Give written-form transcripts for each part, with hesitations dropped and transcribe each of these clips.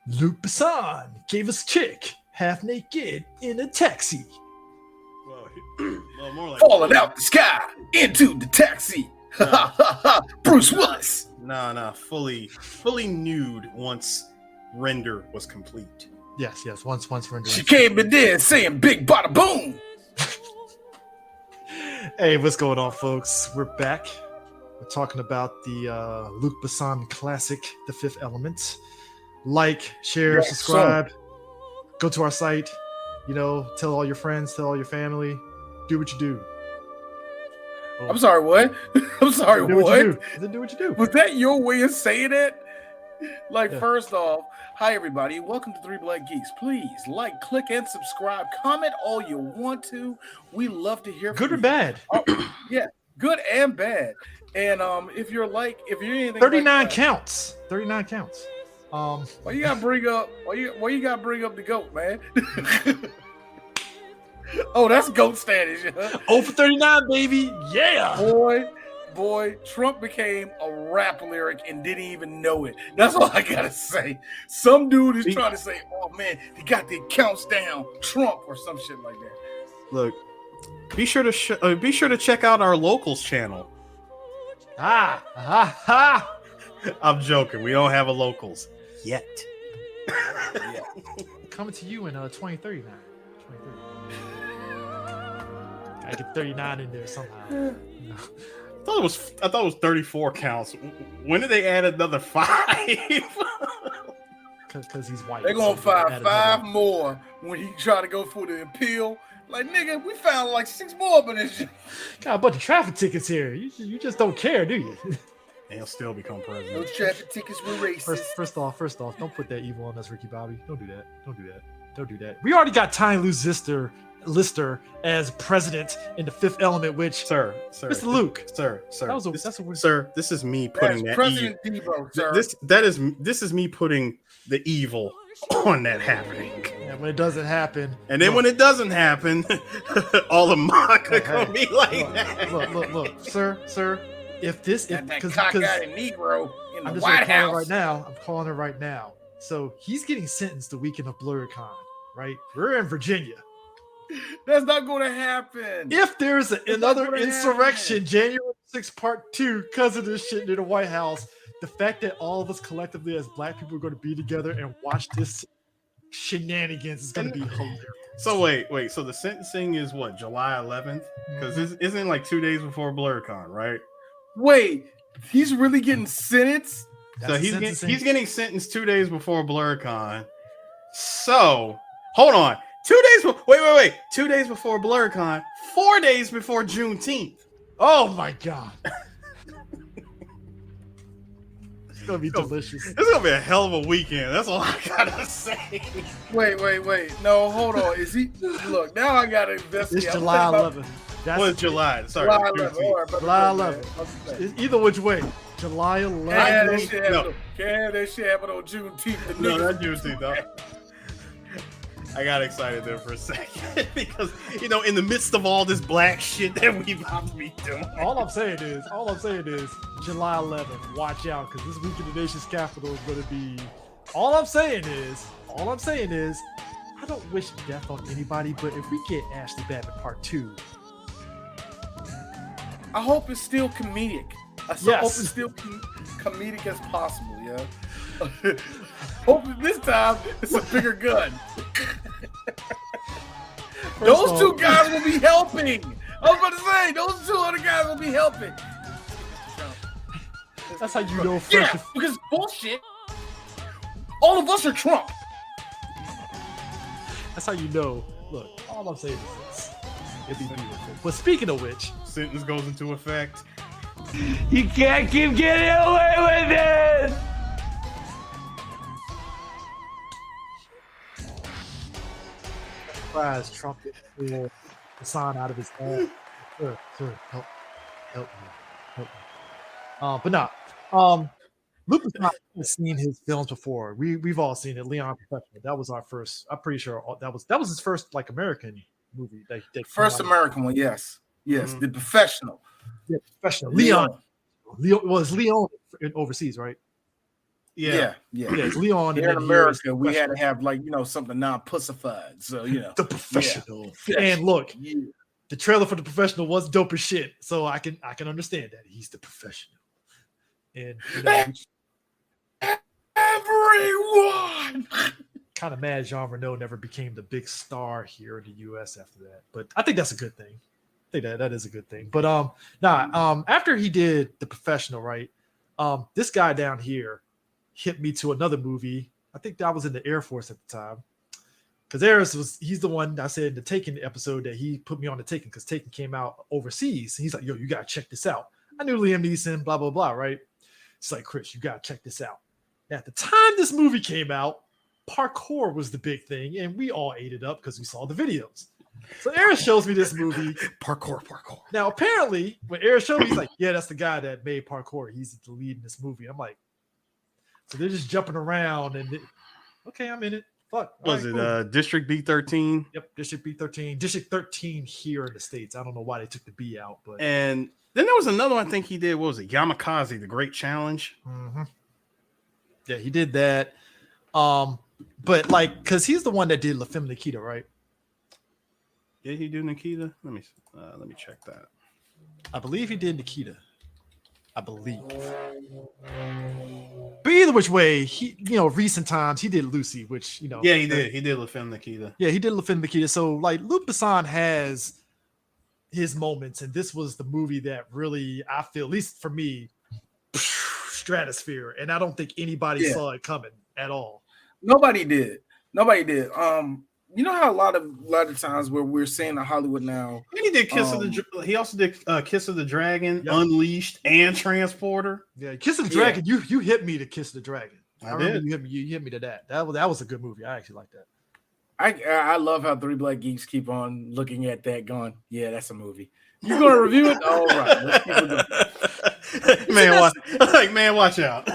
Luke Besson gave us a chick, half naked, in a taxi. Well, more like falling out the sky into the taxi. Bruce Willis. Nah, fully nude once render was complete. Yes, once render. She came in there saying big bada boom. Hey, what's going on, folks? We're back. We're talking about the Luc Besson classic, The Fifth Element. Like, share, subscribe. Go to our site. Tell all your friends, tell all your family. Do what you do. Oh. I'm sorry, what? I'm sorry, do what? Do what you do. Was that your way of saying it? First off, hi everybody. Welcome to Three Black Geeks. Please like, click, and subscribe. Comment all you want to. We love to hear from you. Good or bad? Yeah, good and bad. And if you're anything 39 counts. 39 counts. Why you gotta bring up the goat, man? Oh, that's goat status. 0 for 39, baby. Yeah. Boy, Trump became a rap lyric and didn't even know it. That's all I gotta say. Some dude is trying to say, "Oh man, he got the accounts down, Trump," or some shit like that. Look, be sure to check out our locals channel. I'm joking. We don't have a locals yet. Yeah. Coming to you in 2039. 2030. I get 39 in there somehow. I thought it was 34 counts. When did they add another 5? Because he's white. They're gonna find 5 more when he try to go for the appeal. Like, nigga, we found like 6 more up in this shit. Got a bunch of traffic tickets here. You just don't care, do you? And he'll still become president. Those traffic tickets were racist. First off, don't put that evil on us, Ricky Bobby. Don't do that. We already got Ty Lou Lister as president in The Fifth Element, which sir, Mr. Luke, sir, this is me putting that President Debo, sir. This is me putting the evil on that happening. And when it doesn't happen, and then when it doesn't happen, all the mock are gonna be like that. Look, sir. Because cockeyed Negro in the White House I'm calling it right now. So he's getting sentenced the weekend of BlurCon, right? We're in Virginia. That's not going to happen. If there's another insurrection, January 6th, part 2, because of this shit near the White House, the fact that all of us collectively as black people are going to be together and watch this shenanigans is going to be hilarious. So wait. So the sentencing is what, July 11th? Because this isn't like 2 days before BlurCon, right? Wait, he's really getting sentenced? So he's getting sentenced 2 days before BlurCon. So hold on. 2 days. Wait. 2 days before BlurCon. 4 days before Juneteenth. Oh my god. It's gonna be delicious. It's gonna be a hell of a weekend. That's all I gotta say. Wait. No, hold on. Is he? Look, now I gotta investigate. It's July 11th. That's July. Sorry, July 11th. July 11th. Either which way. July 11th. Can't that shit happen on Juneteenth? No, not Juneteenth, though. I got excited there for a second because, in the midst of all this black shit that we about to be doing. All I'm saying is, July 11th, watch out, because this week in the nation's capital is going to be. All I'm saying is, I don't wish death on anybody, but if we get Ashley Babbitt part 2, I hope it's still comedic. I hope it's still comedic as possible, yeah. Hope this time it's a bigger gun. Those 2 guys will be helping. I was about to say, those 2 other guys will be helping. That's how you know. Yeah, because bullshit. All of us are Trump. That's how you know. Look, all I'm saying is this. It'd be beautiful. But speaking of which, sentence goes into effect. You can't keep getting away with it! Surprise, Trump pulled the sign out of his head. Sir, help me. But no. Luke has seen his films before. We've all seen it. Leon Professional. That was our first. I'm pretty sure that was his first American movie. First American one, yes. Yes, The Professional. Yeah, Professional. Leon was Leon overseas, right? Yeah. Yeah, it's Leon. Here and in then here is America, we had to have like something non-pussified. So the Professional. And look, the trailer for The Professional was dope as shit. So I can understand that he's the Professional. And everyone. Kind of mad Jean Reno never became the big star here in the U.S. after that, but I think that's a good thing. I think that is a good thing. But after he did The Professional, right? This guy down here hit me to another movie. I think I was in the Air Force at the time. Because he's the one I said in the Taken episode that he put me on the Taken because Taken came out overseas. And he's like, yo, you gotta check this out. I knew Liam Neeson, blah, blah, blah, right? It's like, Chris, you gotta check this out. Now, at the time this movie came out, parkour was the big thing, and we all ate it up because we saw the videos. So Aaron shows me this movie. Parkour. Now, apparently, when Aaron showed me, he's like, yeah, that's the guy that made parkour. He's the lead in this movie. I'm like, so they're just jumping around and okay, I'm in it. Fuck. Was it District B13? Yep, District B13. District 13 here in the States. I don't know why they took the B out, but and then there was another one I think he did. What was it? Yamakaze, The Great Challenge. Mm-hmm. Yeah, he did that. But like, because he's the one that did La Femme Nikita, right? Did he do Nikita? Let me check that. I believe he did Nikita. I believe. But either which way, he, recent times he did Lucy, which Yeah, he did. He did La Femme Nikita. Yeah, he did La Femme Nikita. So like, Luc Besson has his moments, and this was the movie that really, I feel, at least for me, stratosphere, and I don't think anybody saw it coming at all. Nobody did. You know how a lot of times where we're seeing in Hollywood now. And he did he also did Kiss of the Dragon, yep. Unleashed, and Transporter. Yeah, Kiss of the Dragon. You hit me to Kiss of the Dragon. I did. You hit me to that. That was a good movie. I actually like that. I love how Three Black Geeks keep on looking at that, going, yeah, that's a movie. You gonna review it? All right, let's keep it going. Man, watch out.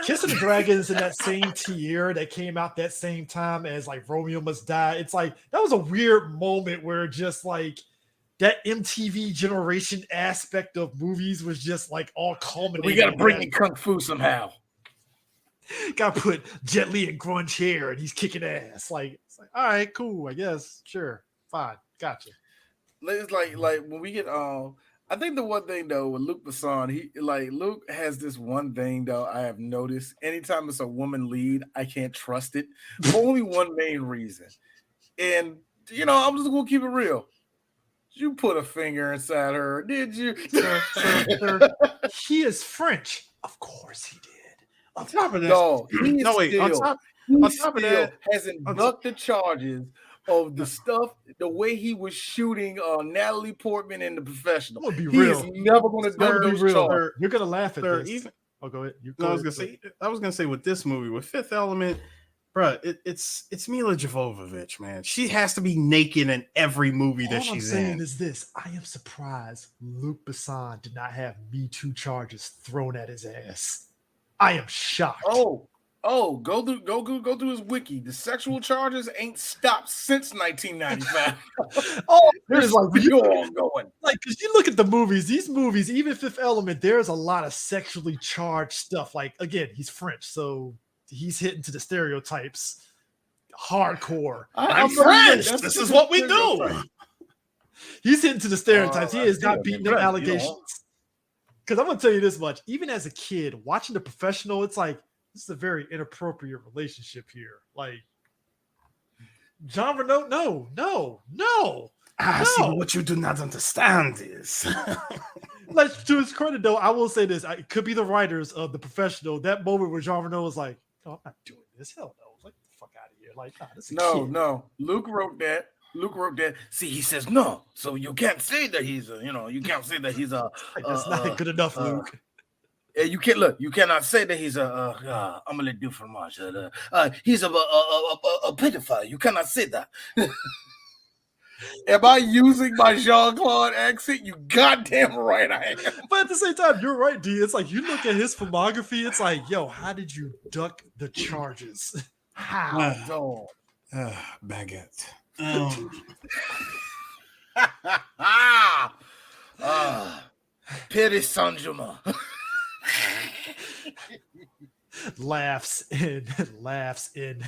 Kiss of the Dragon is in that same tier that came out that same time as like Romeo Must Die. It's like that was a weird moment where just like that MTV generation aspect of movies was just like all culminating. We gotta bring in Kung Fu somehow. Gotta put Jet Li in grunge hair and he's kicking ass. Like it's like, all right, cool, I guess, sure, fine, gotcha. It's like when we get I think the one thing though with Luc Besson, Luke has this one thing though I have noticed. Anytime it's a woman lead, I can't trust it for only one main reason. And I'm just gonna keep it real. You put a finger inside her, did you? Sir. He is French. Of course he did. On top of that, on top of that, hasn't ducked the charges of the stuff, the way he was shooting Natalie Portman in The Professional. Be real. He's never going to duck those charges. You're going to laugh at this. Go ahead. I was going to say with this movie, with Fifth Element, bro, it's Mila Jovovich, man. She has to be naked in every movie that she's in. All I'm saying is this. I am surprised Luc Besson did not have Me Too charges thrown at his ass. I am shocked. Go through his wiki. The sexual charges ain't stopped since 1995. There's like ongoing. Like, because you look at the movies, these movies, even Fifth Element, there's a lot of sexually charged stuff. Like, again, he's French, so he's hitting to the stereotypes hardcore. I'm French. This is what we do. He's hitting to the stereotypes. He is not beating them allegations. Because I'm gonna tell you this much: even as a kid watching The Professional, it's like this is a very inappropriate relationship here. Like, Jean Reno, no. See, what you do not understand is, like, to his credit, though, I will say this: it could be the writers of The Professional. That moment where Jean Reno was like, "No, I'm not doing this. Hell no! Like, the fuck out of here! Like, nah, this is no. Luke wrote that. See, he says no, so you can't say that he's you can't say that he's a. That's not good enough, Luke. You can't look. You cannot say that he's a omelette du fromage. He's a pedophile. You cannot say that. Am I using my Jean-Claude accent? You goddamn right I am. But at the same time, you're right, D. It's like you look at his filmography. It's like, yo, how did you duck the charges? How? Baguette. Piri Saint-Germain. laughs in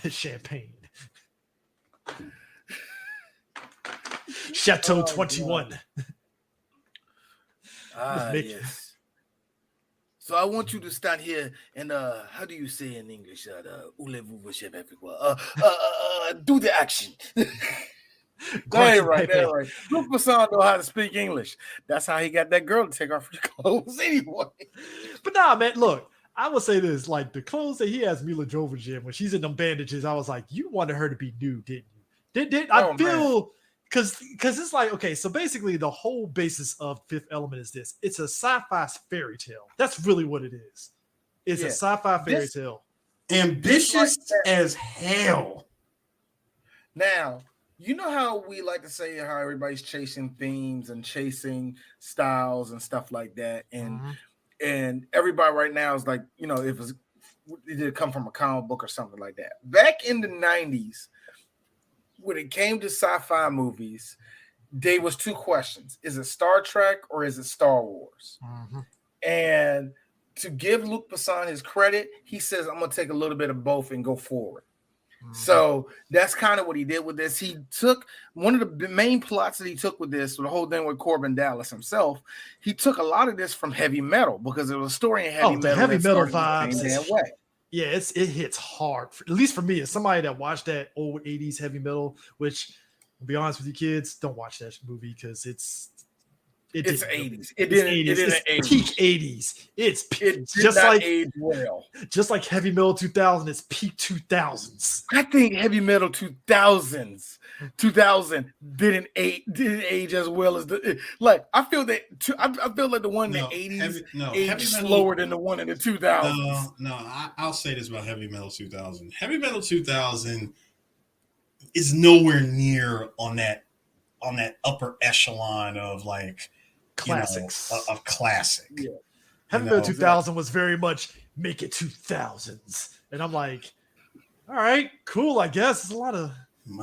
champagne. Chateau 21. Make- Yes. So I want you to stand here and how do you say in English? Do the action. That's right. Luke Besson know how to speak English. That's how he got that girl to take off her clothes anyway. But nah, man, look, I will say this: like the clothes that he has Mila Jovovich in when she's in them bandages, I was like, you wanted her to be nude, didn't you? Did I feel because it's like, okay, so basically the whole basis of Fifth Element is this: it's a sci-fi fairy tale. That's really what it is. It's a sci-fi fairy tale, ambitious as hell. Now, you know how we like to say how everybody's chasing themes and chasing styles and stuff like that, and everybody right now is like, you know, it did come from a comic book or something like that. Back in the 90s, when it came to sci-fi movies, there was two questions: is it Star Trek or is it Star Wars? And to give Luc Besson his credit, he says, I'm gonna take a little bit of both and go forward. So that's kind of what he did with this. He took one of the main plots that he took with this, the whole thing with Corbin Dallas himself. He took a lot of this from heavy metal because it was a story in heavy metal. Heavy metal vibes. The same way. Yeah, it hits hard. At least for me, as somebody that watched that old 80s heavy metal, which, to be honest with you kids, don't watch that movie because it's 80s. It didn't peak 80s. It just like age well. Just like Heavy Metal 2000, it's peak 2000s. I think Heavy Metal 2000 didn't age as well as the like. I feel like the one in the 80s aged slower than the one in the 2000s. I'll say this about Heavy Metal 2000. Heavy Metal 2000 is nowhere near on that upper echelon of like classics, of classic. Yeah. Heavy Metal 2000 was very much make it 2000s, and I'm like, all right, cool. I guess there's a lot of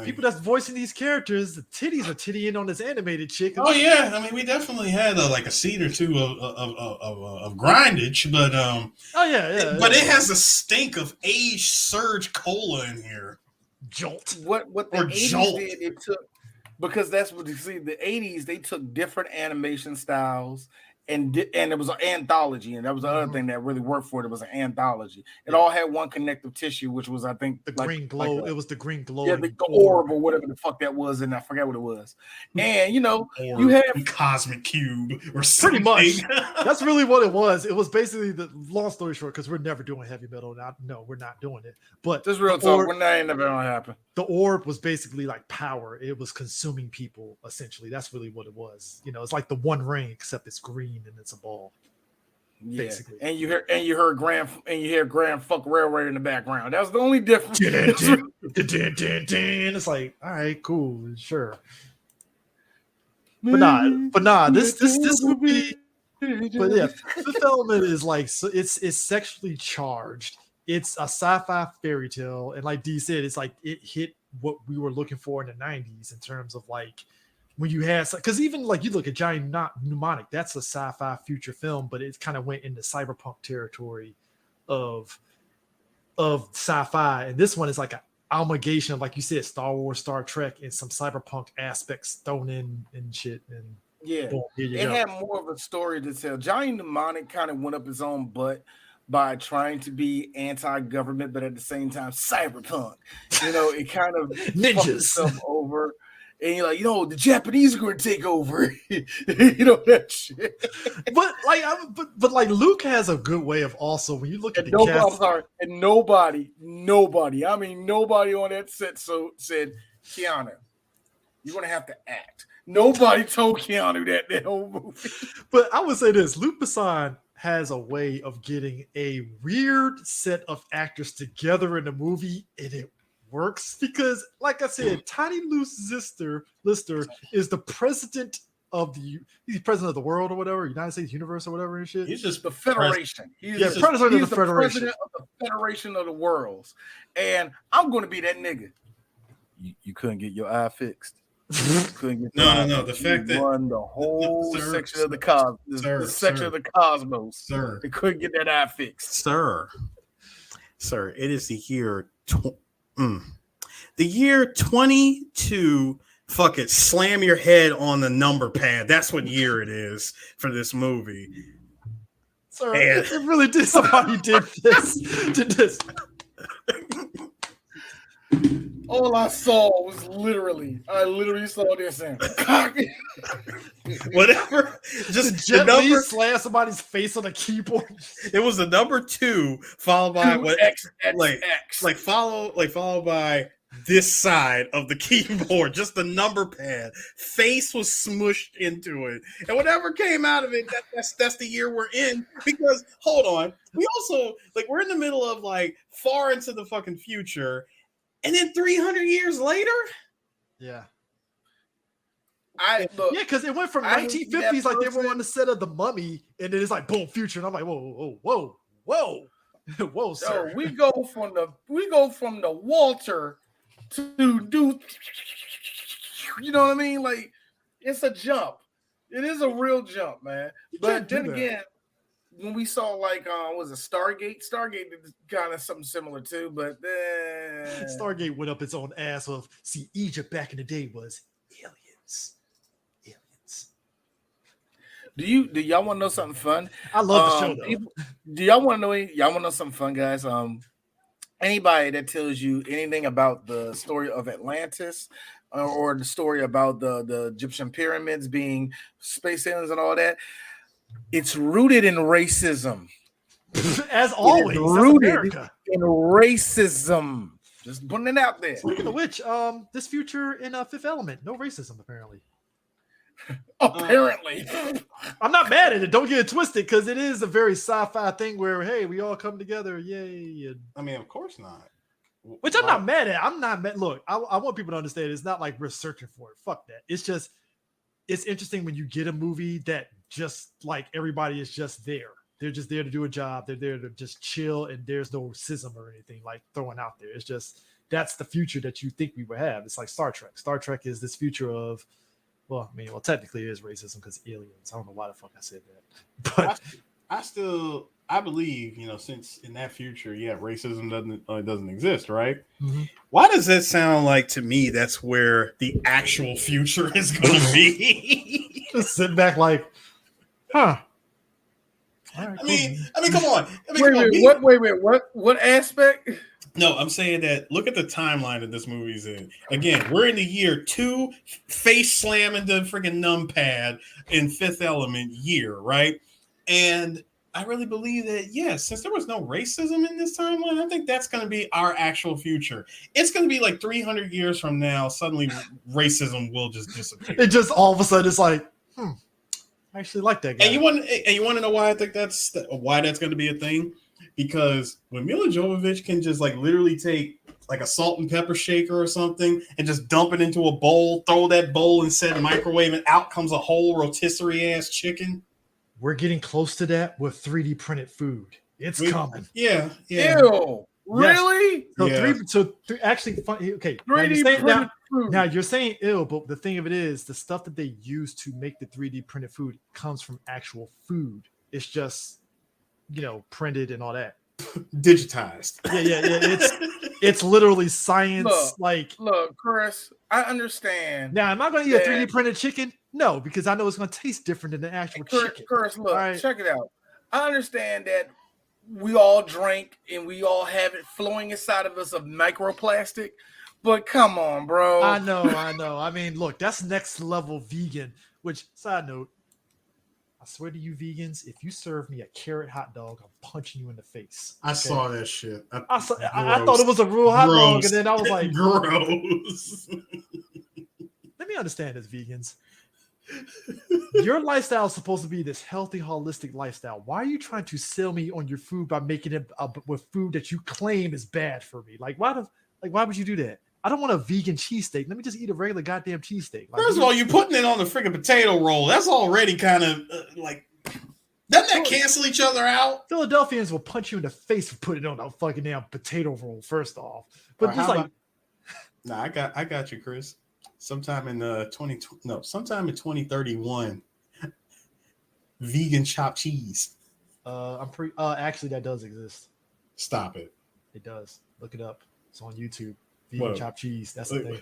people that's voicing these characters. The titties are tittying on this animated chick. Oh yeah, I mean, we definitely had like a seed or two of grindage, but but it has a stink of aged Surge Cola in here. Jolt. What the 80s did, it took. Because that's what you see. The 80s, they took different animation styles, and it was an anthology, and that was the other thing that really worked for it. It was an anthology. It all had one connective tissue, which was, I think, the green glow. It was the green glow. Yeah, the orb or whatever the fuck that was, and I forget what it was. And you have cosmic cube or something. Pretty much. That's really what it was. It was basically the long story short, because we're never doing heavy metal. No, we're not doing it. But just real talk, that ain't never gonna happen. The orb was basically like power. It was consuming people essentially. That's really what it was. It's like the One Ring, except it's green and it's a ball. Yeah. Basically. And you hear Grand Funk Railway in the background. That was the only difference. It's like, all right, cool, sure. But nah, this would be. But yeah, Fifth Element is like, so it's sexually charged. It's a sci-fi fairy tale, and like D said, it's like it hit what we were looking for in the 90s in terms of like when you had, because even like you look at Giant Mnemonic, that's a sci-fi future film, but it kind of went into cyberpunk territory of sci-fi, and this one is like an amalgamation of, like you said, Star Wars, Star Trek, and some cyberpunk aspects thrown in and shit. And boom, it had more of a story to tell. Giant Mnemonic kind of went up his own butt by trying to be anti-government, but at the same time cyberpunk. It kind of ninjas itself over. And you're like, the Japanese are going to take over. That shit. But like Luke has a good way of also, when you look at the cast. I'm sorry. And nobody, I mean, nobody on that set said, Keanu, you're going to have to act. Nobody told Keanu that whole movie. But I would say this, Luc Besson has a way of getting a weird set of actors together in a movie, and it works because, like I said, Tiny Lister is the president of the world or whatever, United States universe or whatever and shit. He's just the Federation. He's the president of the Federation. President of the Federation of the Worlds. And I'm going to be that nigga. You couldn't get your eye fixed. No. The fact that run the whole section of the cosmos, the section of the cosmos, sir, they couldn't get that eye fixed, sir. Sir, it is the year the year 22. Fuck it, slam your head on the number pad. That's what year it is for this movie. Sir, And- it really did. Somebody did this. Did this. All I saw was I literally saw this and whatever. Just the Gently number. slam somebody's face on a keyboard. It was the number 2 followed by what? X, followed by this side of the keyboard, just the number pad. Face was smushed into it, and whatever came out of it, that's the year we're in. Because hold on, we also we're in the middle of far into the fucking future, and then 300 years later, yeah. Yeah, because it went from 1950s, they were on the set of The Mummy, and then it's boom, future, and I'm like, whoa, sir. So we go from the Walter to do, you know what I mean? It's a jump. It is a real jump, man. But then again, when we saw was it Stargate? Stargate did kind of something similar too, but Stargate went up its own ass of Egypt back in the day was aliens. Do y'all want to know something fun? I love the show though. Do y'all want to know something fun, guys? Anybody that tells you anything about the story of Atlantis or the story about the Egyptian pyramids being space aliens and all that, it's rooted in racism. As always, rooted in racism. Just putting it out there. Speaking of which, this future in Fifth Element, no racism apparently. Apparently. I'm not mad at it. Don't get it twisted, because it is a very sci-fi thing where, hey, we all come together, yay. And... I mean, of course not. Which I'm not mad at. I'm not mad. Look, I want people to understand it's not like we're searching for it. Fuck that. It's just, it's interesting when you get a movie that just everybody is just there. They're just there to do a job. They're there to just chill, and there's no schism or anything throwing out there. It's just, that's the future that you think we would have. It's like Star Trek. Star Trek is this future of, technically it is racism because aliens. I don't know why the fuck I said that. But I believe, since in that future, racism doesn't exist, right? Mm-hmm. Why does that sound like to me that's where the actual future is going to be? Just sit back huh. Right, I mean, come on. Wait, what aspect? No, I'm saying that look at the timeline that this movie's in. Again, we're in the year 2, face slamming the freaking numpad in Fifth Element year, right? And I really believe that, since there was no racism in this timeline, I think that's going to be our actual future. It's going to be 300 years from now, suddenly racism will just disappear. It just all of a sudden it's I actually like that guy. And you want to know why I think why that's going to be a thing? Because when Mila Jovovich can just literally take a salt and pepper shaker or something and just dump it into a bowl, throw that bowl and set microwave, and out comes a whole rotisserie ass chicken. We're getting close to that with 3D printed food. It's coming. Yeah. Ew. Really? Yes. Actually, funny. Okay. 3D printed food. Now you're saying ill, but the thing of it is, the stuff that they use to make the 3D printed food comes from actual food. It's just, printed and all that. Digitized. Yeah. It's literally science. Look, Chris, I understand. Now, am I going to eat a 3D printed chicken? No, because I know it's going to taste different than the actual chicken. Chris, look, check it out. I understand that we all drink and we all have it flowing inside of us of microplastic, but come on, bro. I know. I mean, look, that's next level vegan, which, side note, I swear to you vegans, if you serve me a carrot hot dog, I'm punching you in the face. I saw that shit. I thought it was a real hot dog, and then I was like, gross. Let me understand this, vegans. Your lifestyle is supposed to be this healthy, holistic lifestyle. Why are you trying to sell me on your food by making it with food that you claim is bad for me? Why would you do that? I don't want a vegan cheesesteak. Let me just eat a regular goddamn cheesesteak. First of all, you're putting it on the freaking potato roll. That's already kind of doesn't that cancel each other out? Philadelphians will punch you in the face for putting it on a fucking damn potato roll. First off, but just I got you, Chris. Sometime in 2031, vegan chopped cheese. Actually that does exist. Stop it. It does. Look it up. It's on YouTube. Vegan What? chopped cheese. That's the thing.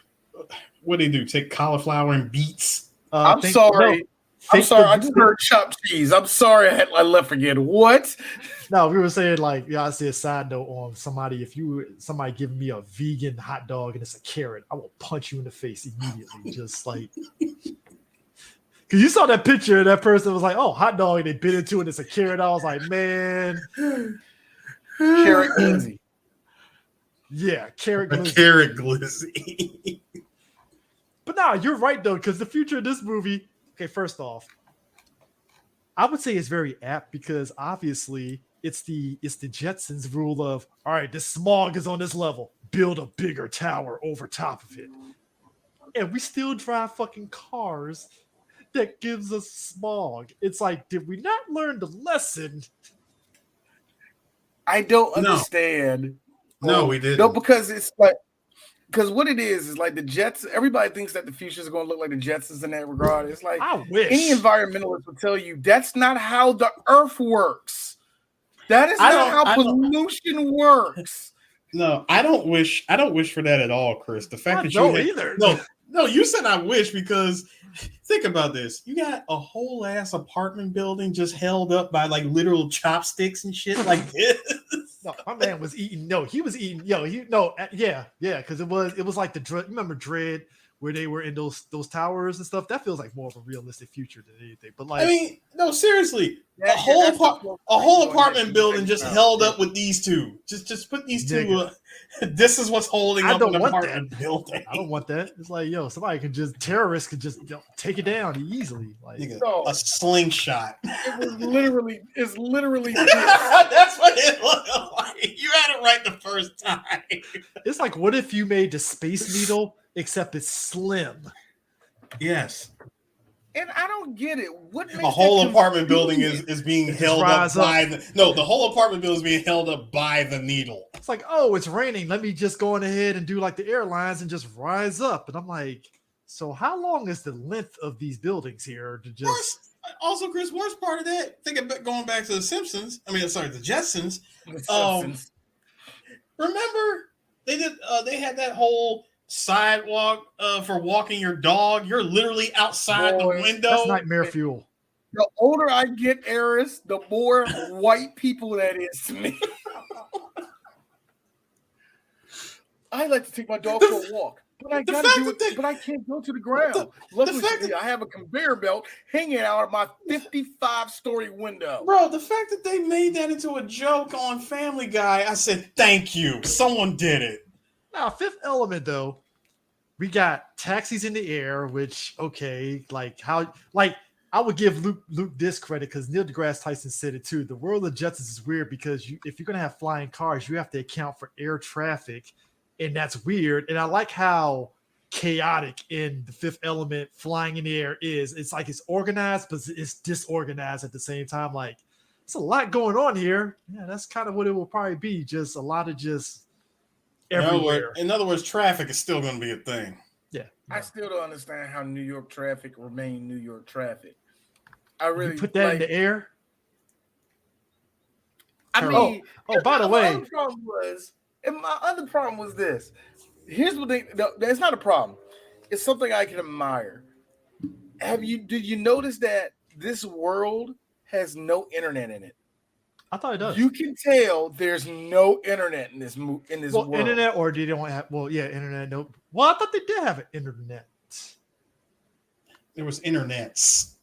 What do they do? Take cauliflower and beets? I'm sorry. I'm sorry. I just heard chopped cheese. I'm sorry. I left again. What? No, we were saying like, yeah, I see a side note on somebody. If somebody giving me a vegan hot dog and it's a carrot, I will punch you in the face immediately. Just like, because you saw that picture, that person was like, "Oh, hot dog," and they bit into it. It's a carrot. I was like, man, Carrot glizzy. Yeah, carrot glizzy. Carrot glizzy. But nah, you're right though, because the future of this movie. Okay, first off, I would say it's very apt because obviously it's the Jetsons rule of, all right, the smog is on this level, build a bigger tower over top of it, and we still drive fucking cars that gives us smog. It's like, did we not learn the lesson? I don't understand. No, we didn't. No, because it's like, because what it is like the Jets. Everybody thinks that the future is going to look like the Jetsons in that regard. It's like, I wish any environmentalist will tell you that's not how the Earth works. That is not how pollution works. No, I don't wish for that at all, Chris. The fact that you either. No, you said I wish because think about this. You got a whole ass apartment building just held up by like literal chopsticks and shit like this. No, my man was eating. No, he was eating. Yeah, because it was like remember Dread, where they were in those towers and stuff. That feels like more of a realistic future than anything. But like, I mean, no, seriously, a whole apartment building just held up with these two. Just put these two. This is what's holding up an apartment building. I don't want that. It's like, terrorists could just take it down easily. Like a slingshot. It's literally that's what it looked like. You had it right the first time. It's like, what if you made the Space Needle except it's slim? Yes. And I don't get it. What makes a whole apartment building is being held up by the whole apartment building is being held up by the needle. It's like, oh, it's raining. Let me just go on ahead and do like the airlines and just rise up. And I'm like, so how long is the length of these buildings here to just? Also, Chris, worst part of that, going back to the Simpsons. The Jetsons. Remember they had that whole sidewalk for walking your dog. You're literally outside the window. That's nightmare fuel. The older I get, Eris, the more white people that is to me. I like to take my dog for a walk, but I gotta do it. But I can't go to the ground. Luckily, I have a conveyor belt hanging out of my 55-story window. Bro, the fact that they made that into a joke on Family Guy, I said, thank you. Someone did it. Now, Fifth Element, though, we got taxis in the air, which, okay, I would give Luke this credit because Neil deGrasse Tyson said it too. The world of Jetsons is weird because if you're going to have flying cars, you have to account for air traffic, and that's weird. And I like how chaotic in the Fifth Element flying in the air is. It's like it's organized, but it's disorganized at the same time. Like, it's a lot going on here. Yeah, that's kind of what it will probably be. Just a lot of just everywhere. In other words, traffic is still going to be a thing. Yeah. I still don't understand how New York traffic remain New York traffic. I really put that in the air. I mean, by the way, my other problem was this. Here's what it's not a problem. It's something I can admire. Did you notice that this world has no internet in it? I thought it does. You can tell there's no internet in this world. Internet, or did they don't have? Well, yeah, internet. Nope. Well, I thought they did have an internet. There was internets.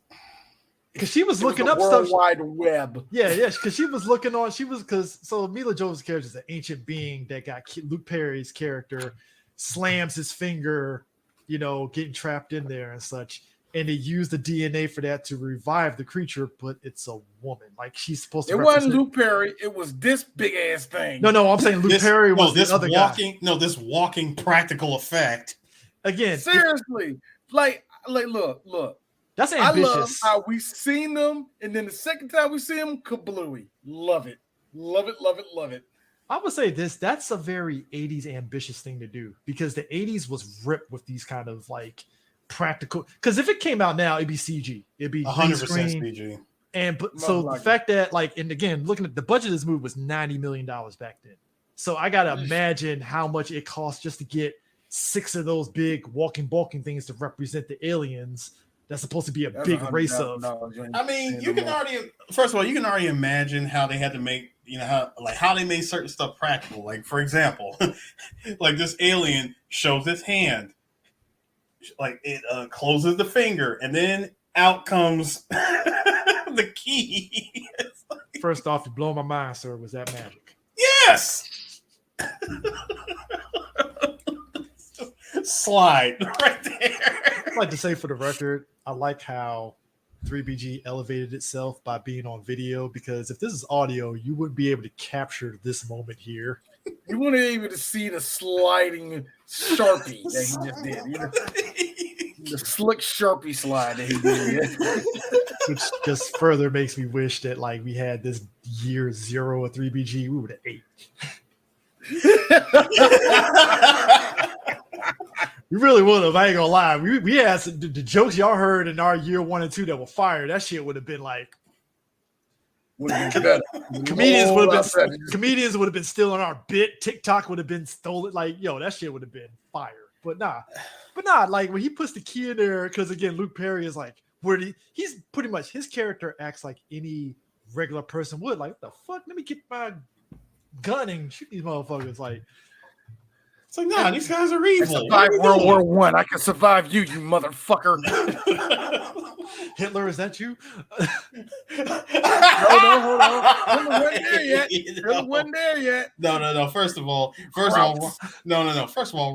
Because she was looking up World stuff. Wide Web. Yeah. Because she was looking on. So Mila Jovovich's character is an ancient being that got Luke Perry's character slams his finger, getting trapped in there and such. And they used the DNA for that to revive the creature, but it's a woman. Like she's supposed to. It wasn't Luke Perry. It was this big ass thing. No. I'm saying Luke Perry was this other walking. guy. No, this walking practical effect. Again, seriously, like, look. That's ambitious. I love how we seen them, and then the second time we see them, kablooey. Love it. I would say that's a very 80s ambitious thing to do because the 80s was ripped with these kind of like practical. Because if it came out now, it'd be CG. It'd be 100% CG. And the fact that and again, looking at the budget of this movie was $90 million back then. So I gotta imagine how much it costs just to get 6 of those big walking, bulking things to represent the aliens. That's supposed to be a big race of. I mean, you can already. First of all, you can already imagine how they had to make, how they made certain stuff practical. Like, for example, like this alien shows its hand, like it closes the finger, and then out comes the key. First off, you blow my mind, sir. Was that magic? Yes. Slide right there. I'd like to say for the record, I like how 3BG elevated itself by being on video, because if this is audio, you wouldn't be able to capture this moment here. You wouldn't be able to see the sliding Sharpie that he just did. The slick Sharpie slide that he did. Which just further makes me wish that like we had this year 0 of 3BG, we would have ate. We really would have. I ain't gonna lie. We had the jokes y'all heard in our year 1 and 2 that were fire. That shit would have been like comedians would have been stealing our bit. TikTok would have been stolen. Like, yo, that shit would have been fire. But nah. Like when he puts the key in there, because again, Luke Perry is like, he's pretty much, his character acts like any regular person would. Like, what the fuck? Let me get my gun and shoot these motherfuckers. Like, it's like, nah, these guys are evil. I survived World War I. I can survive you, you motherfucker. Hitler, is that you? No, hold on. Hitler wasn't there yet. Hitler wasn't there yet. No. First of all,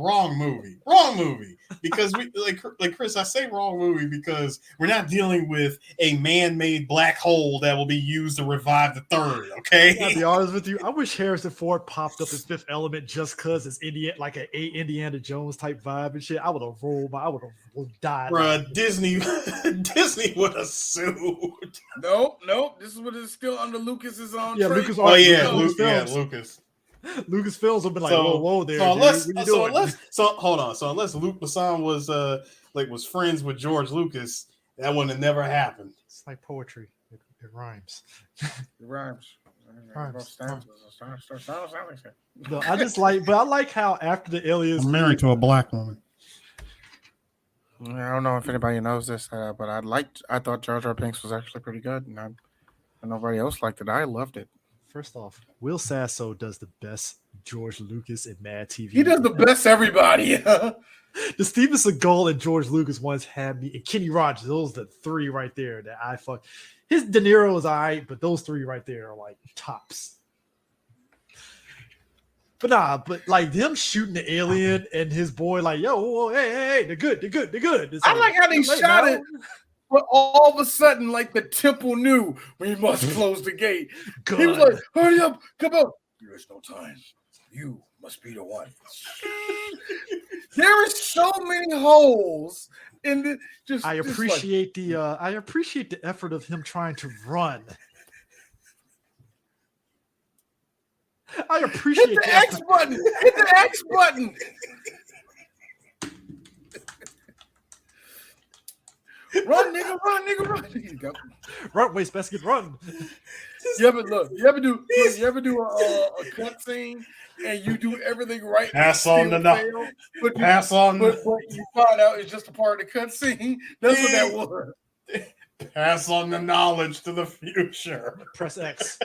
wrong movie. Because we like Chris, I say wrong movie because we're not dealing with a man-made black hole that will be used to revive the third. Okay, I'll be honest with you. I wish Harrison Ford popped up in Fifth Element just because it's like an Indiana Jones type vibe and shit. I would have rolled. I would have died. Bruh, Disney would have sued. Nope. This is what is still under Lucas's own. Yeah, trade. Lucas. Lucas. Lucasfilms have been like, whoa there. Hold on. So unless Luc Besson was friends with George Lucas, that wouldn't have never happened. It's like poetry. It rhymes. It rhymes. No, I like how after the aliens, I'm married to a black woman. I don't know if anybody knows this, but I thought Jar Jar Binks was actually pretty good, and nobody else liked it. I loved it. First off, Will Sasso does the best George Lucas in Mad TV. He does the best everybody. The Steven Seagal and George Lucas ones had me, and Kenny Rogers. Those are the 3 right there that I fuck. His De Niro is all right, but those 3 right there are like tops. But like them shooting the alien and his boy, like, yo, whoa, hey, they're good. It's I like how they shot it. But all of a sudden, like the temple knew we must close the gate. God. He was like, hurry up, come on. There is no time. You must be the one. There is so many holes in the I appreciate the effort of him trying to run. I appreciate hit the X button. Hit the X button. Run, nigga. Run, waste basket, run. You ever do a cut scene and you do everything right? Pass on the knowledge. But you find out it's just a part of the cut scene. That's what that was. Pass on the knowledge to the future. Press X.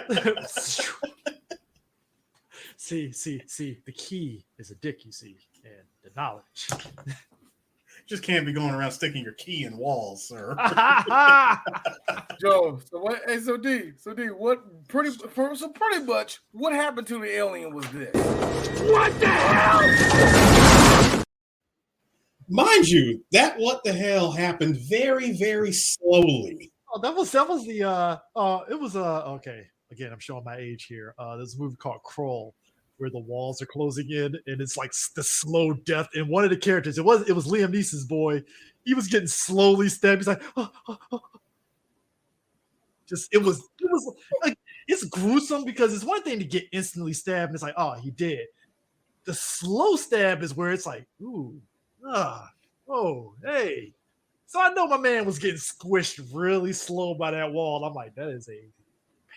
See. The key is a dick, you see, and the knowledge. Just can't be going around sticking your key in walls, sir. Joe, so what? Hey, so D, what? Pretty much, what happened to the alien was this. What the hell? Mind you, that what the hell happened very, very slowly. Oh, that was the it was okay. Again, I'm showing my age here. There's a movie called Crawl, where the walls are closing in, and it's like the slow death. And one of the characters, it was Liam Neeson's boy. He was getting slowly stabbed. He's like, just it was like, it's gruesome because it's one thing to get instantly stabbed, and it's like, oh, he did. The slow stab is where it's like, ooh, oh, hey. So I know my man was getting squished really slow by that wall. I'm like, that is a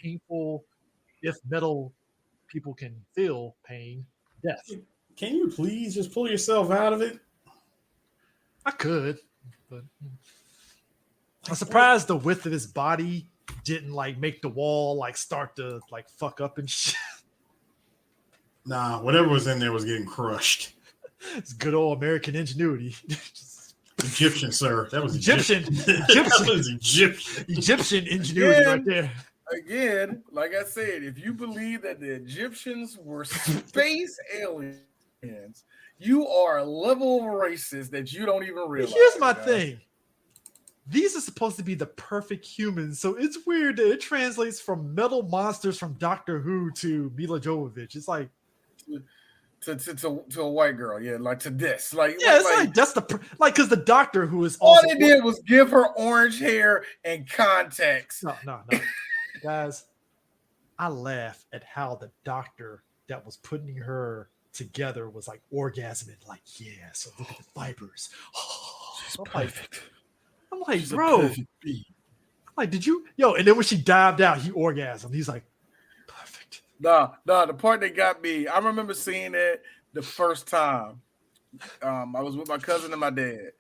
painful, if metal people can feel pain, death. Can you please just pull yourself out of it? I could, but I'm surprised the width of his body didn't like make the wall like start to like fuck up and shit. Nah, whatever was in there was getting crushed. It's good old American ingenuity. Egyptian, sir. That was Egyptian. That was Egyptian. Egyptian ingenuity right there. Again, like I said, if you believe that the Egyptians were space aliens, you are a level of racist that you don't even realize. Here's my thing. These are supposed to be the perfect humans, so it's weird that it translates from metal monsters from Doctor Who to Mila Jovovich. It's like to a white girl, yeah, like to this, like yeah, it's like that's the because the Doctor Who is all also they did was give her orange hair and contacts. No, guys. I laugh at how the doctor that was putting her together was like orgasming, like yeah. So look at the fibers. She's perfect. I'm like, She's bro. I'm like, did you And then when she dived out, he orgasmed. He's like, perfect. No, the part that got me, I remember seeing it the first time. I was with my cousin and my dad.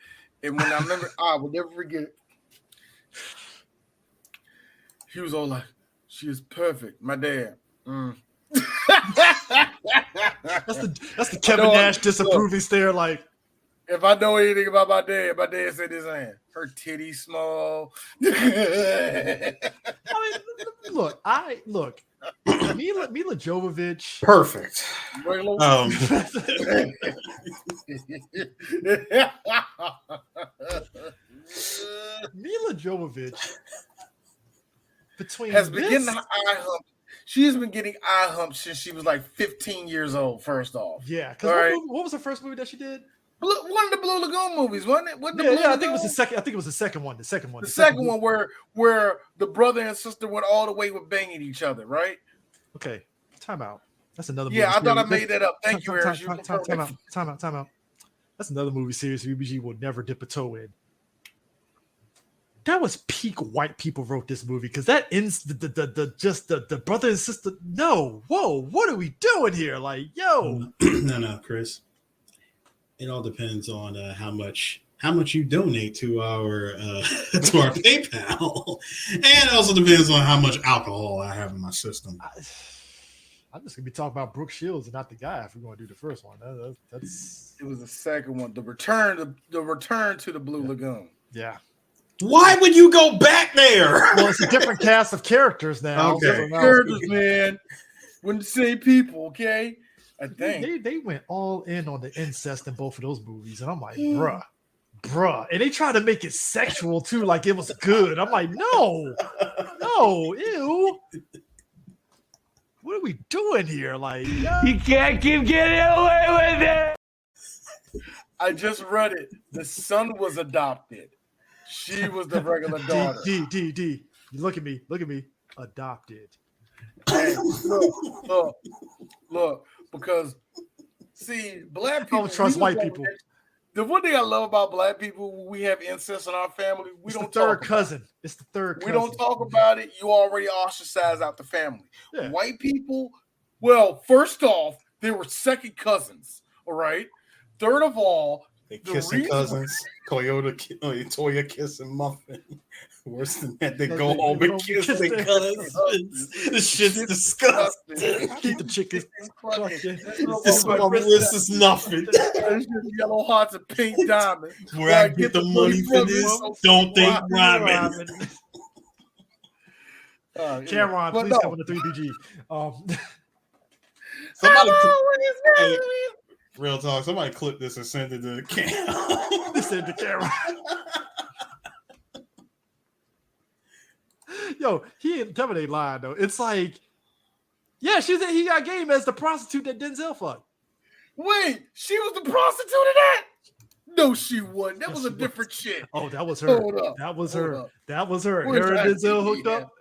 And when I remember, I will never forget it. He was all like, she is perfect. My dad. That's the Kevin Nash disapproving stare, like, if I know anything about my dad said this hand. Her titty small. I mean, look. Mila Jovovich. Perfect. Mila Jovovich has been getting eye hump. She's been getting eye humps since she was like 15 years old. First off, yeah. Because what was the first movie that she did? One of the Blue Lagoon movies, wasn't it? I think it was the second. I think it was the second one. The second one where the brother and sister went all the way with banging each other, right? Okay, time out. That's another. Yeah, movie I thought I made that up. Thank you, Eric. Time out. That's another movie series 3BG will never dip a toe in. That was peak white people wrote this movie because that ends the brother and sister. No, whoa, what are we doing here? Like, yo, no, Chris. It all depends on how much you donate to our PayPal, and it also depends on how much alcohol I have in my system. I'm just gonna be talking about Brooke Shields and not the guy if we're gonna do the first one. That's it was the second one, the return to the Blue Lagoon. Yeah. Why would you go back there? Well, it's a different cast of characters now. Okay, characters, man. When the same people, okay. I think they went all in on the incest in both of those movies, and I'm like, bruh, and they tried to make it sexual too, like it was good. I'm like, no, ew. What are we doing here? Like, you can't keep getting away with it. I just read it. The son was adopted. She was the regular daughter. D. You look at me. Adopted. Hey, look. Because, see, black people. I don't trust white people. The one thing I love about black people, when we have incest in our family, we don't talk about it. It's the third cousin. We don't talk about it. You already ostracize out the family. Yeah. White people, well, first off, they were second cousins, all right? Third of all, they kissing cousins. Toya kissing Muffin. Worse than that, they go home and kiss their cousins. This shit's disgusting. Keep the chickens. This is nothing. Yellow hearts and pink diamonds. Where I get the money for this, don't think rhyming. Cameron, please come on to 3BG. Somebody, real talk. Somebody clip this and send it to Cam. Send it to Cameron. Yo, he ain't telling me they lying though. It's like, yeah, he got game as the prostitute that Denzel fucked. Wait, she was the prostitute of that? No, she wasn't. That was a different shit. Oh, that was her. That was her. Her and Denzel hooked up.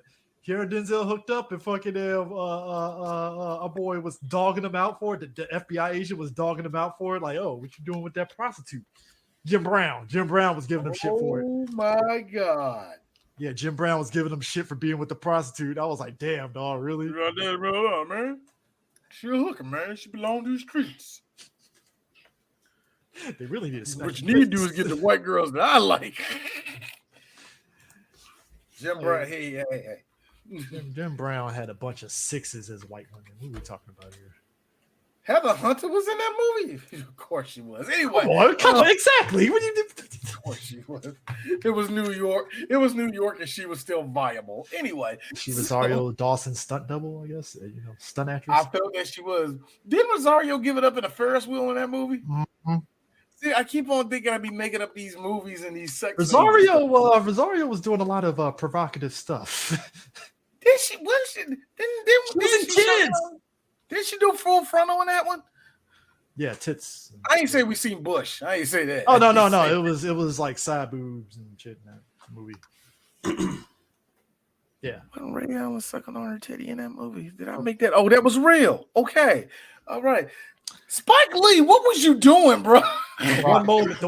Here Denzel hooked up and fucking a boy was dogging him out for it. The FBI agent was dogging him out for it. Like, oh, what you doing with that prostitute? Jim Brown was giving him shit for it. Oh my God. Yeah, Jim Brown was giving him shit for being with the prostitute. I was like, damn, dog, really? You got that, bro, man. She a hooker, man. She belong to the streets. They really need to What you need to do is get the white girls that I like. Jim Brown, hey. Jim Brown had a bunch of sixes as white women. What are we talking about here? Heather Hunter was in that movie. Of course she was. Anyway, come on, exactly. What do you do? Of course she was. It was New York. It was New York, and she was still viable. Anyway, She was Rosario Dawson's stunt double, I guess. Stunt actress. I felt that she was. Didn't Rosario give it up in a Ferris wheel in that movie? Mm-hmm. See, I keep on thinking I'd be making up these movies and these sex. Rosario was doing a lot of provocative stuff. Did she? Was she? Did she do full frontal in that one? Yeah, tits. I ain't say we seen Bush. I ain't say that. Oh no. It was like side boobs and shit in that movie. Yeah. When Ray Allen was sucking on her titty in that movie. Did I make that? Oh, that was real. Okay. All right. Spike Lee, what was you doing, bro? One moment. That's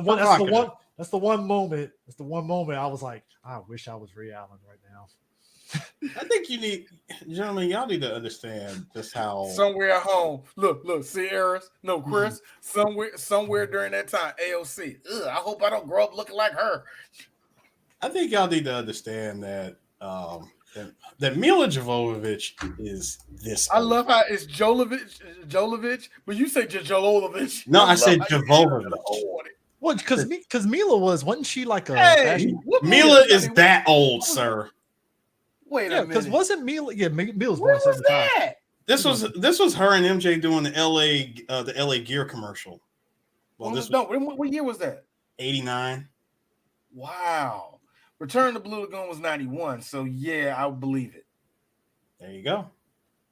the one moment I was like, I wish I was Ray Allen right now. I think gentlemen, y'all need to understand just how Somewhere at home. Look, Sierra's. No, Chris. Somewhere during that time, AOC. Ugh, I hope I don't grow up looking like her. I think y'all need to understand that that Mila Jovovich is this. I love how it's Jolovich, but you say Jolovich. No, I said Jovovich. Well, because Mila wasn't she like a Mila is that old, sir. Wait a minute. Because wasn't Mila? Yeah, Mila was Where born was 75. that? This was her and MJ doing the LA Gear commercial. Well, what year was that? 89. Wow. Return to Blue Lagoon was 91, so yeah, I believe it. There you go.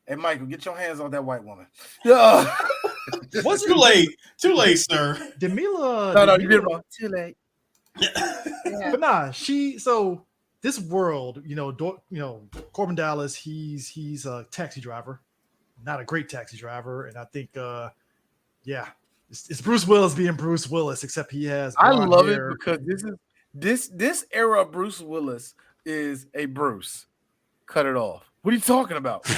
Hey, Michael, get your hands off that white woman. Yeah. Too late, sir. Did Mila? No, you did wrong. Too late. But nah, so this world, Corbin Dallas, he's a taxi driver, not a great taxi driver, and I think, it's Bruce Willis being Bruce Willis, except he has. I love hair. It because this era of Bruce Willis is a Bruce. Cut it off. What are you talking about?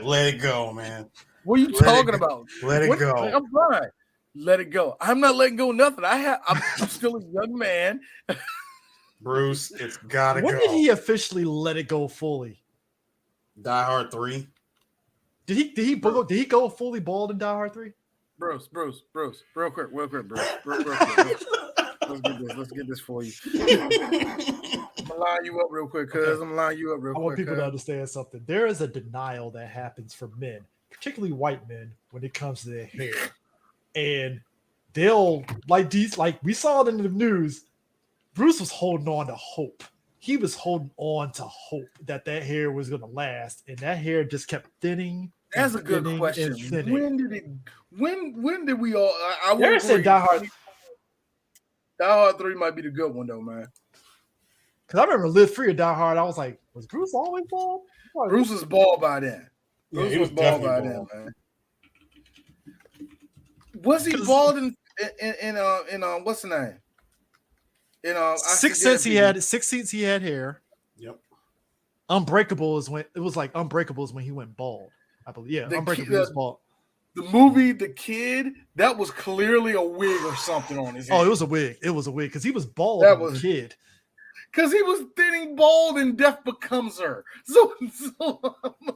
Let it go, man. What are you talking about? Let it go. I'm fine. Let it go. I'm not letting go of nothing. I'm still a young man. Bruce, it's gotta go. When did he officially let it go fully? Die Hard 3. Did he go fully bald in Die Hard 3? Bruce, real quick, Bruce. Let's get this for you. I'm gonna line you up real quick, cuz. I want people to understand something. There is a denial that happens for men, particularly white men, when it comes to their hair. And they'll like we saw it in the news. Bruce was holding on to hope. He was holding on to hope that hair was going to last, and that hair just kept thinning. That's a good question. When did we all? I will say Die Hard. Die Hard 3 might be the good one though, man. Because I remember Live Free or Die Hard. I was like, was Bruce always bald? Bruce was bald by then. Yeah, he was bald by then, man. Was he bald in what's the name? Sixth Sense he had hair. Yep. Unbreakable is when he went bald. I believe. Yeah, Unbreakable was bald. The movie The Kid, that was clearly a wig or something on his head. Oh, it was a wig. It was a wig because he was bald as a kid. Because he was thinning bald and Death Becomes Her. So I'm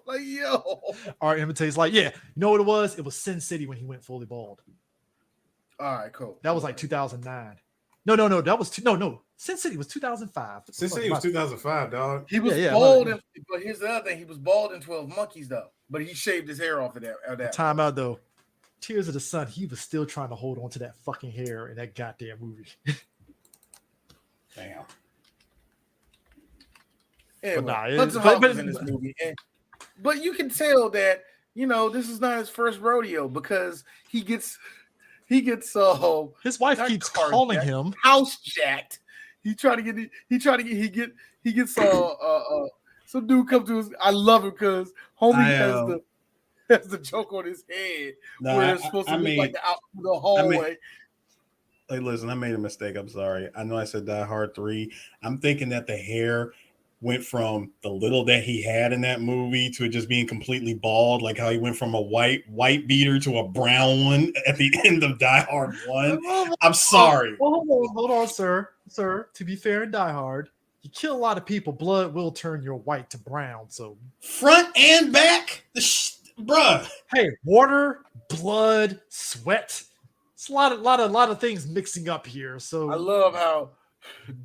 like, yo. Art imitates like, yeah. You know what it was? It was Sin City when he went fully bald. All right, cool. That was like 2009. No. That was Sin City was 2005. Sin City was 2005, dog. He was bald, but here's the other thing: he was bald in 12 Monkeys, though. But he shaved his hair off of that. Time out though. Tears of the Sun. He was still trying to hold on to that fucking hair in that goddamn movie. Damn. Anyway, Hudson Hawk was in this movie, but you can tell that this is not his first rodeo because he gets his wife keeps calling him house jacked. He gets some dude come to his. I love it because homie has the joke on his head where it's supposed to be like the hallway. Hey, listen, I made a mistake. I'm sorry. I know I said Die Hard 3. I'm thinking that the hair went from the little that he had in that movie to it just being completely bald, like how he went from a white beater to a brown one at the end of Die Hard 1. I'm sorry. Hold on, sir. Sir, to be fair in Die Hard, you kill a lot of people, blood will turn your white to brown. So front and back, bruh. Hey, water, blood, sweat. It's a lot of things mixing up here. So I love how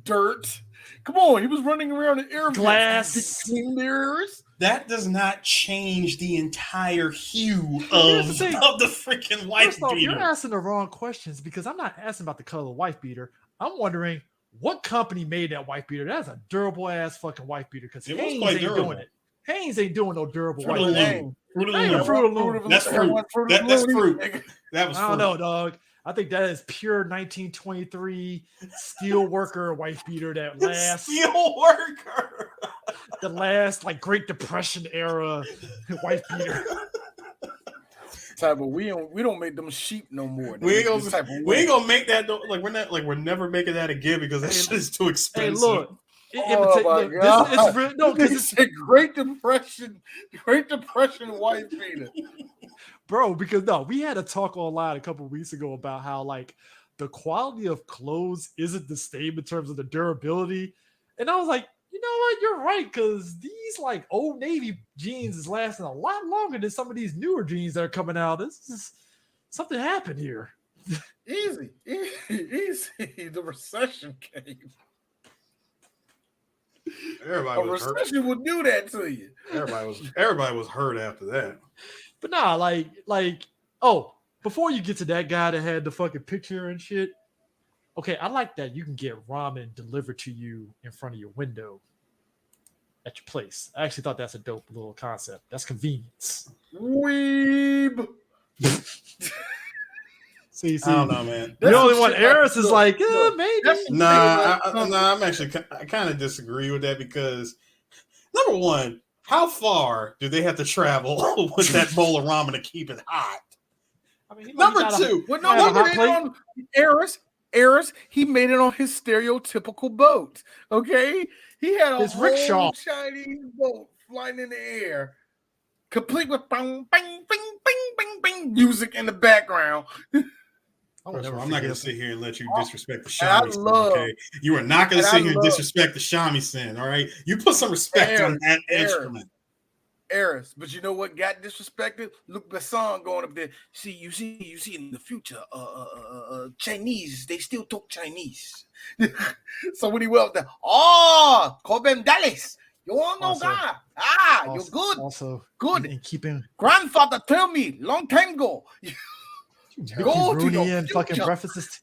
dirt. Come on, he was running around in air glass clean mirrors. That does not change the entire hue of the freaking wife beater. You're asking the wrong questions because I'm not asking about the color of the wife beater. I'm wondering what company made that wife beater. That's a durable ass fucking wife beater because Hanes ain't doing it. Hanes ain't doing no durable wife beater. That's fruit. That's fruit. That was fruit. I don't know, dog. I think that is pure 1923 steel worker wife beater that lasts. Steel worker. The last like Great Depression era wife beater. Type of we don't make them sheep no more. We ain't gonna make that we're never making that again because that shit is too expensive. Hey, look. It's a Great Depression wife beater. Bro, because we had a talk online a couple of weeks ago about how like the quality of clothes isn't the same in terms of the durability. And I was like, you know what? You're right, because these like Old Navy jeans is lasting a lot longer than some of these newer jeans that are coming out. This is something happened here. Easy. The recession came. Everybody a recession would do that to you. Everybody was hurt after that. But before you get to that guy that had the fucking picture and shit, okay, I like that you can get ramen delivered to you in front of your window at your place. I actually thought that's a dope little concept. That's convenience. Weeb. See, I don't know, man. The only one, Eris is like, maybe. Nah, I kind of disagree with that because, number one, how far do they have to travel with that bowl of ramen to keep it hot? I mean, number two, Eris, he made it on his stereotypical boat. Okay, he had a whole Chinese boat flying in the air, complete with bang, bang, bang, bang, bang, bang music in the background. I'm not going to sit here and let you disrespect the shamisen. Okay, you are not going to sit here and disrespect the shamisen. All right, you put some respect on that instrument. Eris, but you know what got disrespected? Luc Besson going up there. You see in the future, Chinese, they still talk Chinese. So when he went up there, Coben Dallas, you want no guy? You're good. Also, good. And keeping grandfather tell me long time ago. Mickey Rooney and fucking breakfast.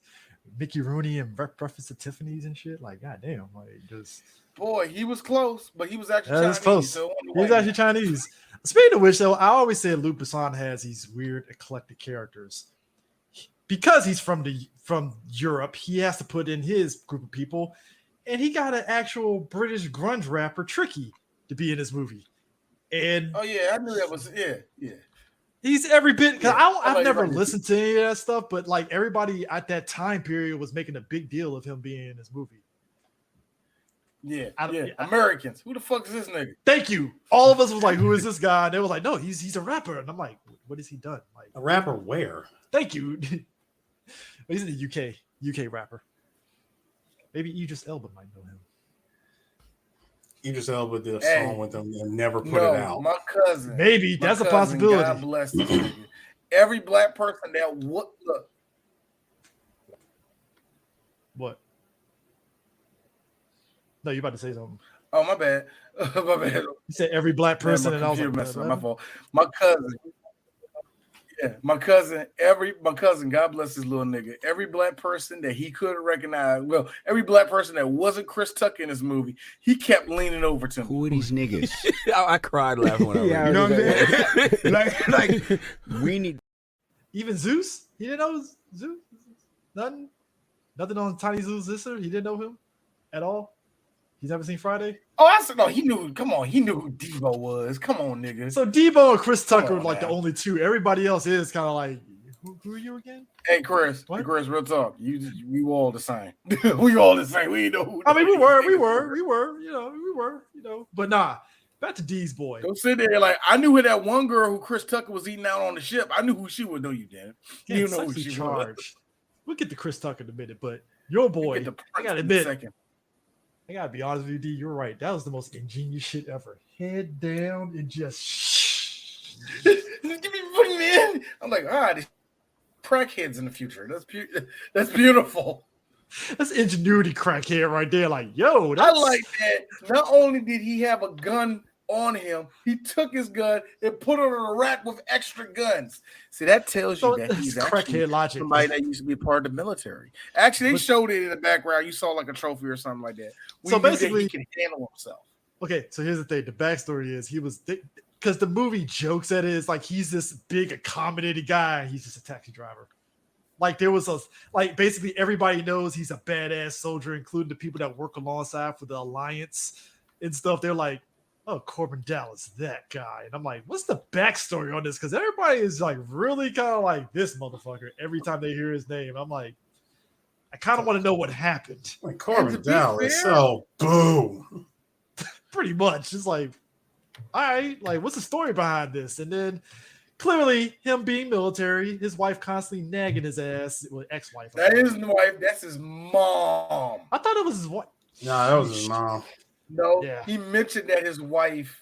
Mickey Rooney and breakfast at Tiffany's and shit. Like, goddamn, like just. Boy, he was close, but he was actually Chinese. Close. So he was actually Chinese. Speaking of which, though, I always say Luc Besson has these weird, eclectic characters. Because he's from Europe, he has to put in his group of people, and he got an actual British grunge rapper, Tricky, to be in this movie. And I knew that was yeah. He's every bit because I've never listened to any of that stuff, but like everybody at that time period was making a big deal of him being in this movie. Yeah. Americans. Who the fuck is this nigga? Thank you. All of us was like, "Who is this guy?" And they was like, "No, he's a rapper." And I'm like, "What has he done?" Like a rapper where? Thank you. He's in the UK rapper. Maybe Idris Elba might know him. Idris Elba did a song with them and never put it out. My cousin. Maybe that's a possibility. God bless this nigga. Every black person that would look. What? No, you about to say something. Oh, my bad. My bad. You said every black person, and I was like, my fault. My cousin. Yeah, my cousin, God bless this little nigga. Every black person that he could recognize, every black person that wasn't Chris Tucker in this movie, he kept leaning over to me. Who are these niggas? I cried laughing when I read it. You know what I'm saying? like we need. Even Zeus? He didn't know Zeus? Nothing on Tiny Zeus' sister? He didn't know him at all? He's never seen Friday? Oh, I said no. He knew. Come on, he knew who Debo was. Come on, nigga. So Debo and Chris Tucker were like the only two. Everybody else is kind of like Who are you again? Hey, Chris. What? Hey, Chris, real talk. We all the same. We all the same. We know who. I mean, we were, but nah. Back to D's boy. Don't sit there like I knew who that one girl who Chris Tucker was eating out on the ship. I knew who she was. No, you didn't. You know who she was. We'll get to Chris Tucker in a minute, but your boy, I gotta admit, I gotta be honest with you, D. You're right. That was the most ingenious shit ever. Head down and just give me putting me in. I'm like, crackheads in the future. That's beautiful. That's ingenuity crackhead right there. Like, yo, I like that. Not only did he have a gun on him, he took his gun and put it on a rack with extra guns. See, that tells you that he's actually logic. Somebody that used to be part of the military. Actually, they showed it in the background. You saw like a trophy or something like that. So basically, he can handle himself. Okay, so here's the thing. The backstory is he was because the movie jokes at it is like he's this big accommodating guy. He's just a taxi driver. Like there was basically everybody knows he's a badass soldier, including the people that work alongside for the Alliance and stuff. They're like, oh, Corbin Dallas, that guy. And I'm like, what's the backstory on this? Because everybody is like really kind of like this motherfucker every time they hear his name. I'm like, I kind of want to know what happened. Like Corbin Dallas, so boom. Pretty much. It's like, all right, like what's the story behind this? And then clearly, him being military, his wife constantly nagging his ass. Well, ex-wife. That is his wife. That's his mom. I thought it was his wife. No, that was his mom. No, he mentioned that his wife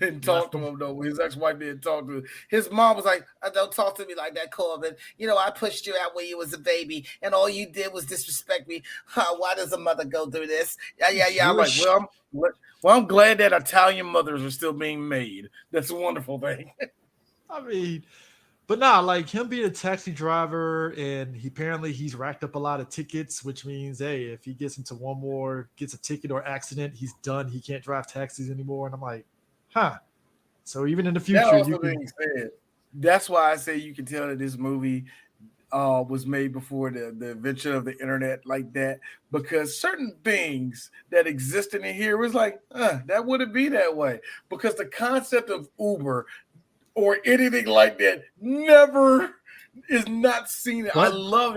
didn't talk to him, though. His ex-wife didn't talk to him. His mom was like, don't talk to me like that, Corbin. You know, I pushed you out when you was a baby, and all you did was disrespect me. Why does a mother go through this? Yeah. I'm like, well, I'm glad that Italian mothers are still being made. That's a wonderful thing. I mean, but nah, like him being a taxi driver, and he's racked up a lot of tickets, which means, hey, if he gets into one more, gets a ticket or accident, he's done. He can't drive taxis anymore. And I'm like, huh. So even in the future, that's why I say you can tell that this movie was made before the invention of the internet like that, because certain things that existed in here was like, that wouldn't be that way, because the concept of Uber or anything like that never is not seen. I love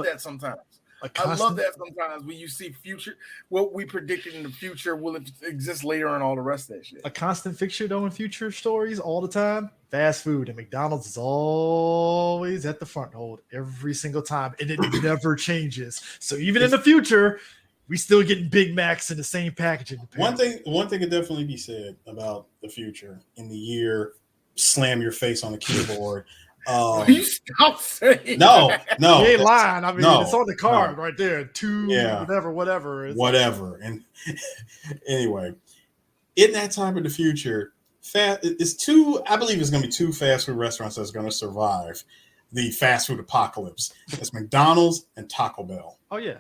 that sometimes. I love that sometimes when you see future, what we predicted in the future will exist later and all the rest of that shit. A constant fixture though in future stories all the time. Fast food, and McDonald's is always at the front hold every single time, and it never changes. So even in the future, we still getting Big Macs in the same packaging. One thing could definitely be said about the future in the year. Slam your face on the keyboard. You stop saying no, you ain't lying. I mean, it's on the card right there. Whatever. And anyway, in that time in the future, I believe it's going to be two fast food restaurants that's going to survive the fast food apocalypse. It's McDonald's and Taco Bell. Oh yeah.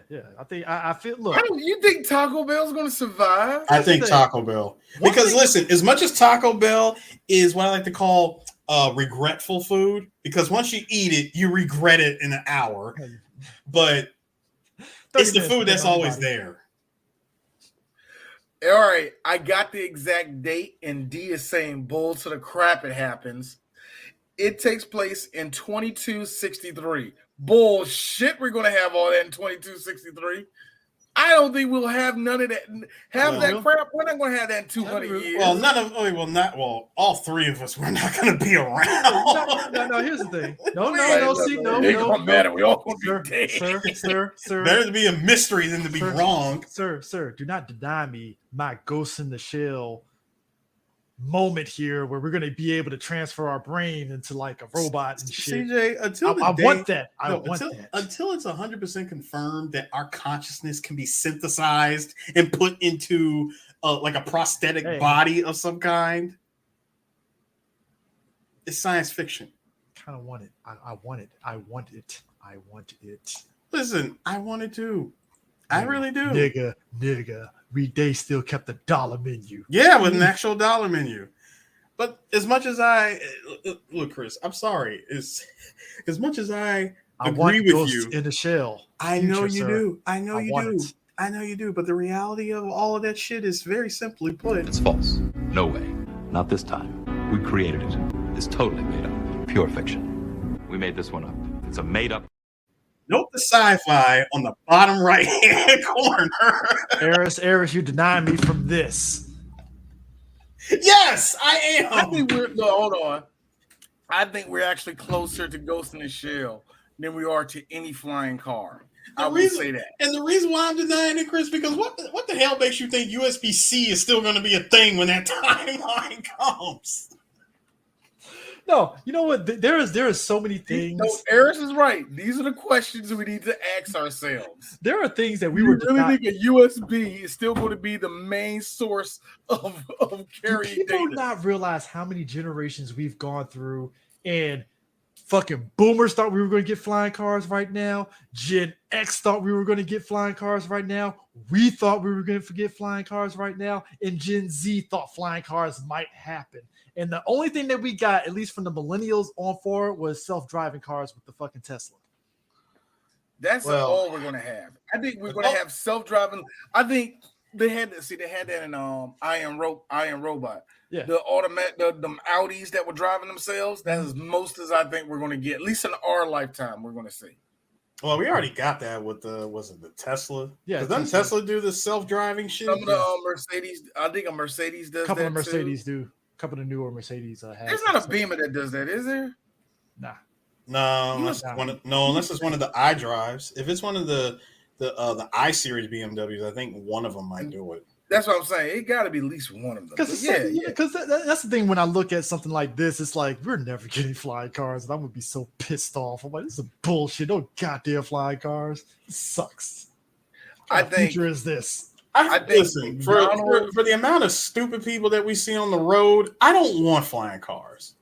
I feel. Look, you think Taco Bell's going to survive? I think Taco Bell, because listen, as much as Taco Bell is what I like to call regretful food, because once you eat it, you regret it in an hour. But it's the food that's always there. All right, I got the exact date, and D is saying bull to the crap it happens. It takes place in 2263. Bullshit, we're going to have all that in 2263. I don't think we'll have none of that. That crap. We're not going to have that in 200 years. Well, all three of us, we're not going to be around. No, here's the thing. No. We all going to be dead. Sir. Better to be a mystery than to be wrong. Sir, do not deny me my Ghost in the Shell moment here where we're going to be able to transfer our brain into like a robot and shit. CJ, until it's 100% confirmed that our consciousness can be synthesized and put into like a prosthetic body of some kind, it's science fiction. Kind of want it. I want it. Listen, I want it too. I really do. Nigga. They still kept the dollar menu. Yeah, with an actual dollar menu. But as much as I look, Chris, I'm sorry. As much as I agree with you in the shell. I know you do. I know you do. But the reality of all of that shit is very simply put. It's false. No way. Not this time. We created it. It's totally made up. Pure fiction. We made this one up. It's a made-up. Note the sci-fi on the bottom right-hand corner. Eris, you deny me from this. Yes, I am. I think hold on. I think we're actually closer to Ghost in the Shell than we are to any flying car. I will say that. And the reason why I'm denying it, Chris, because what the hell makes you think USB-C is still going to be a thing when that timeline comes? No, you know what? There is so many things. No, Eris is right. These are the questions we need to ask ourselves. There are things that we You were really think a USB is still going to be the main source of carrying Do people data? not realize how many generations we've gone through, and fucking boomers thought we were going to get flying cars right now. Gen X thought we were going to get flying cars right now. We thought we were going to get flying cars right now. And Gen Z thought flying cars might happen. And the only thing that we got, at least from the millennials on forward, was self-driving cars with the fucking Tesla. That's all we're going to have. I think we're going to have self-driving. I think they had that in Iron Robot. Yeah. The Audis that were driving themselves. That's as most as I think we're going to get, at least in our lifetime. We're going to see. Well, we already got that with the Tesla? Yeah, doesn't Tesla do the self-driving shit? Some of the Mercedes, I think a Mercedes does. A couple that of Mercedes too. do. A couple of the newer Mercedes have. There's not a Beamer that does that, is there? Nah. No, unless it's one of the iDrives. If it's one of the I series BMWs, I think one of them might do it. That's what I'm saying. It got to be at least one of them. Because that's the thing. When I look at something like this, it's like we're never getting flying cars, and I would be so pissed off. I'm like, this is bullshit. No goddamn flying cars. It sucks. What future is this? I think listen, for the amount of stupid people that we see on the road, I don't want flying cars.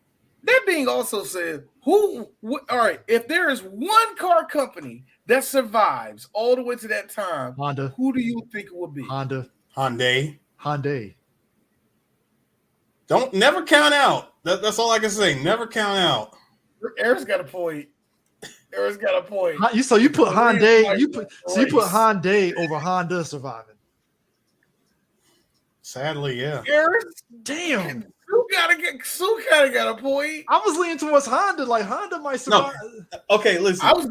That being also said, all right, if there is one car company that survives all the way to that time, Honda. Who do you think it would be? Hyundai. Don't never count out. That's all I can say. Never count out. Eric's got a point. You put Hyundai. You put Hyundai over Honda surviving. Sadly, yeah. Eric, damn. Sue kind of got a point. I was leaning towards Honda. Like Honda might survive. No. Okay, listen. Hold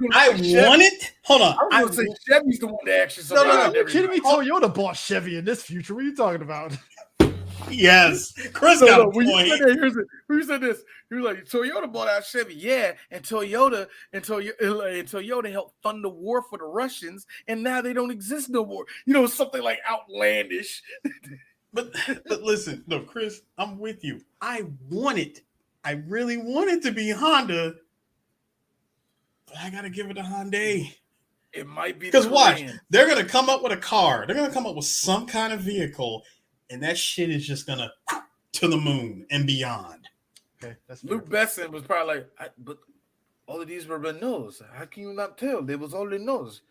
on. I was going to say Chevy's the one that actually survived. No, you're kidding me? Toyota bought Chevy in this future. What are you talking about? Yes, Chris got a point. When you said this, he was like, Toyota bought out Chevy, yeah, and Toyota helped fund the war for the Russians, and now they don't exist no more. Something like outlandish. But listen, no, Chris, I'm with you. I really want it to be Honda, but I gotta give it to Hyundai. It might be because watch, they're gonna come up with a car. They're gonna come up with some kind of vehicle. And that shit is just gonna to the moon and beyond. Okay, that's Luke Besson was probably like, but all of these were Renaults. How can you not tell? They was all Renaults.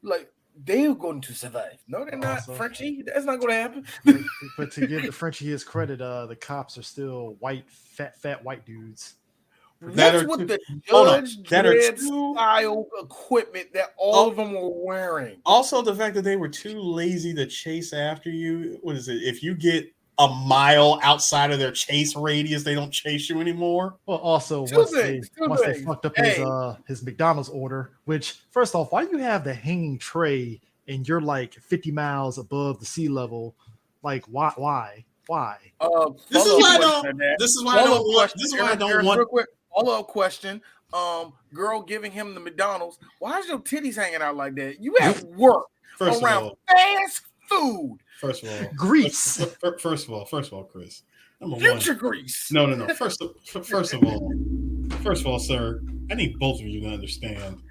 Like they're going to survive. No, they're not. Frenchie, that's not going to happen. But to give the Frenchie his credit, the cops are still fat white dudes. That's what the Judge Dredd style equipment that all of them were wearing. Also, the fact that they were too lazy to chase after you. What is it? If you get a mile outside of their chase radius, they don't chase you anymore. Well, also once they fucked up his McDonald's order, which first off, why do you have the hanging tray and you're like 50 miles above the sea level? Like why? This is why I don't want. Follow-up question. Girl giving him the McDonald's. Why is your titties hanging out like that? You at work around fast food. First of all, grease. First of all, Chris. Future grease. No. First of all, sir, I need both of you to understand.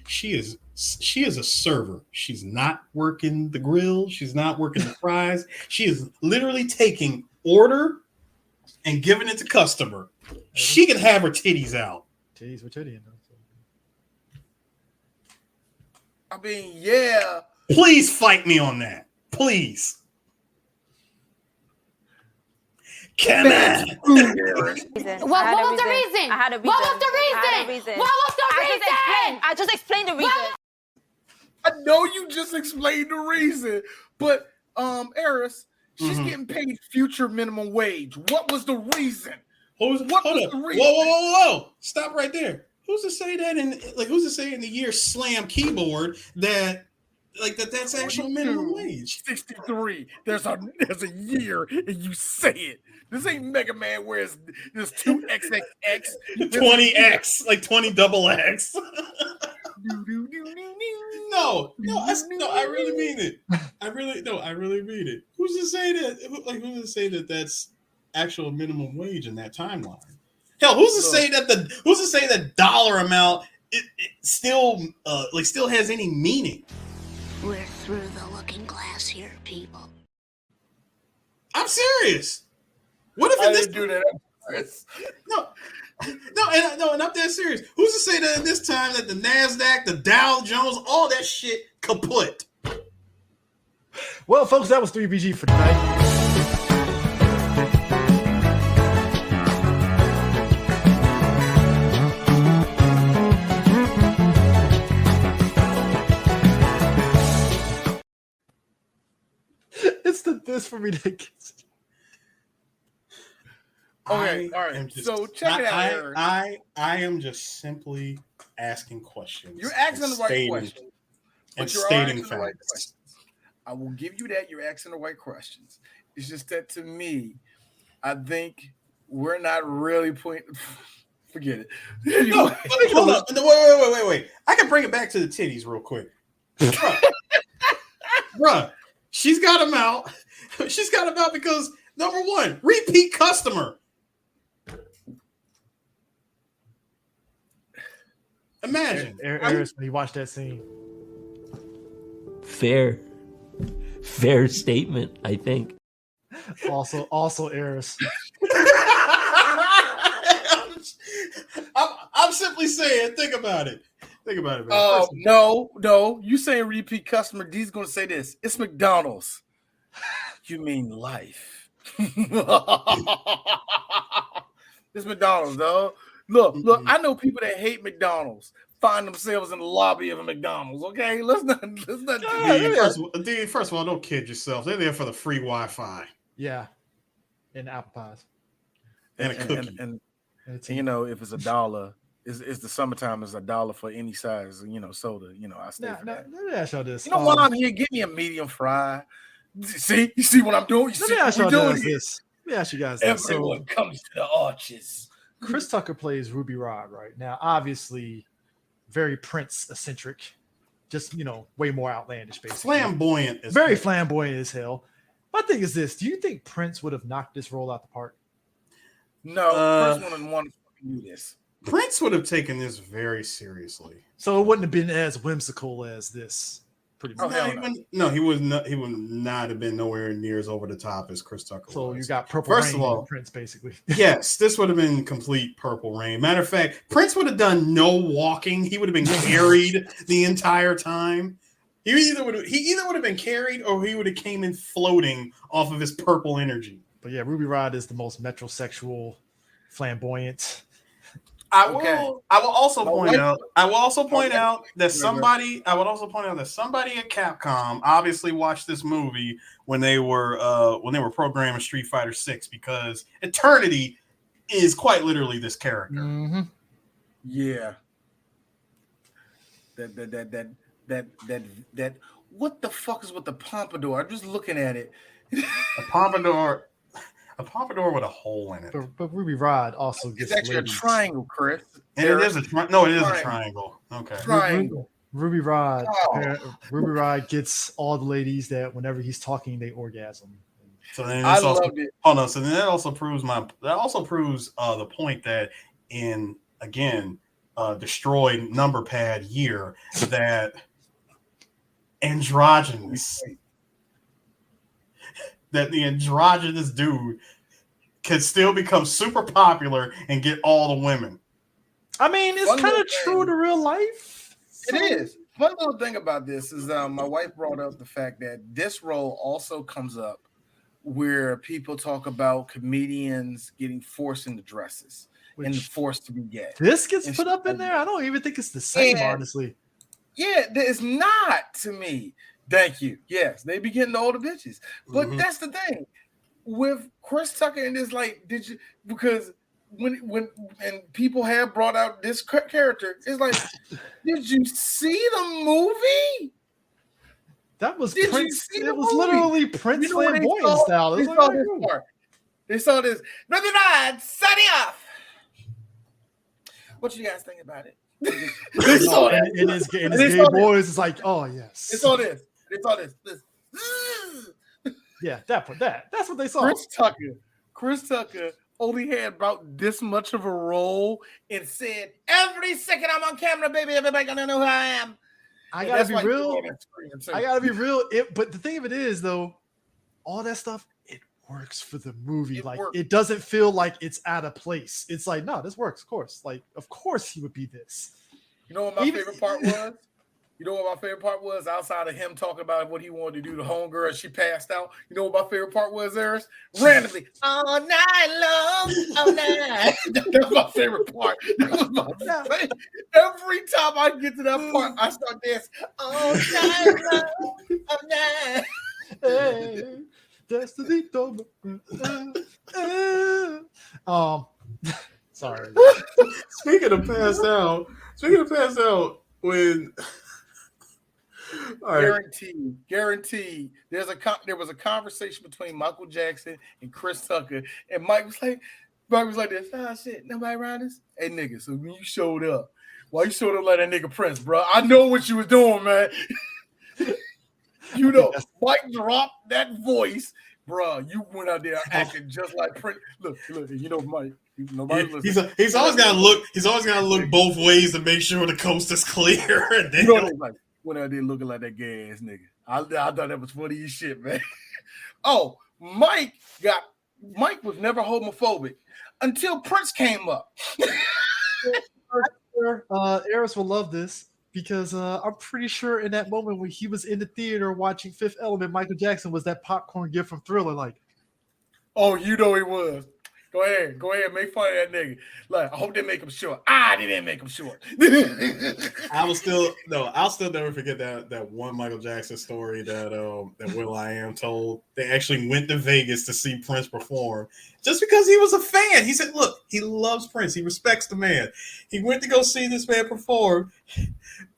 She is a server. She's not working the grill. She's not working the fries. She is literally taking order and giving it to customer. She can have her titties out. Titties with titty. I mean, yeah. Please fight me on that. Please. Come on. What was the reason? What was the reason? I just explained the reason. I know you just explained the reason, but Eris, she's getting paid future minimum wage. What was the reason? What was the reason? Whoa. Stop right there. who's to say that who's to say in the year slam keyboard that that's actual minimum wage? 63. There's a year and you say it. This ain't Mega Man where there's 2XXX. 20X, like 20 double X. No, I really mean it. I really mean it. Who's to say that that's actual minimum wage in that timeline? Hell, who's to say that dollar amount it still still has any meaning? We're through the looking glass here, people. I'm serious. What if I didn't do that? And I'm dead serious. Who's to say that in this time that the NASDAQ, the Dow Jones, all that shit kaput? Well, folks, that was 3BG for tonight. It's this for me to get. Okay, all right. So check it out, Aaron. I am just simply asking questions. You're asking the right questions. And stating facts. I will give you that. You're asking the right questions. It's just that to me, I think we're not really forget it. Anyway. No, hold on. Wait. I can bring it back to the titties real quick. Bruh, she's got them out. She's got them out because, number one, repeat customer. Imagine. Eris, when you watch that scene. Fair statement, I think. Also Eris. I'm simply saying, think about it. Think about it, man. Oh, no. You saying repeat customer, D's going to say this. It's McDonald's. You mean life. It's McDonald's, though. Look, I know people that hate McDonald's find themselves in the lobby of a McDonald's, okay? Let's not First of all, don't kid yourself. They're there for the free Wi-Fi. Yeah. And apple pies. And a cookie. And you know, if it's $1, it's the summertime, it's $1 for any size, soda. I stay for that. Let me ask y'all this. You know what I'm here? Give me a medium fry. See? You see what I'm doing? Let me ask you guys this. Everyone comes to the arches. Chris Tucker plays Ruby Rod right now. Obviously, very Prince-eccentric. Just, way more outlandish, basically. Flamboyant. Very flamboyant as hell. My thing is this. Do you think Prince would have knocked this role out the park? No, Prince wouldn't want to do this. Prince would have taken this very seriously. So it wouldn't have been as whimsical as this. Pretty much. He would not have been nowhere near as over the top as Chris Tucker. So was. You got Purple First Rain of all, Prince, basically. Yes, this would have been complete Purple Rain. Matter of fact, Prince would have done no walking. He would have been carried the entire time. He either would have been carried or he would have came in floating off of his purple energy. But yeah, Ruby Rod is the most metrosexual, flamboyant. I will also point out that somebody at Capcom obviously watched this movie when they were programming Street Fighter 6 because Eternity is quite literally this character. Mm-hmm. Yeah. That what the fuck is with the pompadour? I'm just looking at it. A pompadour with a hole in it. But Ruby Rod also gets. It's actually a triangle, Chris. And it is a triangle. Okay. Triangle. Ruby Rod gets all the ladies that whenever he's talking, they orgasm. So then I loved it. Hold on. So then that also proves the point that in destroyed number pad year that androgynous. That the androgynous dude can still become super popular and get all the women. I mean, it's kind of true to real life. It is. One little thing about this is my wife brought up the fact that this role also comes up where people talk about comedians getting forced into dresses and forced to be gay. This gets put up in there? I don't even think it's the same, honestly. Yeah, it's not to me. Thank you. Yes, they be getting all the bitches. But that's the thing. With Chris Tucker and this, because when people have brought out this character, it's like, did you see the movie? That was Did Prince. You see it was movie? literally Prince flamboyant style. They saw this part. They saw this. Brother Rod, signing off. What you guys think about it? They saw that. And his gay boys is like, oh yes. They saw this. They saw this. Yeah, that's what they saw. Chris Tucker only had about this much of a role and said, every second I'm on camera, baby, everybody gonna know who I am. I gotta be real. But the thing of it is, though, all that stuff, it works for the movie. It doesn't feel like it's out of place. It's like, no, this works, of course. Like, of course he would be this. You know what my favorite part was? You know what my favorite part was? Outside of him talking about what he wanted to do to homegirl, she passed out. You know what my favorite part was, Eris? Randomly, all night long, all night. That's my favorite part. Every time I get to that part, I start dancing. All night long, all night. Hey, destiny. Sorry. Speaking of passed out, when guaranteed. There was a conversation between Michael Jackson and Chris Tucker, and Mike was like this. Ah, shit, nobody around us. Hey, nigga. So when you showed up, why you showed up like that nigga Prince, bro? I know what you was doing, man. You know, Mike dropped that voice, bro. You went out there acting just like Prince. Look. You know, Mike. Nobody listens. He's always got to look. He's always got to look both ways to make sure the coast is clear. And then went out there looking like that gay ass nigga. I thought that was funny as shit, man. Oh, Mike was never homophobic until Prince came up. Eris will love this because I'm pretty sure in that moment when he was in the theater watching Fifth Element, Michael Jackson was that popcorn gift from Thriller. Like, oh, you know he was. Go ahead, make fun of that nigga. Like, I hope they make him short. They didn't make him short. I'll still never forget that one Michael Jackson story that Will.i.am told. They actually went to Vegas to see Prince perform just because he was a fan. He said, look, he loves Prince. He respects the man. He went to go see this man perform.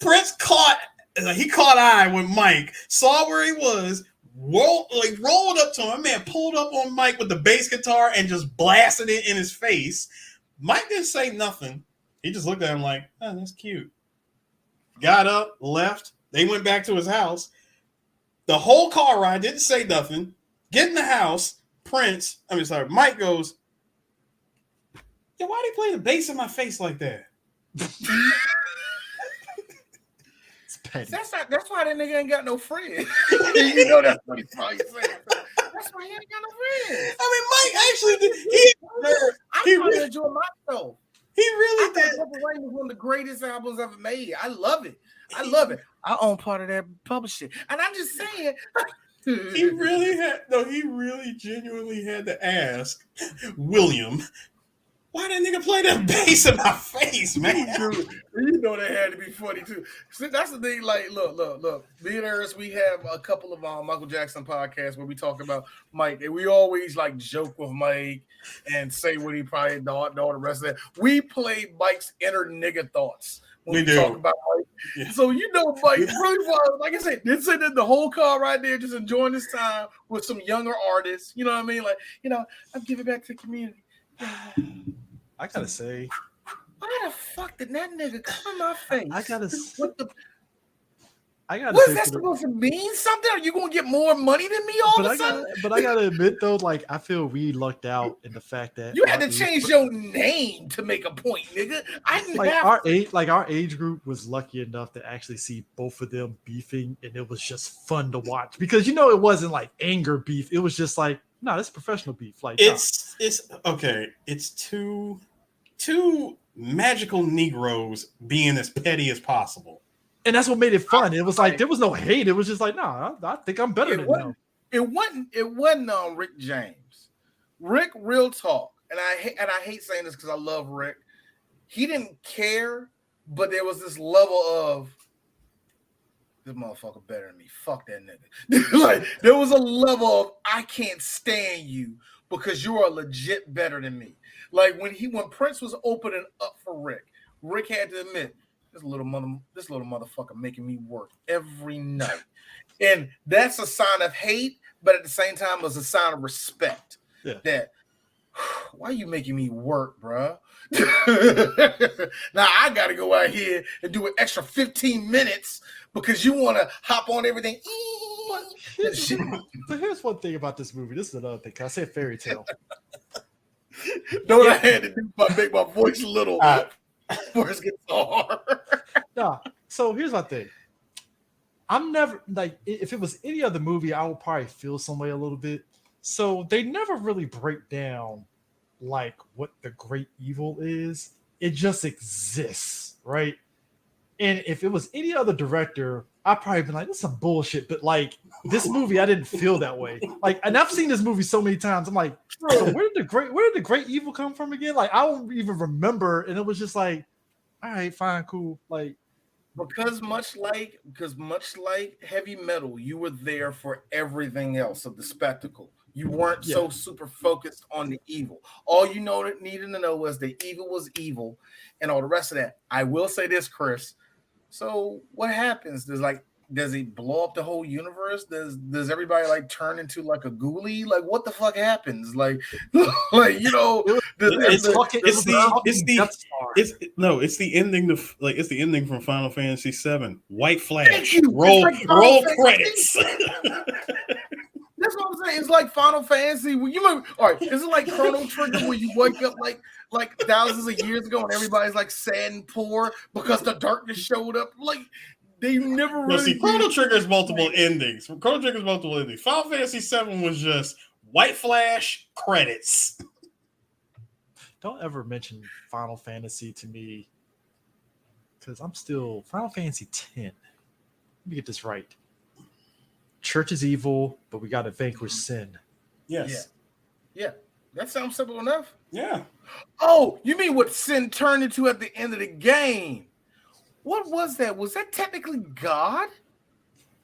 Prince caught eye with Mike, saw where he was, rolled up to him. Man pulled up on Mike with the bass guitar and just blasted it in his face. Mike didn't say nothing. He just looked at him like, oh, that's cute. Got up, left. They went back to his house. The whole car ride, didn't say nothing. Get in the house. Mike goes, yeah, why'd he play the bass in my face like that? That's why that nigga ain't got no friends. You know that's what he's probably saying. That's why he ain't got no friends. I mean, Mike actually did. I really enjoy myself. He really did. Purple Rain is one of the greatest albums ever made. I love it. I own part of that publishing, and I'm just saying. He really genuinely had to ask William, why that nigga play that bass in my face, man? Dude, you know that had to be funny too. See, that's the thing. Like, look. Me and Eris, we have a couple of Michael Jackson podcasts where we talk about Mike, and we always like joke with Mike and say what he probably thought and all the rest of that. We play Mike's inner nigga thoughts when we talk about Mike. Yeah. So you know, Mike really was, like I said, they're sitting in the whole car right there, just enjoying this time with some younger artists. You know what I mean? Like, I'm giving back to the community. I gotta say, why the fuck did that nigga come in my face? I gotta What's that supposed to mean? Something? Are you gonna get more money than me all of a sudden? But I gotta admit though, like I feel we lucked out in the fact that you had to change your name to make a point, nigga. I didn't our age group was lucky enough to actually see both of them beefing, and it was just fun to watch because it wasn't like anger beef. It was just like, no, this is professional beef. Like it's okay. It's two magical Negroes being as petty as possible. And that's what made it fun. It was like there was no hate. It was just like, no, I think I'm better than them. It wasn't Rick James. Rick, real talk. And I hate saying this because I love Rick. He didn't care, but there was this level of this motherfucker better than me. Fuck that nigga. Like there was a level of I can't stand you, because you are legit better than me. Like when Prince was opening up for Rick had to admit, this little motherfucker making me work every night. And that's a sign of hate, but at the same time, it's a sign of respect. Yeah. That, why are you making me work, bro? Now I got to go out here and do an extra 15 minutes because you want to hop on everything. So here's one thing about this movie. This is another thing. Can I say a fairy tale? Know what I had to do? Make my voice a little before it gets hard. No. So here's my thing. I'm never like, if it was any other movie, I would probably feel some way a little bit. So they never really break down like what the great evil is. It just exists, right? And if it was any other director, I'd probably be like, this is some bullshit. But like this movie, I didn't feel that way. Like, and I've seen this movie so many times. I'm like, so where did the great evil come from again? Like, I don't even remember. And it was just like, all right, fine, cool. Like, because much like heavy metal, you were there for everything else of the spectacle. You weren't so super focused on the evil. All you needed to know was the evil was evil, and all the rest of that. I will say this, Chris. So what happens? Does he blow up the whole universe? Does everybody like turn into like a ghoulie? Like what the fuck happens? Like you know, it's the ending it's the ending from Final Fantasy VII. White flash. Roll credits. That's what I'm saying. It's like Final Fantasy. All right, is it like Chrono Trigger where you wake up like thousands of years ago and everybody's like sad and poor because the darkness showed up? Like they never really. See, Chrono Trigger's multiple endings. Final Fantasy VII was just white flash credits. Don't ever mention Final Fantasy to me because I'm still Final Fantasy X. Let me get this right. Church is evil, but we got to vanquish sin. Yes. Yeah. That sounds simple enough. Yeah. Oh, you mean what sin turned into at the end of the game? What was that? Was that technically God?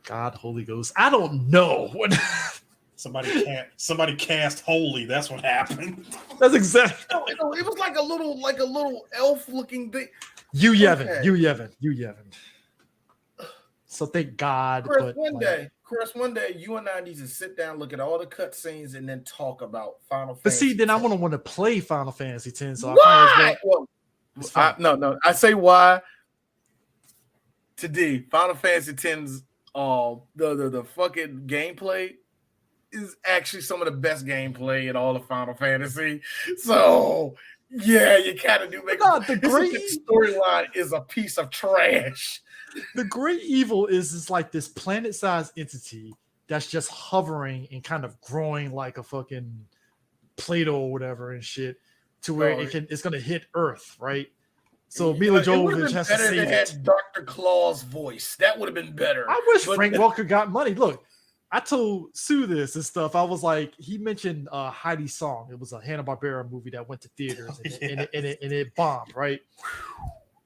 God, Holy Ghost. I don't know. Somebody cast holy. That's what happened. That's exactly. It was like a little elf looking thing. You Yevon. So thank God. Chris, one day, you and I need to sit down, look at all the cutscenes, and then talk about Final Fantasy. But see, then I want to play Final Fantasy X. So why? No. I say why. Today, Final Fantasy X's the fucking gameplay is actually some of the best gameplay in all of Final Fantasy. So yeah, you kind of do make the great storyline is a piece of trash. The great evil is like this planet-sized entity that's just hovering and kind of growing like a fucking Play-Doh or whatever and shit to where it's gonna hit Earth, right? So Mila Jovovich has to save it. Dr. Claw's voice. That would have been better. I wish Frank Welker got money. Look, I told Sue this and stuff. I was like, he mentioned Heidi's Song. It was a Hanna-Barbera movie that went to theaters and it bombed, right?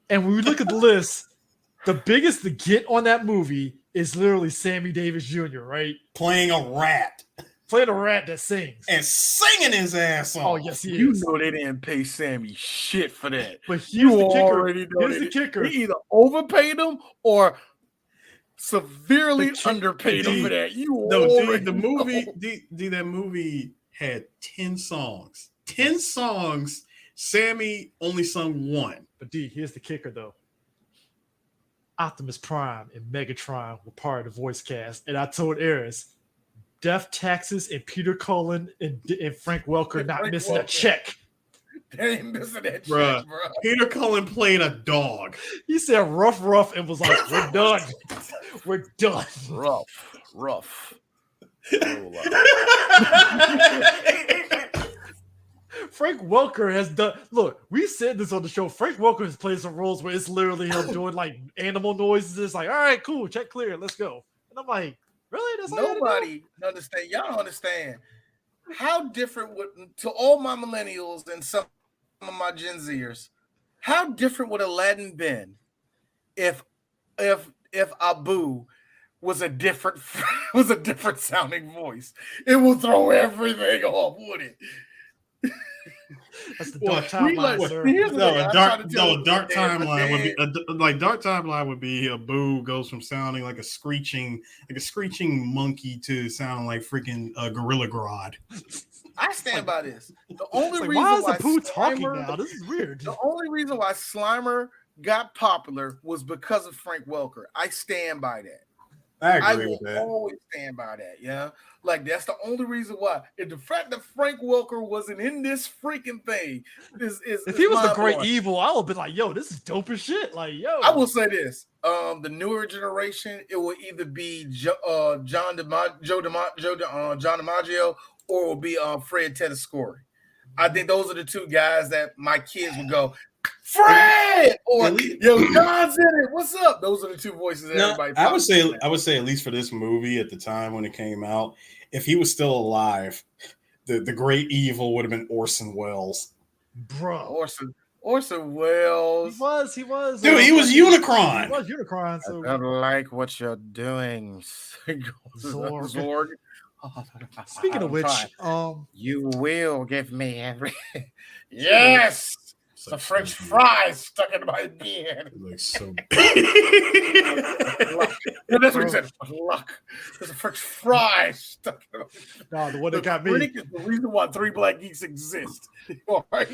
And when we look at the list, the biggest to get on that movie is literally Sammy Davis Jr., right? Playing a rat that sings. And singing his ass off. Oh, yes, he is. You know they didn't pay Sammy shit for that. But here's the kicker. He either overpaid him or severely underpaid him for that. That movie had 10 songs. 10 songs. Sammy only sung one. But D, here's the kicker though. Optimus Prime and Megatron were part of the voice cast, and I told Eris, Death Taxes and Peter Cullen and Frank Welker missing a check. They ain't missing that check, bro. Peter Cullen played a dog. He said rough and was like, we're done. We're done. Rough. Frank Welker has done. Look, we said this on the show. Frank Welker has played some roles where it's literally him doing like animal noises. It's like, all right, cool, check clear, let's go. And I'm like, really? That's nobody understand. Y'all don't understand how different to all my millennials and some of my Gen Zers. How different would Aladdin been if Abu was a different sounding voice, it will throw everything off, would it? That's the dark timeline, sir. Dark timeline would be dark timeline would be a Boo goes from sounding like a screeching monkey to sounding like freaking Gorilla Grodd. I stand by this. The only reason why is the Boo talking now? This is weird. The only reason why Slimer got popular was because of Frank Welker. I stand by that. I agree with that. I will always stand by that. Yeah, like that's the only reason why. And the fact that Frank Welker wasn't in this freaking thing is if he was the great evil, I would have been like, yo, this is dope as shit. Like, yo, I will say this: the newer generation, it will either be John DiMaggio or it will be Fred Tedescore. I think those are the two guys that my kids would go, Fred, or yo, John's in it. What's up? Those are the two voices that everybody. I would say at least for this movie at the time when it came out, if he was still alive, the great evil would have been Orson Welles. Bro, Orson Welles. He was. Dude, he was Unicron. He was Unicron. So. I don't like what you're doing, Zorg. Speaking of which, you will give me everything. Yes. The French fries stuck in my beard. Like so. That's what he said. Luck. There's a French fry stuck in my beard. No, the one that got me. Is the reason why 3 Black Geeks exist. All right.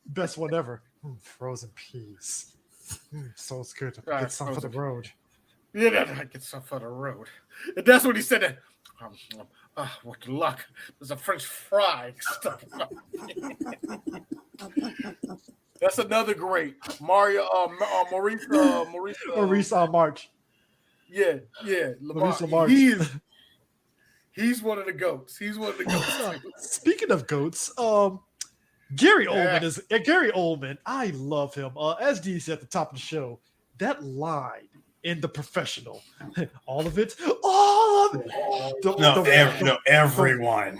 Best one ever. Frozen peas. So it's good. Get some for the road. Yeah, I get some for the road. And that's what he said. What luck. There's a French fry stuck in my beard. That's another great Maurice March. Yeah, Maurice March. He's one of the goats. Speaking of goats, Gary Oldman. I love him. As D said at the top of the show, that line in The Professional, all of it. Everyone.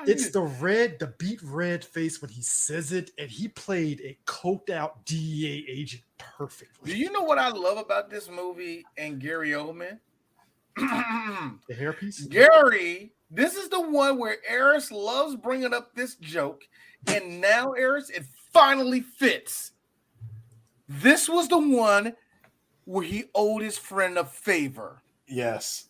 It's the beat red face when he says it, and he played a coked out DEA agent perfectly. Do you know what I love about this movie and Gary Oldman? The hairpiece? Gary, this is the one where Eris loves bringing up this joke, and now Eris, it finally fits. This was the one where he owed his friend a favor. Yes.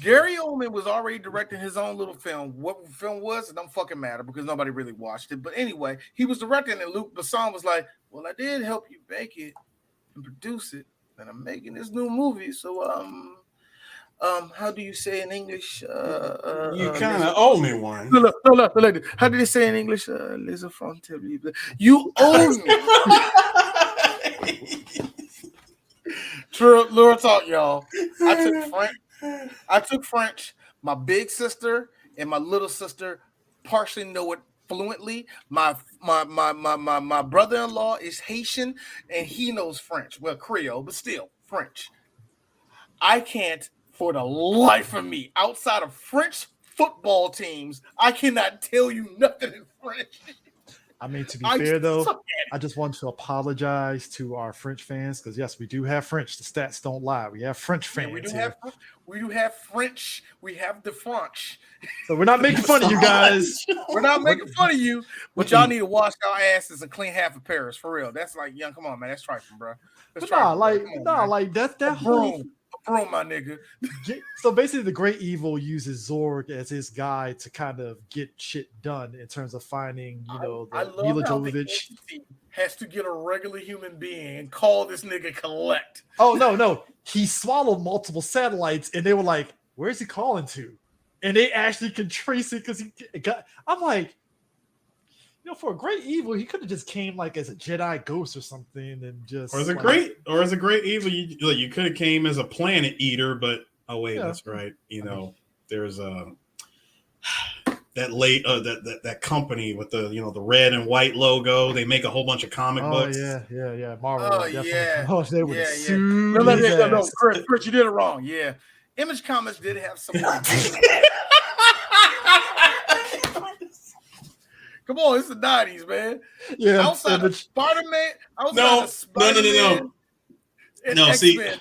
Gary Oldman was already directing his own little film. What film was, it don't fucking matter because nobody really watched it. But anyway, he was directing and Luc Besson was like, well, I did help you make it and produce it. And I'm making this new movie. So, how do you say in English? You kind of owe me one. No. How did they say in English? Les enfants terribles. You owe me. True, Lure talk, y'all. I took French. My big sister and my little sister partially know it fluently. My brother-in-law is Haitian and he knows French. Well, Creole, but still French. I can't, for the life of me, outside of French football teams, I cannot tell you nothing in French. I mean, to be fair, though, I just want to apologize to our French fans because, yes, we do have French. The stats don't lie. We have French fans. Yeah, we do have French. We have the French. So we're not making fun of you guys. We're not making fun of you, but y'all need to wash our asses and clean half of Paris for real. That's like, young, come on, man. That's trifling, bro. That's that whole. Bro, my nigga. So basically, the Great Evil uses Zorg as his guy to kind of get shit done in terms of finding, Mila Jovovich. Has to get a regular human being and call this nigga collect. Oh, no. He swallowed multiple satellites, and they were like, where's he calling to? And they actually can trace it because he got. I'm like, for a Great Evil, he could have just came like as a Jedi ghost or something, and just. Or as a great evil, you could have came as a planet eater, but that's right. There's that company with the red and white logo. They make a whole bunch of comic books. Yeah. Marvel. Oh yeah. Oh, they would No, Chris, you did it wrong. Yeah, Image Comics did have some. Come on, it's the 90s, man. Yeah. Outside of Spider-Man, No. and X-Men,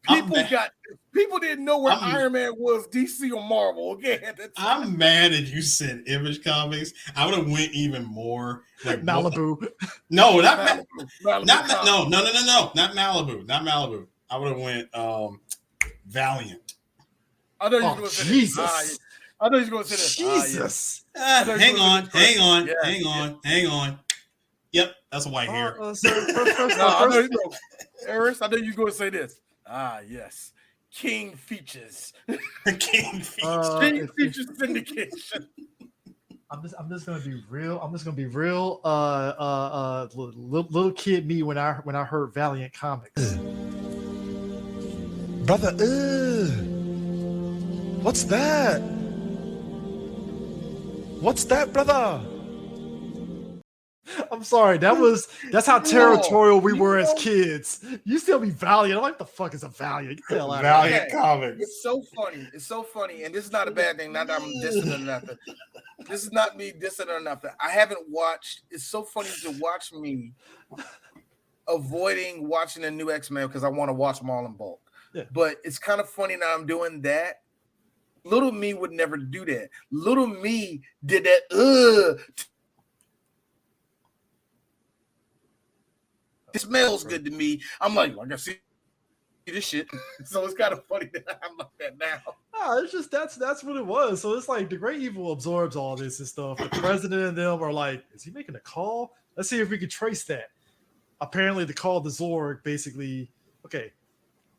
People didn't know where Iron Man was, DC or Marvel. Okay, I'm mad that you said Image Comics. I would have went even more like Malibu. No, not Malibu. Not Malibu. Not Malibu. I would have went Valiant. I know you was going to say Jesus. I know you was going to say this. Jesus. Hang on. Yep, that's a white hair. I know you going to say this. Yes. King Features. King Features syndication. I'm just gonna be real. Little kid me when I heard Valiant Comics. Brother, what's that? What's that, brother? I'm sorry. That's how territorial we were as kids. You still be Valiant. I'm like, the fuck is a Valiant? Get the hell out Valiant Comics. It's so funny. It's so funny. And this is not a bad thing. Not that I'm dissing or nothing. This is not me dissing or nothing. I haven't watched. It's so funny to watch me avoiding watching the new X-Men because I want to watch them all in bulk. Yeah. But it's kind of funny that I'm doing that. Little me would never do that. Little me did that. It smells good to me. I'm like, I gotta see this shit. So it's kind of funny that I'm like that now. No, it's just that's what it was. So it's like the Great Evil absorbs all this and stuff. The president and them are like, is he making a call? Let's see if we can trace that. Apparently, the call to Zorg basically, okay.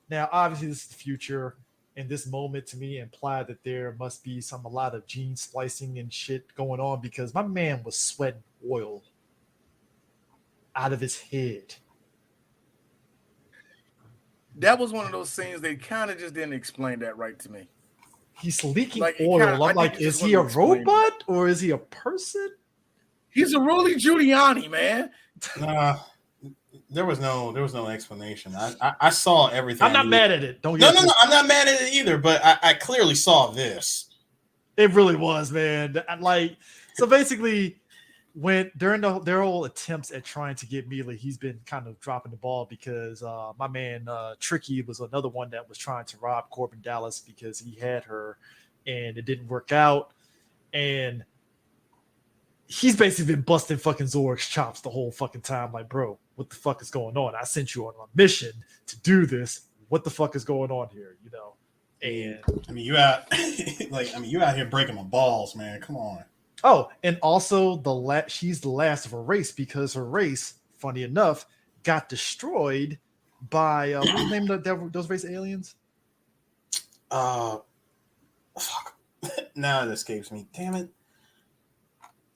Now, obviously, this is the future, and this moment to me implied that there must be a lot of gene splicing and shit going on because my man was sweating oil out of his head. That was one of those scenes they kind of just didn't explain that right to me. He's leaking oil. I'm like, is he a robot or is he a person? He's a Rudy Giuliani, man. There was no explanation. I saw everything. I'm not mad at it. No, I'm not mad at it either. But I clearly saw this. It really was, man. So basically, when during their whole attempts at trying to get Mila, he's been kind of dropping the ball because my man Tricky was another one that was trying to rob Corbin Dallas because he had her, and it didn't work out, and he's basically been busting fucking Zorg's chops the whole fucking time. Like, bro, what the fuck is going on? I sent you on a mission to do this. What the fuck is going on here? You know? And I mean, you out you out here breaking my balls, man. Come on. Oh, and also she's the last of her race because her race, funny enough, got destroyed by what's the name of those race aliens? Fuck. Now it escapes me. Damn it.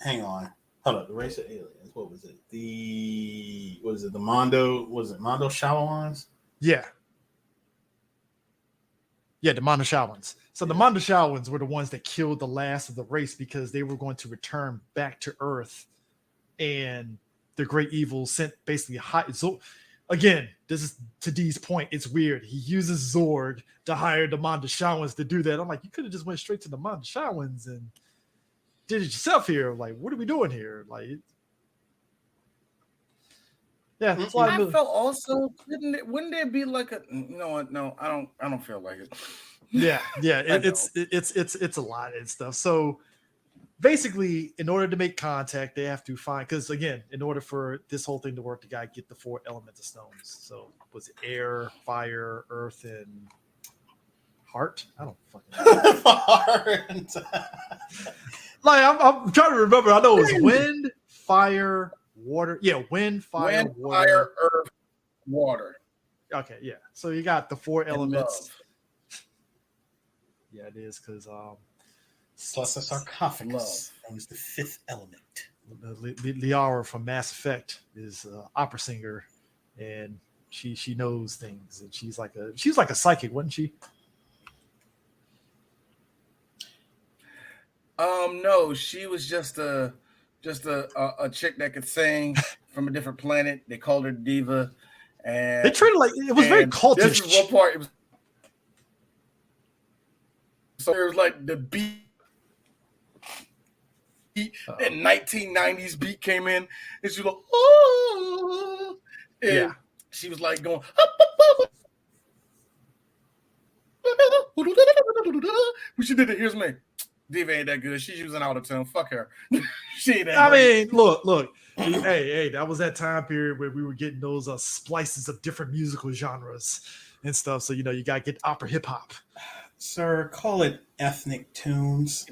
Hang on. Hold up. The race of aliens. What was it? The Mondo? Was it Mondo Shawans? Yeah. Yeah, the Mondo Shawans. So the Mondo Shawans were the ones that killed the last of the race because they were going to return back to Earth, and the Great Evil sent basically again, this is to Dee's point. It's weird. He uses Zorg to hire the Mondo Shawans to do that. I'm like, you could have just went straight to the Mondo Shawans and did it yourself here. Like, what are we doing here? Like, yeah, that's why I felt also wouldn't there be like a no, I don't feel like it. Yeah, it's a lot and stuff. So basically, in order to make contact, they have to find, because again, in order for this whole thing to work, the guy get the 4 elements of stones. So was it air, fire, earth, and heart? I don't fucking know. Like I'm trying to remember. I know it was wind, fire, water. Yeah, wind, fire, water. Fire, earth, water. Okay, yeah. So you got the 4 elements. Yeah, it is because plus a sarcophagus. That was the 5th element. Liara from Mass Effect is an opera singer, and she knows things, and she was like a psychic, wasn't she? No, she was just a chick that could sing from a different planet. They called her Diva, and they treated like it was very cultish. This is one part. It was so it was like the beat. That 1990s beat came in, and she was like, oh, and she was like going, She did it. Here's me. Diva ain't that good. She's using auto-tune. Fuck her. She ain't that I great. mean, look. hey, that was that time period where we were getting those splices of different musical genres and stuff. So, you got to get opera hip hop. Sir, call it ethnic tunes.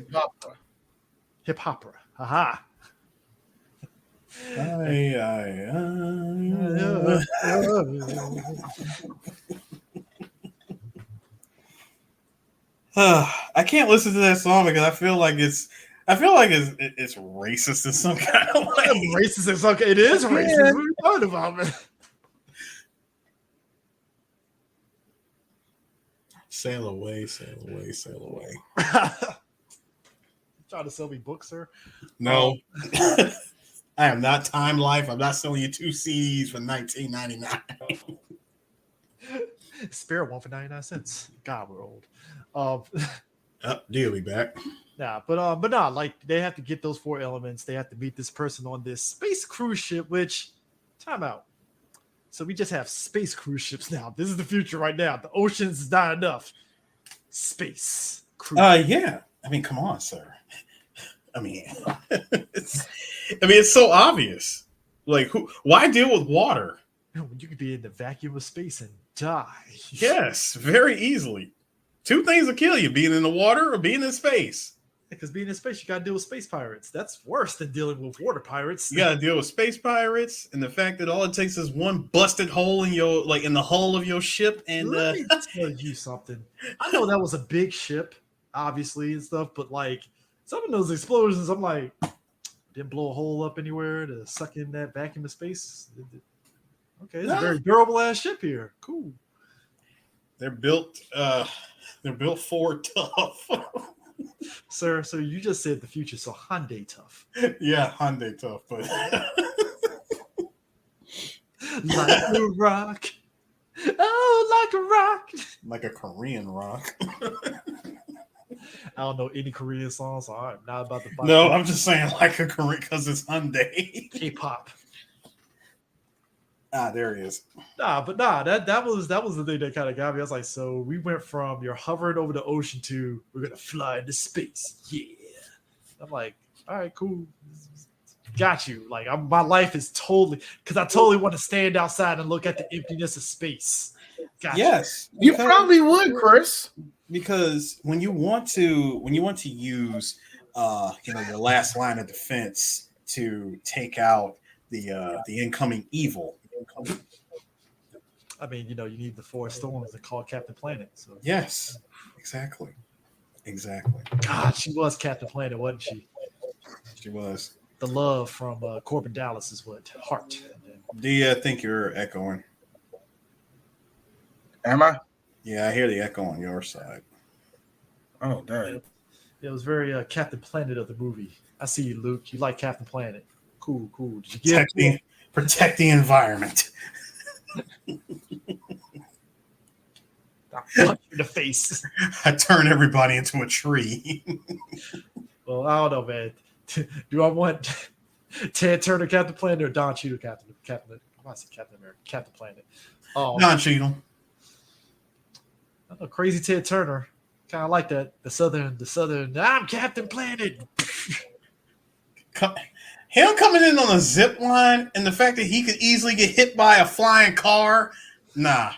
Hip hopera. Haha. I can't listen to that song because I feel like it's racist in some kind of way. Racist in some It is racist. What are you talking about, man? Sail away, sail away, sail away. Trying to sell me books, sir? No. I am not Time Life. I'm not selling you 2 CDs for $19.99. Spare one for 99 cents. God, we're old. Deal be back. Nah, but nah, like they have to get those 4 elements. They have to meet this person on this space cruise ship, which time out. So we just have space cruise ships now. This is the future right now. The oceans is not enough. Space cruise. Yeah. I mean, come on, sir. I mean, it's so obvious. Like, why deal with water? You could be in the vacuum of space and die. Yes, very easily. 2 things will kill you: being in the water or being in space. Because being in space, you got to deal with space pirates. That's worse than dealing with water pirates. You got to deal with space pirates, and the fact that all it takes is one busted hole in in the hull of your ship. And let me tell you something. I know that was a big ship, obviously, and stuff, but like some of those explosions, I'm like, didn't blow a hole up anywhere to suck in that vacuum of space. Okay, it's a very durable ass ship here. Cool. They're built for tough. Sir, so you just said the future, so Hyundai tough. Yeah, Hyundai tough, but like a rock. Oh, like a rock. Like a Korean rock. I don't know any Korean songs, so I'm not about to buy. No, I'm just saying like a Korean because it's Hyundai. K-pop. There he is. That was the thing that kind of got me. I was like, so we went from you're hovering over the ocean to we're gonna fly into space. Yeah. I'm like, all right, cool. Got you. Like my life is totally because I totally want to stand outside and look at the emptiness of space. Got yes. You probably would, Chris. Because when you want to use your last line of defense to take out the incoming evil. I mean, you need the 4 storms to call Captain Planet. So yes, exactly. God, she was Captain Planet, wasn't she? She was. The love from Corbin Dallas is what Heart. Do you think you're echoing? Am I? Yeah, I hear the echo on your side. Oh, damn. It was very Captain Planet of the movie. I see you, Luke. You like Captain Planet. Cool. Did you protect the environment. I'll punch you in the face. I turn everybody into a tree. Well, I don't know, man. Do I want Ted Turner Captain Planet or Don Cheadle Captain? I said Captain America, Captain Planet. Don Cheadle. Crazy Ted Turner. Kind of like that. The southern. I'm Captain Planet. Him coming in on a zip line and the fact that he could easily get hit by a flying car. Nah,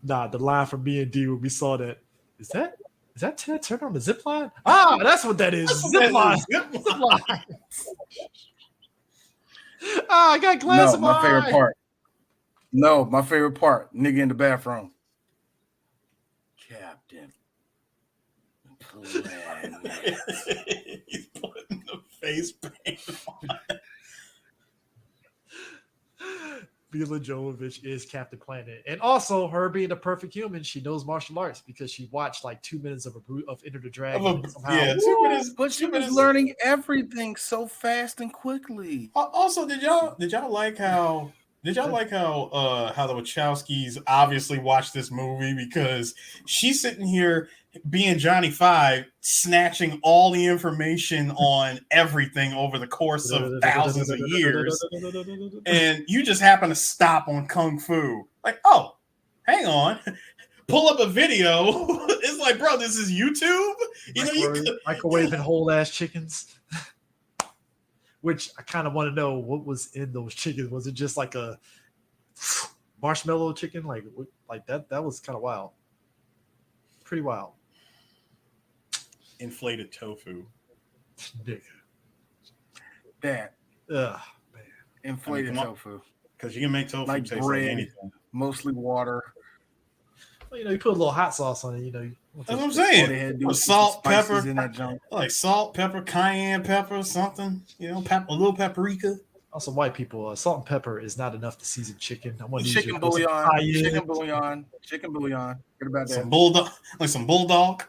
the line from B&D when we saw that. Is that Ted Turner on the zip line? Ah, that's what that is. Zip line. I got glass in my eye. Favorite part. No, my favorite part. Nigga in the bathroom. Captain Planet. He's putting the face paint on. Mila Jovovich is Captain Planet, and also her being a perfect human, she knows martial arts because she watched like 2 minutes of Enter the Dragon. 2 minutes, but she was learning everything so fast and quickly. Also, did y'all like how the Wachowskis obviously watched this movie because she's sitting here being Johnny Five, snatching all the information on everything over the course of thousands of years, and you just happen to stop on Kung Fu. Like, oh, hang on, pull up a video. It's like, bro, this is YouTube. You know, you could microwaving whole ass chickens. Which I kind of want to know what was in those chickens. Was it just like a marshmallow chicken? Like that? That was kind of wild. Pretty wild. Inflated tofu. Nigga. That. Ugh, man. Inflated tofu. Because you can make tofu like taste bread, like anything. Mostly water. Well, you put a little hot sauce on it. That's what I'm saying. Salt, pepper, in that junk. Like salt, pepper, cayenne pepper, something. A little paprika. Also, white people, salt and pepper is not enough to season chicken. I want chicken bouillon. Chicken bouillon. Chicken bouillon. What about that? Some bulldog.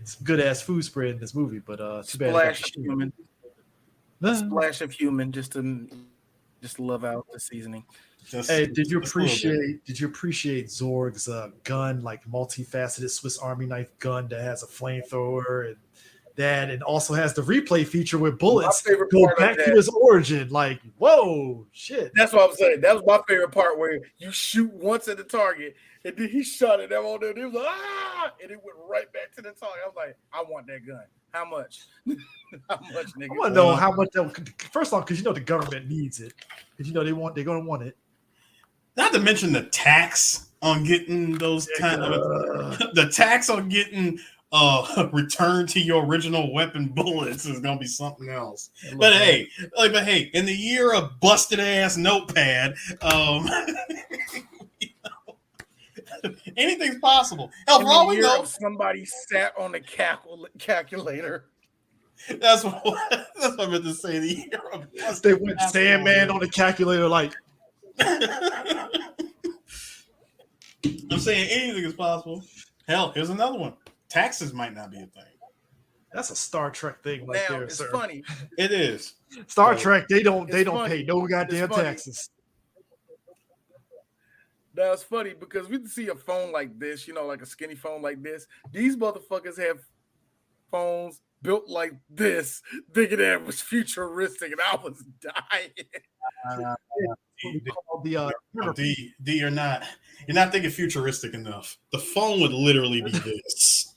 Some good ass food spread in this movie, but too bad. Splash of human. Splash of human, just to love out the seasoning. Did you appreciate Zorg's gun, like multifaceted Swiss Army knife gun that has a flamethrower and also has the replay feature with bullets go back to his origin? Like, whoa, shit. That's what I'm saying. That was my favorite part, where you shoot once at the target and then he shot it on there. He was like, ah, and it went right back to the target. I was like, I want that gun. How much? How much, nigga? I want to know how much. First off, because the government needs it. Because they're going to want it. Not to mention the tax on getting those the tax on getting return to your original weapon bullets is gonna be something else. But hey, in the year of busted ass notepad, anything's possible. Hell, for all we know, somebody sat on a calculator. That's what I meant to say. The year of busted. They went Sandman on the calculator, like. I'm saying anything is possible. Hell, here's another one. Taxes might not be a thing. That's a Star Trek thing right there, it's sir. Funny. It is. Star Trek, they don't pay no goddamn taxes. That's funny because we see a phone like this, like a skinny phone like this. These motherfuckers have phones built like this, thinking that it was futuristic, and I was dying. D, you're not thinking futuristic enough. The phone would literally be this.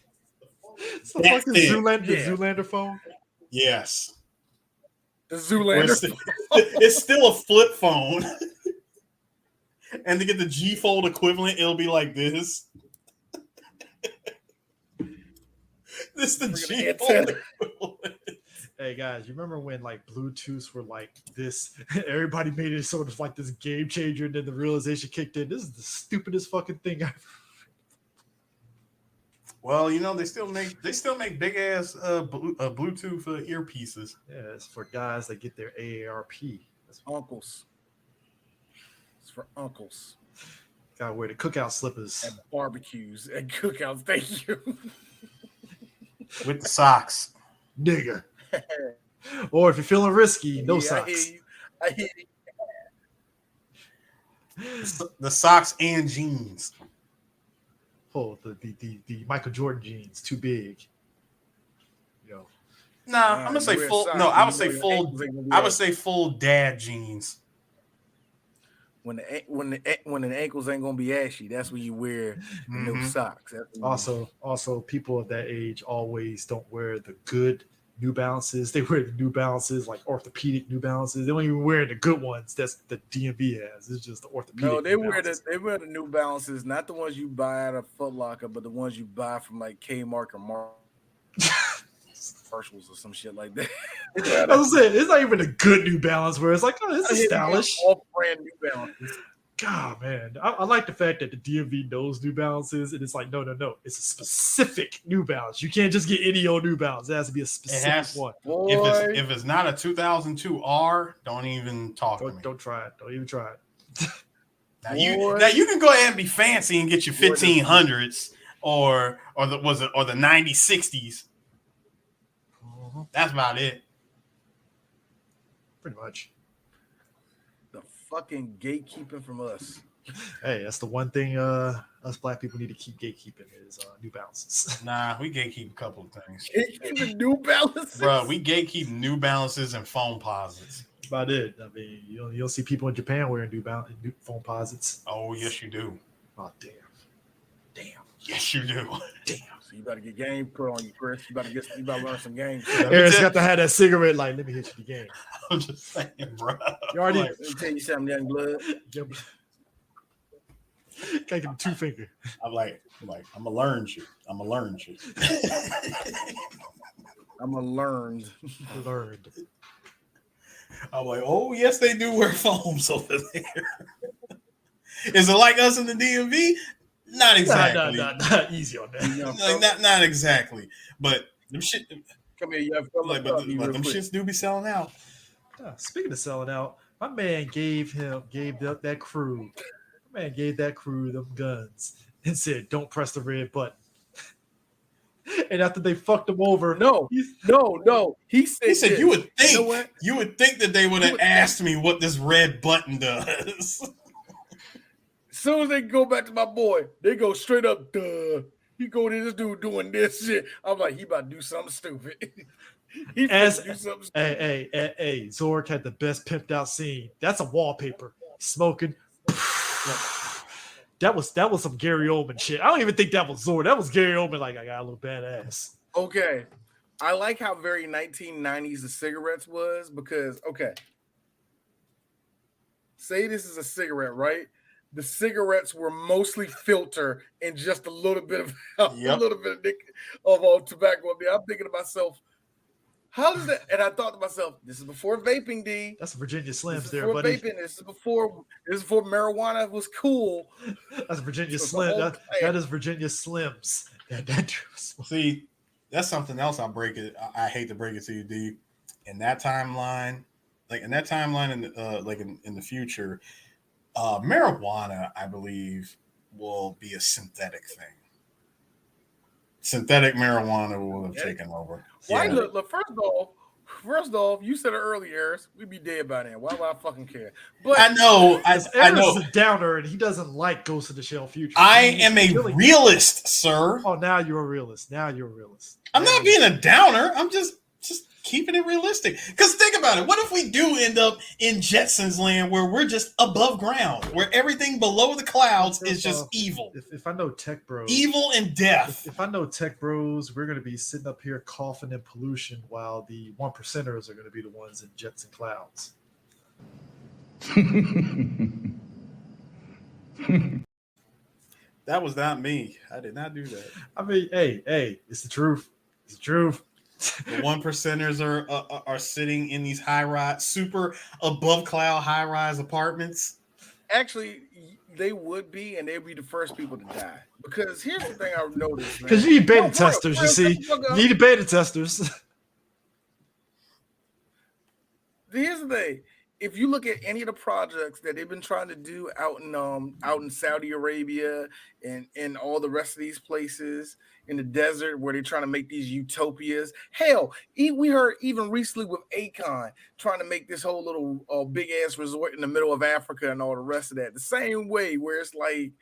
So like the Zoolander phone? Yes. The Zoolander it's still a flip phone. And to get the G Fold equivalent, it'll be like this. This is the G Fold equivalent. Hey guys, you remember when like Bluetooths were like this? Everybody made it sort of like this game changer, and then the realization kicked in. This is the stupidest fucking thing ever. Well, they still make big ass Bluetooth earpieces. Yeah, it's for guys that get their AARP. That's uncles. It's for uncles. Gotta wear the cookout slippers at barbecues and cookouts. Thank you. With the socks, nigga. Or if you're feeling risky, no socks. I hear you. The socks and jeans. Oh, the Michael Jordan jeans, too big. Nah, I'm gonna say full. No, I would say full. I would say full dad jeans. When the ankles ain't gonna be ashy, that's when you wear no socks. Also, people of that age always don't wear the good New Balances. They wear the New Balances, like orthopedic New Balances. They don't even wear the good ones that's the DMV has. It's just the orthopedic. No, they wear the New Balances, not the ones you buy at a Foot Locker, but the ones you buy from like Kmart or Mark. Commercials or some shit like that. I was saying, it's not even a good New Balance where it's like, oh, this is stylish. Off-brand New Balances. God, man. I like the fact that the DMV knows New Balances, and it's like, no. It's a specific New Balance. You can't just get any old New Balance. It has to be a specific one. If it's not a 2002 R, don't even talk to me. Don't try it. Don't even try it. Now you can go ahead and be fancy and get your 1500s or the 9060s. That's about it. Pretty much. The fucking gatekeeping from us. Hey, that's the one thing us black people need to keep gatekeeping is New Balances. Nah, we gatekeep a couple of things. Gatekeeping New Balances? Bro, we gatekeep New Balances and phone posits. about it. I mean, you don't see people in Japan wearing new phone posits. Oh, yes, you do. Oh, damn. Yes, you do. Damn. So you better get game put on you, Chris. You better learn some games. Aaron's got to have that cigarette. Like, let me hit you the game. I'm just saying, bro. You already. Let me tell you something, young blood. Can't give him 2 finger. I'm like, I'm gonna learn you. I'm a learned. I'm like, oh yes, they do wear foams over there. Is it like us in the DMV? Not exactly. Not easy on that. Like, not exactly. But them shit. Come here, young fella. But them shits do be selling out. Speaking of selling out, my man gave that crew. My man gave that crew them guns and said, "Don't press the red button." And after they fucked him over, no. He said you would think that they would have asked me what this red button does. As soon as they go back to my boy, they go straight up, duh. He go to this dude doing this shit. I'm like, he about to do something stupid. He As do something stupid. hey, Zork had the best pimped out scene. That's a wallpaper. Smoking. That was some Gary Oldman shit. I don't even think that was Zork. That was Gary Oldman. Like, I got a little badass. Okay, I like how very 1990s the cigarettes was because say this is a cigarette, right? The cigarettes were mostly filter and just a little bit of tobacco up there. I'm thinking to myself, how does that? And I thought to myself, this is before vaping, D. That's Virginia Slims there, buddy. Vaping. This is before marijuana was cool. That's Virginia Slim. That is Virginia Slims. See, that's something else. I hate to break it to you, D. In that timeline, in the future. Marijuana, I believe, will be a synthetic thing. Synthetic marijuana will have taken over. Why? Look, first off, you said it earlier. We'd be dead by then. Why would I fucking care? But I know. I know. He's a downer, and he doesn't like Ghost of the Shell Future. I am a realist, sir. Oh, now you're a realist. I'm not being a downer. I'm just keeping it realistic. Because think about it. What if we do end up in Jetsons land where we're just above ground, where everything below the clouds is just evil? If I know tech bros, evil and death. If I know tech bros, we're going to be sitting up here coughing in pollution while the 1%ers are going to be the ones in jets and clouds. That was not me. I did not do that. I mean, hey, it's the truth. It's the truth. The 1%ers are sitting in these super above cloud high rise apartments. Actually, they would be, and they'd be the first people to die. Because here's the thing I've noticed. Because you need beta testers, you see. You need beta testers. Here's the thing. If you look at any of the projects that they've been trying to do out in Saudi Arabia and all the rest of these places in the desert where they're trying to make these utopias, hell, we heard even recently with Akon trying to make this whole little big ass resort in the middle of Africa and all the rest of that. The same way where it's like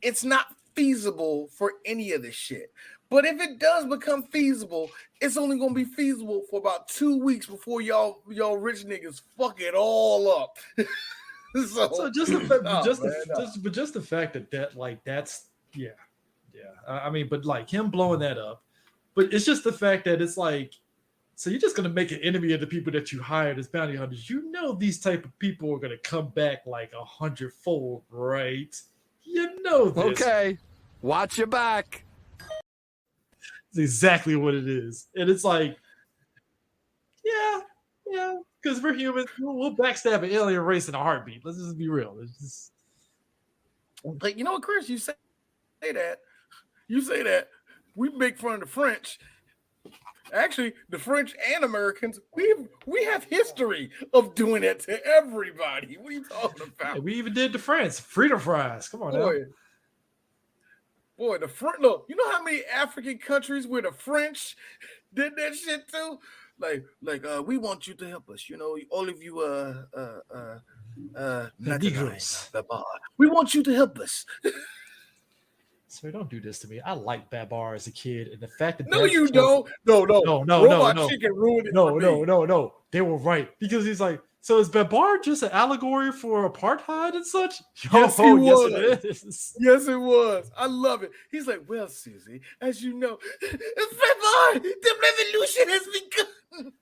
it's not feasible for any of this shit. But if it does become feasible, it's only going to be feasible for about 2 weeks before y'all rich niggas fuck it all up. so just the fact that's I mean, but like him blowing that up, but it's just the fact that it's like, so you're just going to make an enemy of the people that you hired as bounty hunters. You know, these type of people are going to come back like 100-fold, right? You know this. Okay, watch your back. It's exactly what it is. And it's like, yeah, because we're humans. We'll backstab an alien race in a heartbeat. Let's just be real. It's just... Like, you know what, Chris, you say that. We make fun of the French. Actually, the French and Americans, we have history of doing that to everybody. What are you talking about? And we even did to France. Freedom fries. Come on now. Boy, the French. Look, you know how many African countries where the French did that shit too? Like, we want you to help us. You know, all of you, Negroes. We want you to help us. Sir, don't do this to me. I liked Babar as a kid, and the fact that No, you don't. No. Robot Chicken ruined it for me. No. They were right because he's like, so is Babar just an allegory for apartheid and such? Yes, he was. Yes, it is. Yes, it was. I love it. He's like, well, Susie, as you know, Babar, the revolution has begun.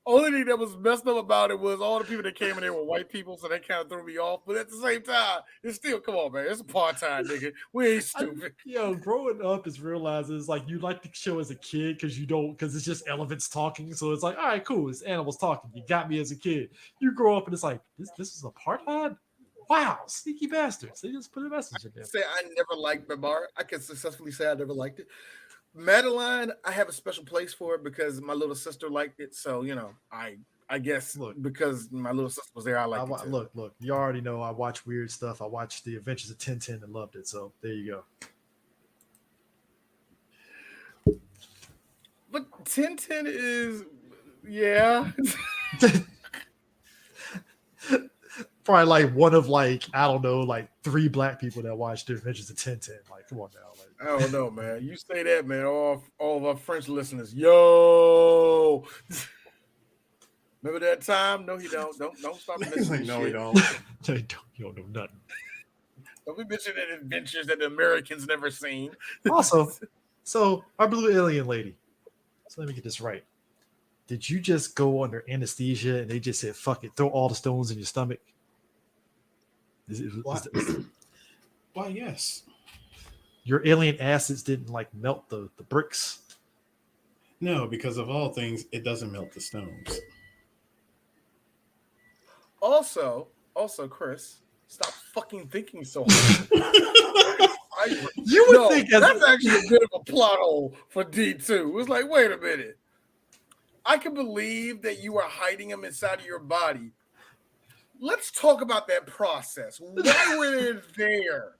Only thing that was messed up about it was all the people that came in there were white people, so that kind of threw me off. But at the same time, it's still, come on, man, it's apartheid, nigga. We ain't stupid. Growing up is realizing it's like you like the show as a kid because it's just elephants talking. So it's like, all right, cool, it's animals talking. You got me as a kid. You grow up and it's like, this is apartheid? Wow, sneaky bastards. They just put a message in there. I never liked Babar. I can successfully say I never liked it. Madeline, I have a special place for it because my little sister liked it. So, I guess because my little sister was there, I liked it too. Look, you already know I watch weird stuff. I watched The Adventures of Tintin and loved it. So there you go. But Tintin is, yeah. Probably like one of I don't know, 3 black people that watch The Adventures of Tintin. Like, come on now. I don't know, man. You say that, man. All of our French listeners, yo. Remember that time? No, he don't. Don't stop mentioning no, shit. he don't. You don't know nothing. Don't be mentioning adventures that the Americans never seen. Also, so our blue alien lady. So let me get this right. Did you just go under anesthesia and they just said, fuck it, throw all the stones in your stomach? Why, yes. Your alien acids didn't melt the bricks? No, because of all things, it doesn't melt the stones. Also, Chris, stop fucking thinking so hard. You would think that's actually a bit of a plot hole for D2. It's like, wait a minute. I can believe that you are hiding them inside of your body. Let's talk about that process. Why were they there?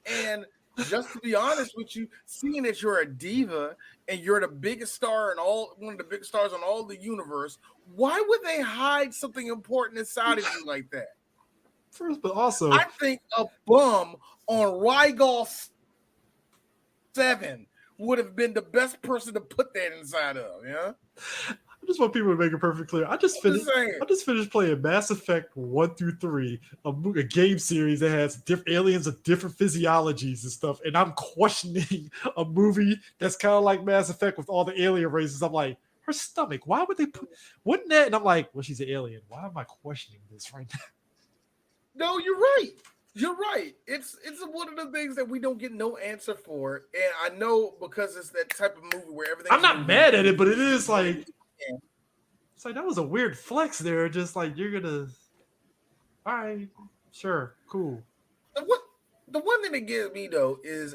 And just to be honest with you, seeing that you're a diva and you're the biggest star one of the biggest stars in all the universe, why would they hide something important inside of you like that? First, but also, I think a bum on Rigol 7 would have been the best person to put that inside of. Yeah. I just want people to make it perfectly clear. I just finished playing Mass Effect 1 through 3, a game series that has aliens of different physiologies and stuff. And I'm questioning a movie that's kind of like Mass Effect with all the alien races. I'm like, her stomach, why would they wouldn't that? And I'm like, well, she's an alien. Why am I questioning this right now? No, you're right. You're right. It's one of the things that we don't get no answer for. And I know because it's that type of movie where everything. I'm not mad at it, but it is like, it's like that was a weird flex there. Just like you're gonna, all right, sure, cool. The one thing that gets me though is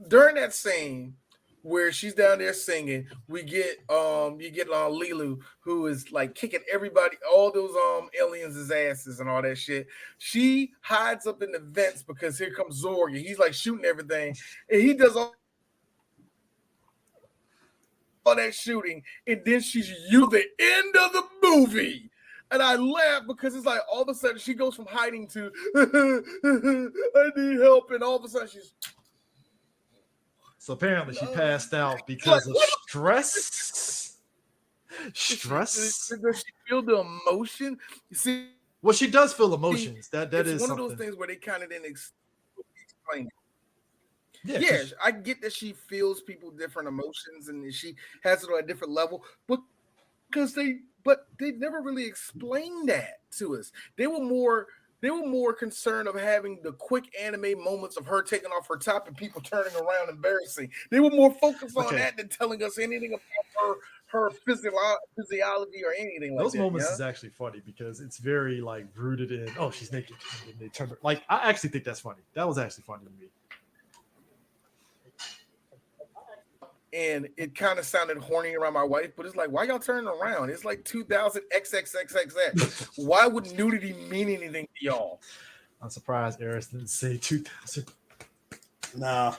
during that scene where she's down there singing, you get Lilu, who is like kicking everybody, all those aliens' asses and all that shit. She hides up in the vents because here comes Zorg and he's like shooting everything, and he does all that shooting, and then she's the end of the movie. And I laugh because it's like all of a sudden she goes from hiding to I need help, and all of a sudden she's. So apparently she passed out because of stress. Stress. Does she feel the emotion? You see, well, she does feel emotions. That is one something. of those things where they kind of didn't explain it. Yeah, I get that she feels people different emotions and she has it on a different level, but they never really explained that to us. They were more concerned of having the quick anime moments of her taking off her top and people turning around embarrassing. They were more focused on that than telling us anything about her physiology or anything like that. Those moments is actually funny because it's very rooted in, oh, she's naked. And they turn her, I actually think that's funny. That was actually funny to me. And it kind of sounded horny around my wife, but it's like, why y'all turning around? It's like 2000 XXXXX. Why would nudity mean anything to y'all? I'm surprised Eris didn't say 2000. No.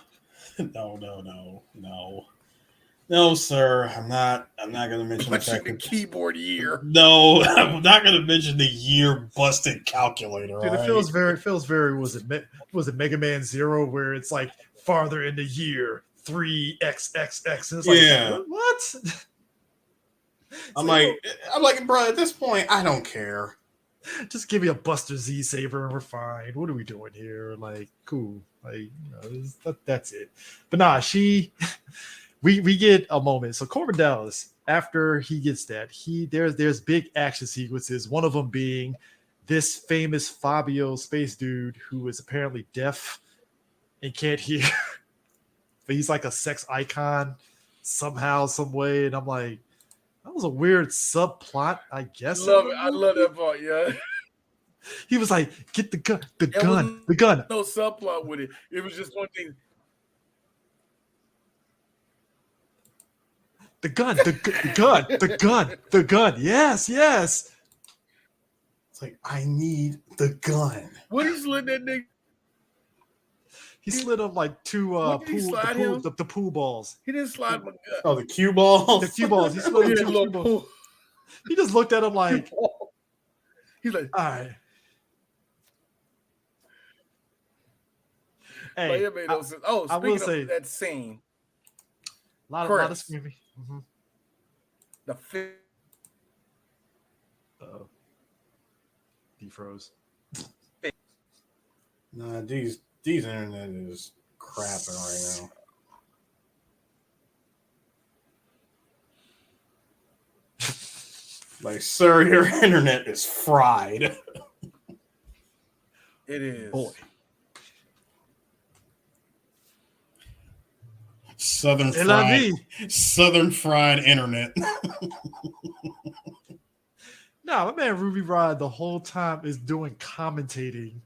No, sir. I'm not going to mention the fact the that keyboard year. No, I'm not going to mention the year busted calculator. Dude, it feels very. Was it Mega Man Zero where it's like farther in the year 3XXX? And it's like, what? I'm like, bro. At this point, I don't care. Just give me a Buster Z saber and we're fine. What are we doing here? Like, cool. Like, that's it. But nah, we get a moment. So Corbin Dallas, after he gets that, there's big action sequences. One of them being this famous Fabio space dude who is apparently deaf and can't hear, but he's like a sex icon somehow, some way. And I'm like, that was a weird subplot, I guess. I love that part, yeah. He was like, get the gun, the gun. No subplot with it. It was just one thing. The gun. Yes. It's like, I need the gun. What he slid that nigga? He slid up like two the pool balls. He didn't slide my gun. Oh, the cue balls? The cue balls. He slid two cue balls. He just looked at him like, he's like, all right. Hey, I will say that scene. A lot of screaming. Mm-hmm. The fit. Defroze. Nah, these internet is crapping right now. Like, sir, your internet is fried. It is. Boy. Southern fried internet. No, my man Ruby Rod the whole time is doing commentating,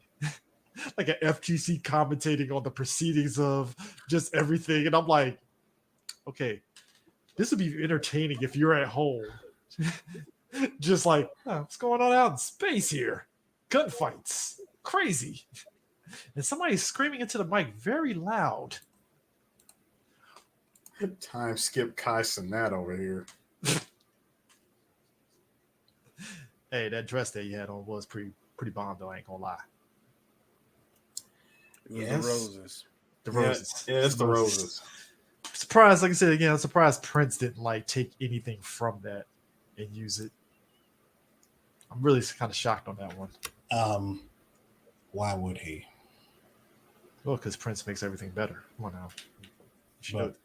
like an FGC commentating on the proceedings of just everything. And I'm like, okay, this would be entertaining if you're at home. Just like, what's going on out in space here? Gunfights. Crazy. And somebody's screaming into the mic very loud. Time skip Kai Cenat over here. Hey, that dress that you had on was pretty bomb though, I ain't gonna lie. It was the roses. The roses. Yeah, it's the roses. Surprised, like I said again, I'm surprised Prince didn't like take anything from that and use it. I'm really kind of shocked on that one. Why would he? Well, because Prince makes everything better. Come on now. But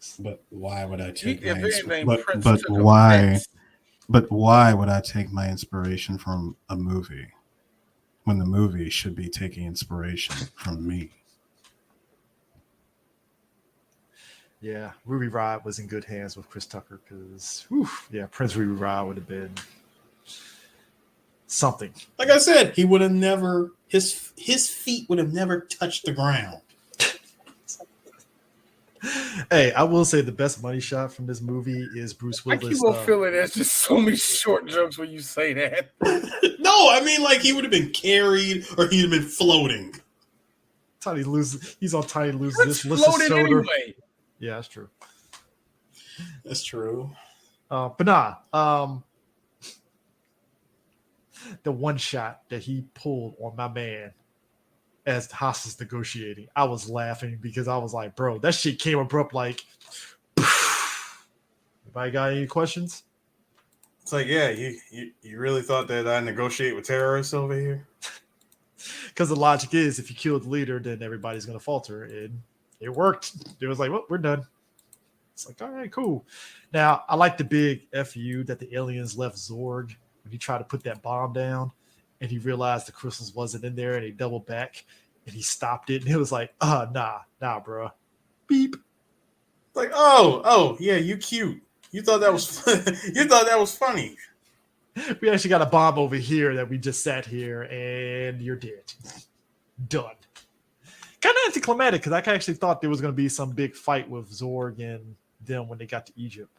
why would I take why would I take my inspiration from a movie when the movie should be taking inspiration from me? Yeah, Ruby Rod was in good hands with Chris Tucker because, Prince Ruby Rod would have been something. Like I said, he would have never, his feet would have never touched the ground. Hey, I will say the best money shot from this movie is Bruce Willis. I keep on feeling there's just so many short jokes when you say that. No, I mean like he would have been carried or he'd have been floating. Tiny loses. He's on Tiny loses this. Floating anyway. Yeah, that's true. That's true. But nah. The one shot that he pulled on my man as the hostage negotiating, I was laughing because I was like, bro, that shit came abrupt like. Anybody got any questions? It's like, yeah, you really thought that I negotiate with terrorists over here? Because the logic is if you kill the leader, then everybody's going to falter. And it worked. It was like, well, we're done. It's like, all right, cool. Now, I like the big FU that the aliens left Zorg when he tried to put that bomb down and he realized the crystals wasn't in there and he doubled back and he stopped it. And it was like, nah, bro. Beep. Like, oh, yeah, you cute. You thought that was funny. We actually got a bomb over here that we just sat here and you're dead. Done. Kind of anticlimactic because I actually thought there was going to be some big fight with Zorg and them when they got to Egypt.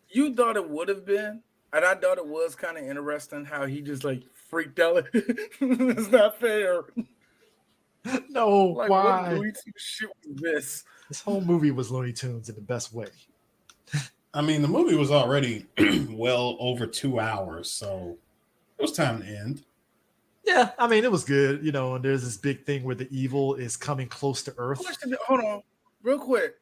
You thought it would have been, and I thought it was kind of interesting how he just like freaked out. It's not fair. No, like, why? What Looney Tunes shit was this? This whole movie was Looney Tunes in the best way. I mean, the movie was already well over 2 hours, so it was time to end. Yeah, I mean, it was good, you know. And there's this big thing where the evil is coming close to Earth. Hold on, real quick.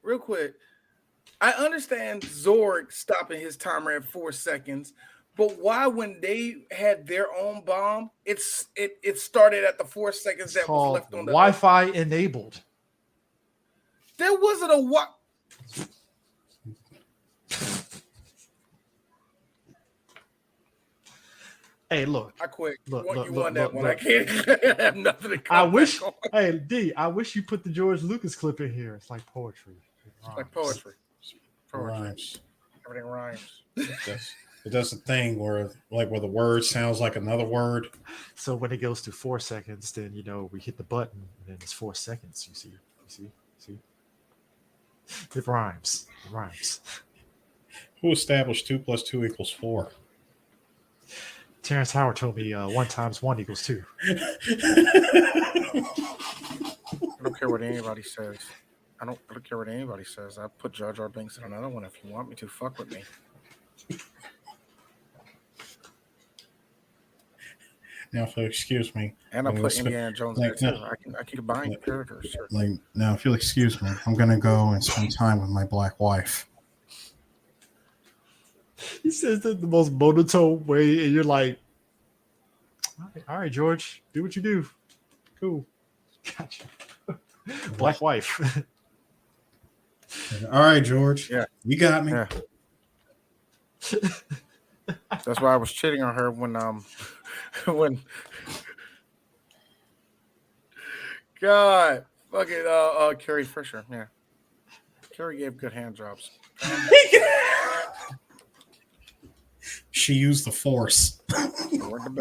I understand Zorg stopping his timer at 4 seconds, but why, when they had their own bomb, it started at the 4 seconds that was left on the Wi-Fi enabled. There wasn't a what? Hey, look. I quit. Look, you won that one. I can't have nothing to come I wish. back on. Hey, D. I wish you put the George Lucas clip in here. It's like poetry. It's like poetry. Rhymes. Everything rhymes. It does a thing where the word sounds like another word. So when it goes to 4 seconds, then we hit the button, and then it's 4 seconds. You see. It rhymes. Who established 2 + 2 = 4? Terrence Howard told me 1 × 1 = 2. I don't care what anybody says. I don't care what anybody says. I put Jar Jar Binks in another one if you want me to. Fuck with me. Now, if you'll excuse me, and I put Indiana Jones there too. I can combine characters. Certainly. Now, if you'll excuse me, I'm gonna go and spend time with my black wife. He says that the most monotone way, and you're like, all right, George, do what you do. Cool. Gotcha. Black wife. All right, George. Yeah. You got me. Yeah. That's why I was cheating on her when God fucking Carrie Fisher. Yeah. Carrie gave good hand jobs. She used the force. They weren't the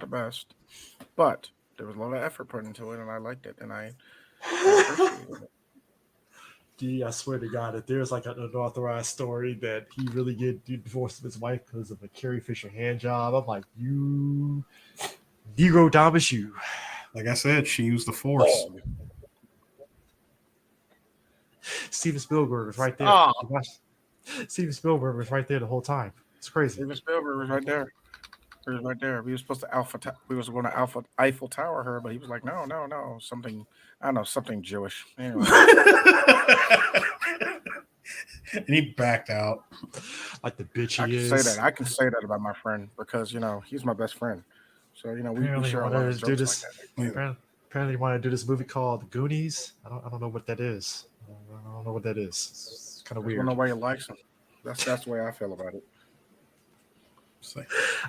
best. But there was a lot of effort put into it, and I liked it, and I appreciated it. D, I swear to God, if there's like an unauthorized story that he really did divorce his wife because of a Carrie Fisher hand job, I'm like, you Negro Damas you. Like I said, she used the force. Steven Spielberg was right there. Steven Spielberg was right there the whole time. It's crazy. Steven Spielberg was right there. He was right there. We were supposed to we was going to Eiffel Tower her, but he was like, no, something. I don't know, something Jewish. Anyway. And he backed out. Like the bitch I he can is. say that. I can say that about my friend because he's my best friend. So we share a lot of jokes like that. Apparently, you want to do this movie called The Goonies. I don't know what that is. I don't know what that is. It's kind of weird. Nobody likes him. That's the way I feel about it.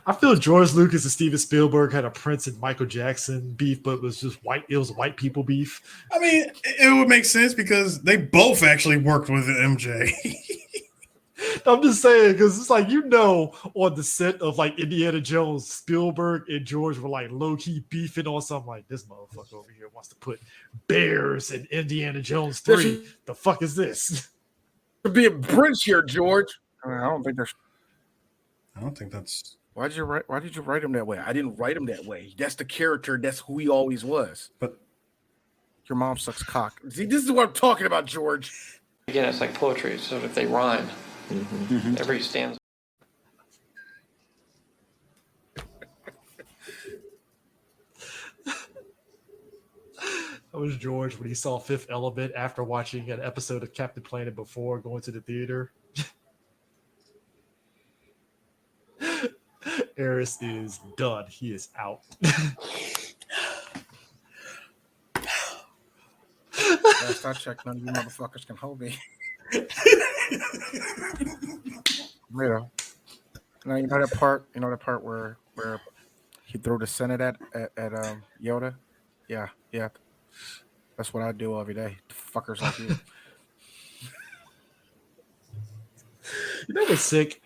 I feel George Lucas and Steven Spielberg had a Prince and Michael Jackson beef, but it was just white. It was white people beef. I mean, it would make sense because they both actually worked with MJ. I'm just saying because it's like on the set of like Indiana Jones, Spielberg and George were like low key beefing on something. Like this motherfucker over here wants to put bears in Indiana Jones 3. The fuck is this? To be a Prince here, George. I don't think that's. Why did you write him that way? I didn't write him that way. That's the character. That's who he always was. But your mom sucks cock. See, this is what I'm talking about, George. Again, it's like poetry. So if they rhyme, every stanza. That was George when he saw Fifth Element after watching an episode of Captain Planet before going to the theater. Eris is done. He is out. Last I checked, none of you motherfuckers can hold me. You know that part. You know that part where he threw the Senate at Yoda. Yeah. That's what I do every day. Fuckers like you. You know what's sick?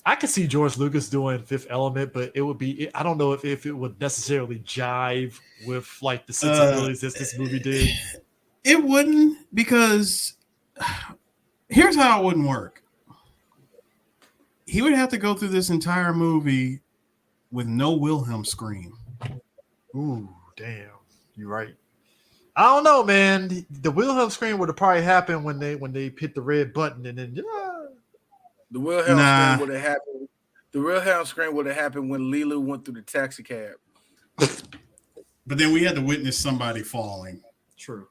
I could see George Lucas doing Fifth Element, but it would be, I don't know if it would necessarily jive with like the sensibilities that this movie did. It wouldn't, because here's how it wouldn't work. He would have to go through this entire movie with no Wilhelm scream. Ooh, damn. You're right. I don't know, man. The Wilhelm scream would have probably happened when they hit the red button and then The Wilhelm scream would have happened. The Wilhelm scream would have happened when Lilu went through the taxi cab. But then we had to witness somebody falling. True.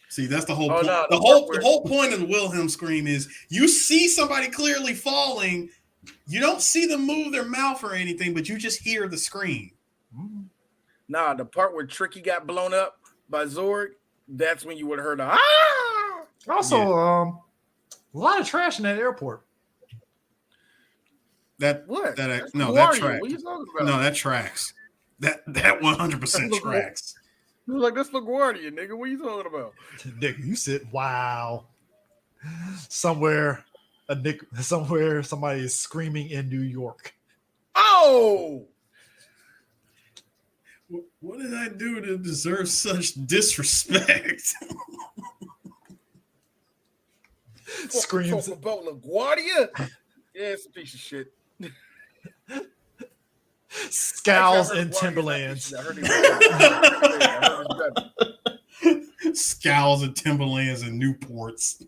See, that's the whole Oh, point. no, The whole point of the Wilhelm scream is you see somebody clearly falling. You don't see them move their mouth or anything, but you just hear the scream. Nah, the part where Tricky got blown up by Zorg, that's when you would have heard the ah. Also, a lot of trash in that airport. That what? That no, that tracks. What are you talking about? No, that tracks. That 100% tracks. You're like, that's LaGuardia, nigga. What are you talking about? Nigga, you said wow. Somewhere somebody is screaming in New York. Oh, what did I do to deserve such disrespect? Screams about LaGuardia. Yeah, it's a piece of shit. Scowls and Timberlands. Scowls and Timberlands and Newports.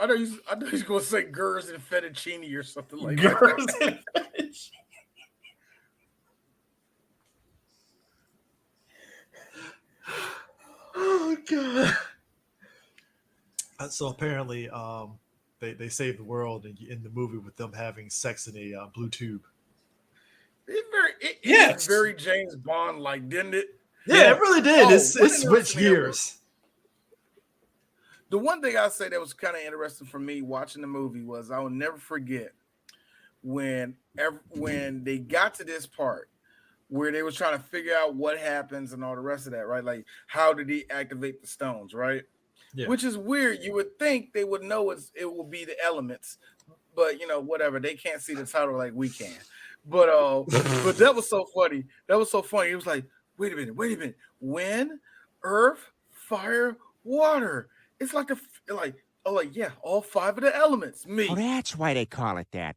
I know he's going to say Gers and fettuccine or something like Gers that. and fettuccine. Oh god. So apparently, they saved the world in the movie with them having sex in a blue tube. It's very James Bond like, didn't it? Yeah, it really did. It switched gears. The one thing I say that was kind of interesting for me watching the movie was I will never forget when they got to this part where they was trying to figure out what happens and all the rest of that, right? Like, how did he activate the stones, right? Yeah. Which is weird. You would think they would know it will be the elements, but whatever. They can't see the title like we can. But but that was so funny. That was so funny. It was like, wait a minute. Wind, earth, fire, water. It's like yeah, all 5 of the elements. Me. Oh, that's why they call it that.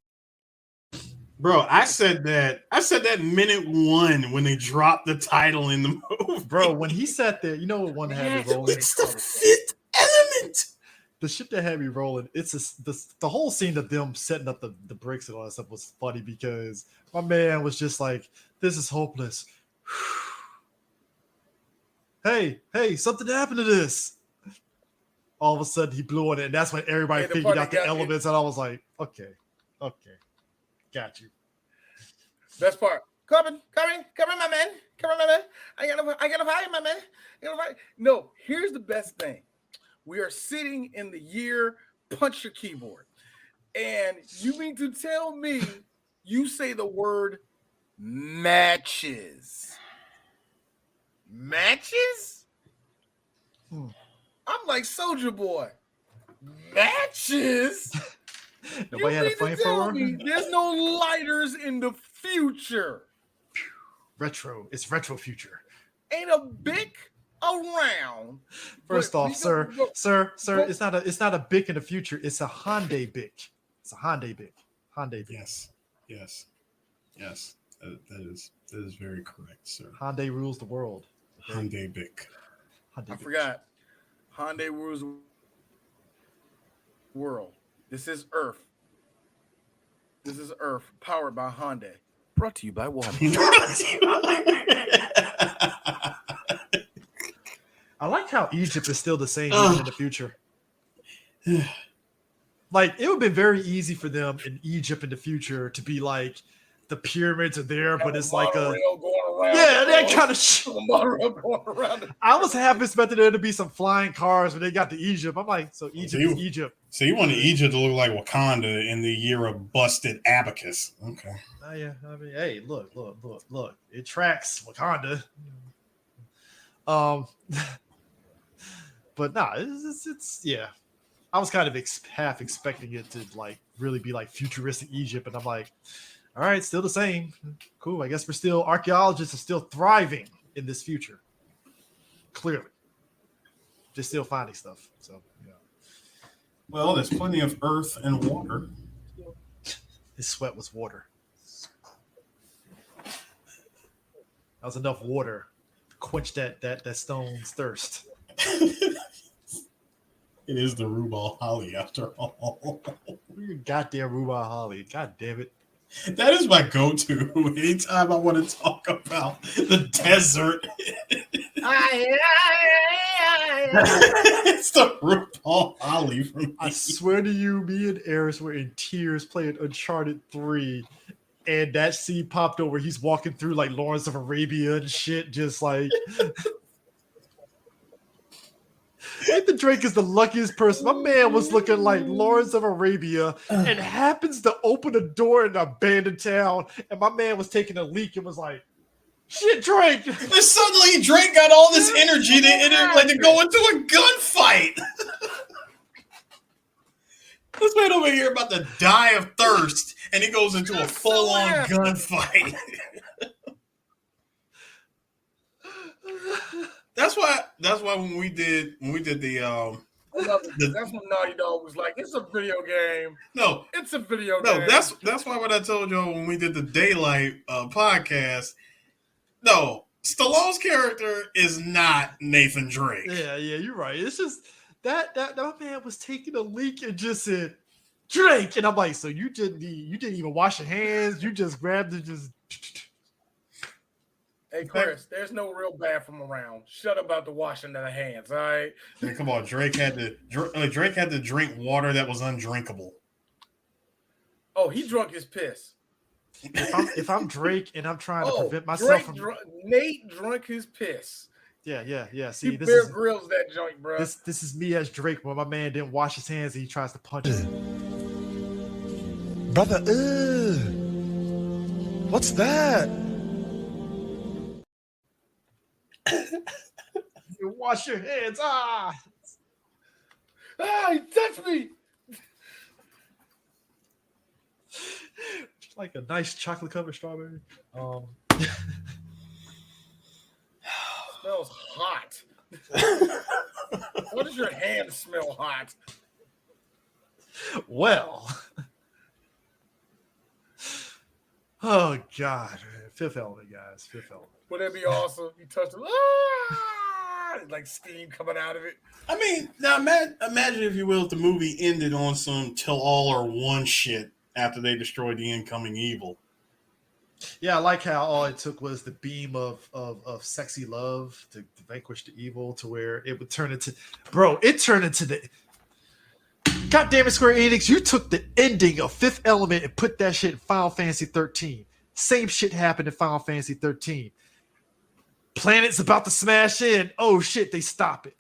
Bro, I said that minute 1 when they dropped the title in the movie. Bro, when he sat there, you know what one had me rolling? It's the 5th element. The shit that had me rolling, it's the whole scene of them setting up the bricks and all that stuff was funny because my man was just like, this is hopeless. Hey, something happened to this. All of a sudden he blew on it, and that's when everybody figured out the elements, and I was like, okay, got you. Best part. Come on, my man. I gotta fight, my man. No, here's the best thing. We are sitting in the year punch your keyboard. And you mean to tell me you say the word matches? Matches? I'm like Soldier Boy. Matches? Nobody had a flamethrower? There's no lighters in the future. Retro. It's retro future. Ain't a bic around. First off, sir, it's not a bic in the future. It's a Hyundai bic. It's a Hyundai bic. Yes. That is very correct, sir. Hyundai rules the world. Okay? Hyundai bic. I forgot. Hyundai rules the world. This is Earth. Powered by Hyundai. Brought to you by Walmart. I like how Egypt is still the same even in the future. Like, it would have been very easy for them in Egypt in the future to be like, the pyramids are there, but it's like that kind of shit. I was half expecting there to be some flying cars when they got to Egypt. I'm like, so Egypt is Egypt. So you wanted Egypt to look like Wakanda in the year of busted abacus. Okay. Oh, yeah. I mean, hey, look. It tracks Wakanda. But nah, it's yeah. I was kind of half expecting it to like really be like futuristic Egypt, and I'm like, all right, still the same. Cool. I guess archaeologists are still thriving in this future. Clearly. Just still finding stuff. So, yeah. Well, there's plenty of earth and water. His sweat was water. That was enough water to quench that stone's thirst. It is the Rubal Holly after all. You goddamn Rubal Holly. God damn it. That is my go-to anytime I want to talk about the desert. It's the RuPaul Holly from me. I swear to you, me and Eris were in tears playing Uncharted 3, and that scene popped over. He's walking through like Lawrence of Arabia and shit, just like Nathan Drake is the luckiest person. My man was looking like Lawrence of Arabia and happens to open a door in an abandoned town, and my man was taking a leak and was like, shit, Drake. And suddenly Drake got all this energy to go into a gunfight. This man over here about to die of thirst, and he goes into a full-on gunfight. That's why when we did the that's when Naughty Dog was like, it's a video game. No, it's a video game. No, that's why what I told y'all when we did the Daylight podcast. No, Stallone's character is not Nathan Drake. Yeah, you're right. It's just that man was taking a leak and just said Drake, and I'm like, so you didn't even wash your hands? You just grabbed it, just. Hey Chris, there's no real bathroom around. Shut up about the washing of the hands, all right? Man, come on, Drake had to drink water that was undrinkable. Oh, he drunk his piss. If I'm Drake and I'm trying to prevent myself from Nate drunk his piss. Yeah. See, this Bear Grylls that joint, bro. This is me as Drake when my man didn't wash his hands and he tries to punch it. Brother, what's that? You wash your hands. He touched me. Like a nice chocolate covered strawberry. Smells hot. Why does your hand smell hot? Well. Oh God. Fifth Element, guys. Fifth Element. Would that be awesome? You touched it. Like steam coming out of it. I mean, now imagine if you will, if the movie ended on some till all or one shit after they destroyed the incoming evil. Yeah, I like how all it took was the beam of sexy love to vanquish the evil, to where it would turn into, it turned into the. God damn it, Square Enix! You took the ending of Fifth Element and put that shit in Final Fantasy 13. Same shit happened in Final Fantasy 13. Planet's about to smash in. Oh shit, they stop it.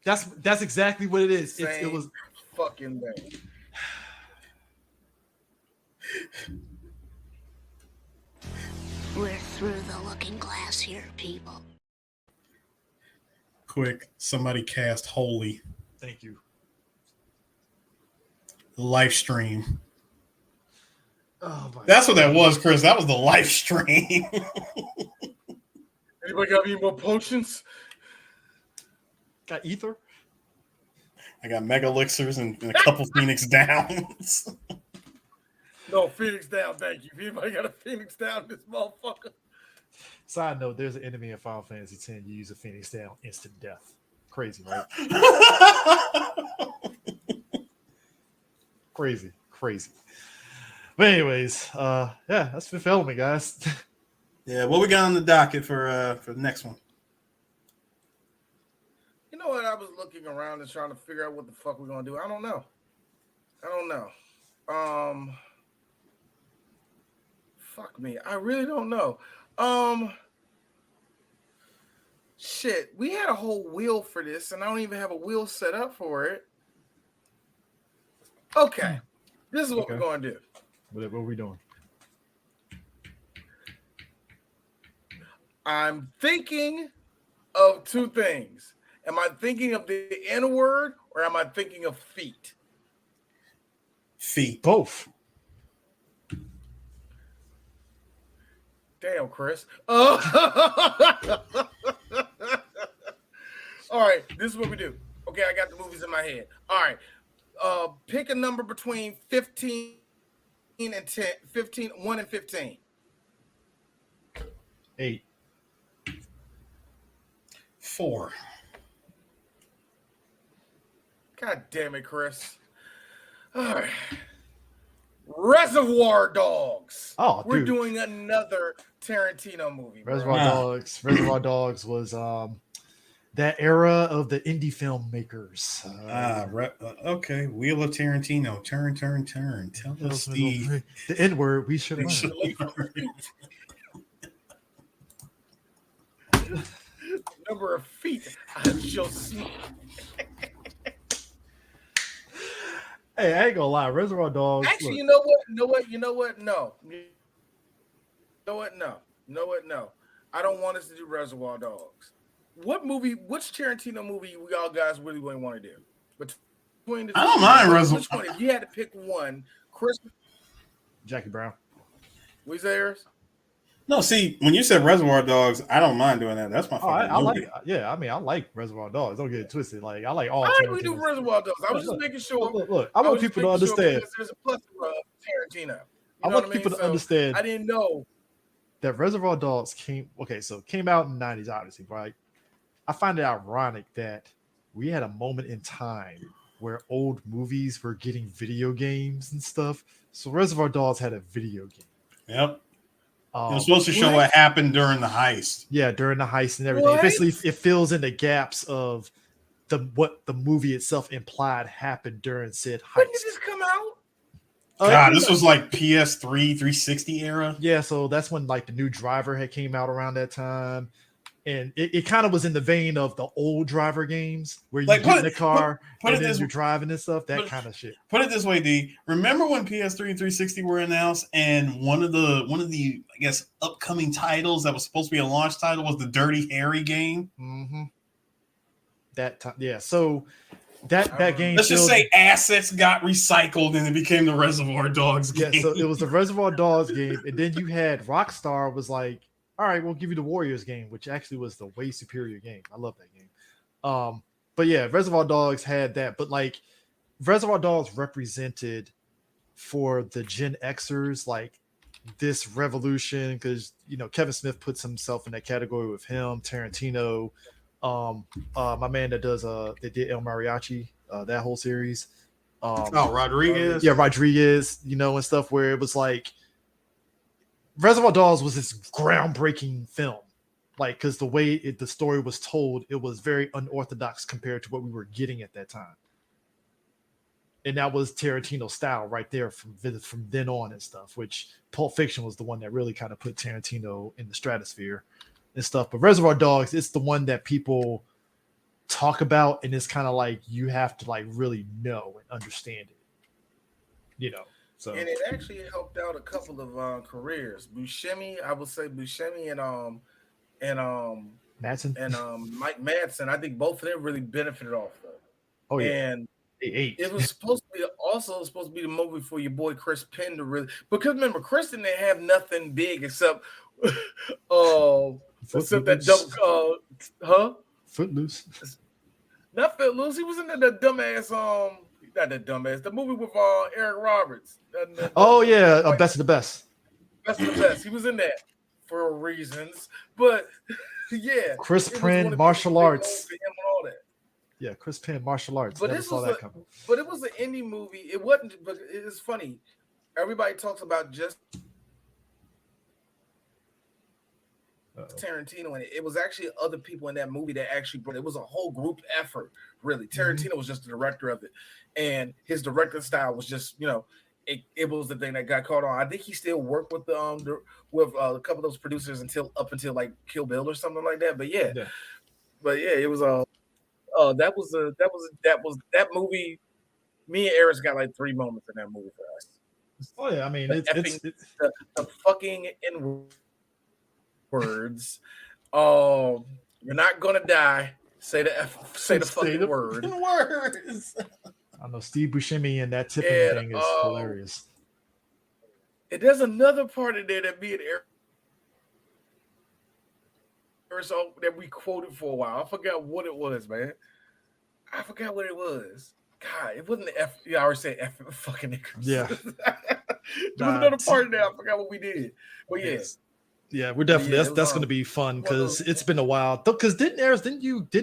That's exactly what it is. It was fucking thing. We're through the looking glass here, people. Quick, somebody cast Holy. Thank you. Live stream. Oh That's what that was, Chris. That was the live stream. Anybody got any more potions? Got ether? I got mega elixirs and a couple Phoenix Downs. No, Phoenix down, thank you. If anybody got a Phoenix down, this motherfucker. Side note, there's an enemy in Final Fantasy X. You use a Phoenix down, instant death. Crazy, right? Crazy. But anyways, that's Fifth Element, guys. Yeah, what we got on the docket for the next one? You know what? I was looking around and trying to figure out what the fuck we're gonna do. I don't know. Fuck me. I really don't know. Shit. We had a whole wheel for this, and I don't even have a wheel set up for it. Okay. This is what we're gonna do. What are we doing? I'm thinking of two things. Am I thinking of the N word or am I thinking of feet? Feet. Both. Damn, Chris. All right, this is what we do. Okay, I got the movies in my head. All right. Pick a number between 15 and 10, 15, 1 and 15. 8. 4. God damn it, Chris. All right. Reservoir Dogs. Oh, we're dude. doing another Tarantino movie. Reservoir Dogs. Reservoir Dogs was that era of the indie filmmakers. Okay. Wheel of Tarantino. Turn. Tell us the N word we should learn. Number of feet I shall see. Hey, I ain't gonna lie. Reservoir Dogs. Actually, look. You know what? No. No. I don't want us to do Reservoir Dogs. Which Tarantino movie y'all guys really want to do? Between the two, I don't mind Reservoir. Which one? If you had to pick one, Chris. Jackie Brown. Was theirs? No, see, when you said Reservoir Dogs, I don't mind doing that. That's my favorite. I like. Yeah, I mean, I like Reservoir Dogs. Don't get it twisted. Like, I like all. We do Reservoir Dogs. I was just making sure. Look. I want people to understand. There's a plethora of Tarantino. I want people to understand. I didn't know that Reservoir Dogs came out in the 90s, obviously, right? I find it ironic that we had a moment in time where old movies were getting video games and stuff. So Reservoir Dogs had a video game. Yep. It was supposed to show what happened during the heist. Yeah, during the heist and everything. Basically, it fills in the gaps of what the movie itself implied happened during said heist. When did this come out? God, this was like PS3, 360 era. Yeah, so that's when like the new Driver had came out around that time. And it kind of was in the vein of the old Driver games where you get in the car and then you're driving and stuff, that kind of shit. Put it this way, D. Remember when PS3 and 360 were announced and one of the I guess upcoming titles that was supposed to be a launch title was the Dirty Harry game? Mm-hmm. That time, yeah. So that game. Let's just say assets got recycled and it became the Reservoir Dogs game. Yeah, so it was the Reservoir Dogs game, and then you had Rockstar was like, all right, we'll give you the Warriors game, which actually was the way superior game. I love that game. But yeah, Reservoir Dogs had that. But like Reservoir Dogs represented for the Gen Xers, like this revolution, because Kevin Smith puts himself in that category with him, Tarantino, my man that does they did El Mariachi, that whole series. Rodriguez. Yeah, Rodriguez, and stuff where it was like Reservoir Dogs was this groundbreaking film, like because the way the story was told, it was very unorthodox compared to what we were getting at that time, and that was Tarantino style right there from then on and stuff. Which Pulp Fiction was the one that really kind of put Tarantino in the stratosphere and stuff. But Reservoir Dogs, it's the one that people talk about, and it's kind of like you have to like really know and understand it, So. And it actually helped out a couple of careers. Buscemi, I would say Buscemi and Madsen and Mike Madsen. I think both of them really benefited off of it. Oh yeah, and it was supposed to be the movie for your boy Chris Penn to really, because remember Chris didn't have nothing big except that double Footloose. Not Footloose. He was in the dumbass not the dumbass. The movie with Eric Roberts. Best of the Best. Best of the Best. He was in that for reasons, but yeah. Chris Penn, martial arts. Yeah, Chris Penn, martial arts. But it was an indie movie. It wasn't. But it's funny. Everybody talks about just Tarantino, and it was actually other people in that movie that actually brought it. Was a whole group effort, really. Tarantino was just the director of it, and his directing style was just, it was the thing that got caught on. I think he still worked with a couple of those producers up until like Kill Bill or something like that. But it was that movie. Me and Eris got like 3 moments in that movie for us. Oh yeah, I mean the fucking N words. You're not gonna die. Say the fucking word. Words. I know Steve Buscemi and that tipping thing is hilarious. And there's another part in there that me and Eris that we quoted for a while. I forgot what it was, man. I forgot what it was. God, it wasn't the F. Yeah, I already said F fucking niggers. Yeah. There was another part in there. I forgot what we did. But yes. Yeah, we're definitely Yeah, that's going to be fun because it's been a while. Because didn't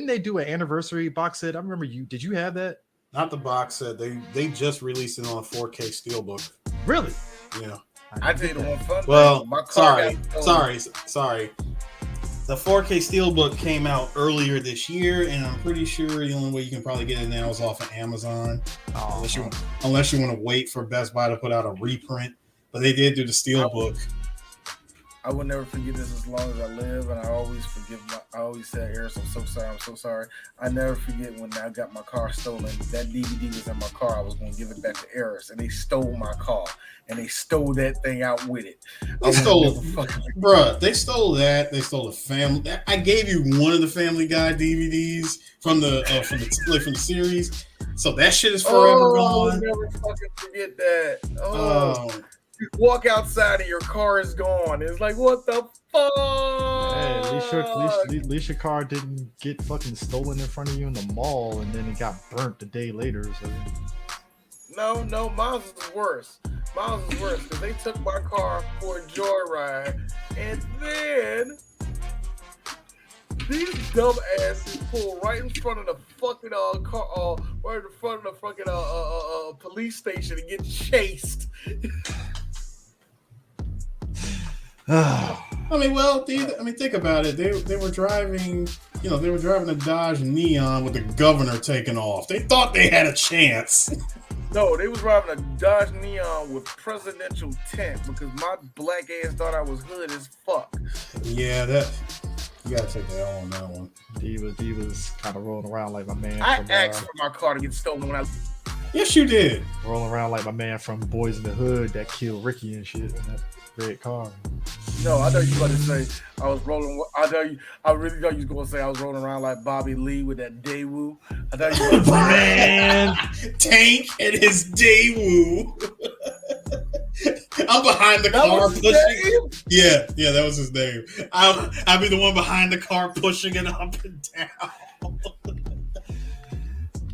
they do an anniversary box set? I remember you. Did you have that? Not the box set. They just released it on a 4K steelbook. Really? Yeah. I tell you the one fun Well, thing. My car sorry. The 4K steelbook came out earlier this year, and I'm pretty sure the only way you can probably get it now is off of Amazon, unless you want to wait for Best Buy to put out a reprint. But they did do the steelbook. I will never forget this as long as I live, and I always say, Eris, I'm so sorry. I never forget when I got my car stolen. That DVD was in my car. I was going to give it back to Eris, and they stole my car, and they stole that thing out with it. They stole that. They stole the family. I gave you one of the Family Guy DVDs from the series, so that shit is forever gone. I'll never fucking forget that. You walk outside and your car is gone. It's like, what the fuck? Hey, at least your car didn't get fucking stolen in front of you in the mall, and then it got burnt the day later. So. No, mine was worse. Because they took my car for a joyride, and then these dumbasses pull right in front of the fucking car, right in front of the fucking police station and get chased. Think about it. They were driving, a Dodge Neon with the governor taking off. They thought they had a chance. No, they was driving a Dodge Neon with presidential tint because my black ass thought I was hood as fuck. Yeah, that you gotta take that on that one. D was kind of rolling around like my man. I asked for my car to get stolen when I. Yes, you did. Rolling around like my man from Boys in the Hood that killed Ricky and shit in that red car. No, I thought you were going to say I was rolling. I really thought you was going to say I was rolling around like Bobby Lee with that Daewoo. I thought you were man, Tank and his Daewoo. I'm behind the car pushing. Yeah, that was his name. I'll be the one behind the car pushing it up and down.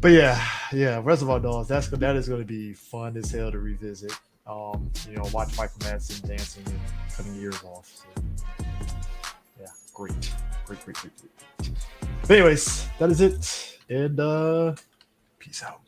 But yeah, Reservoir Dogs. That is going to be fun as hell to revisit. Watch Michael Madsen dancing and cutting ears off. So, yeah, great. But anyways, that is it. And peace out.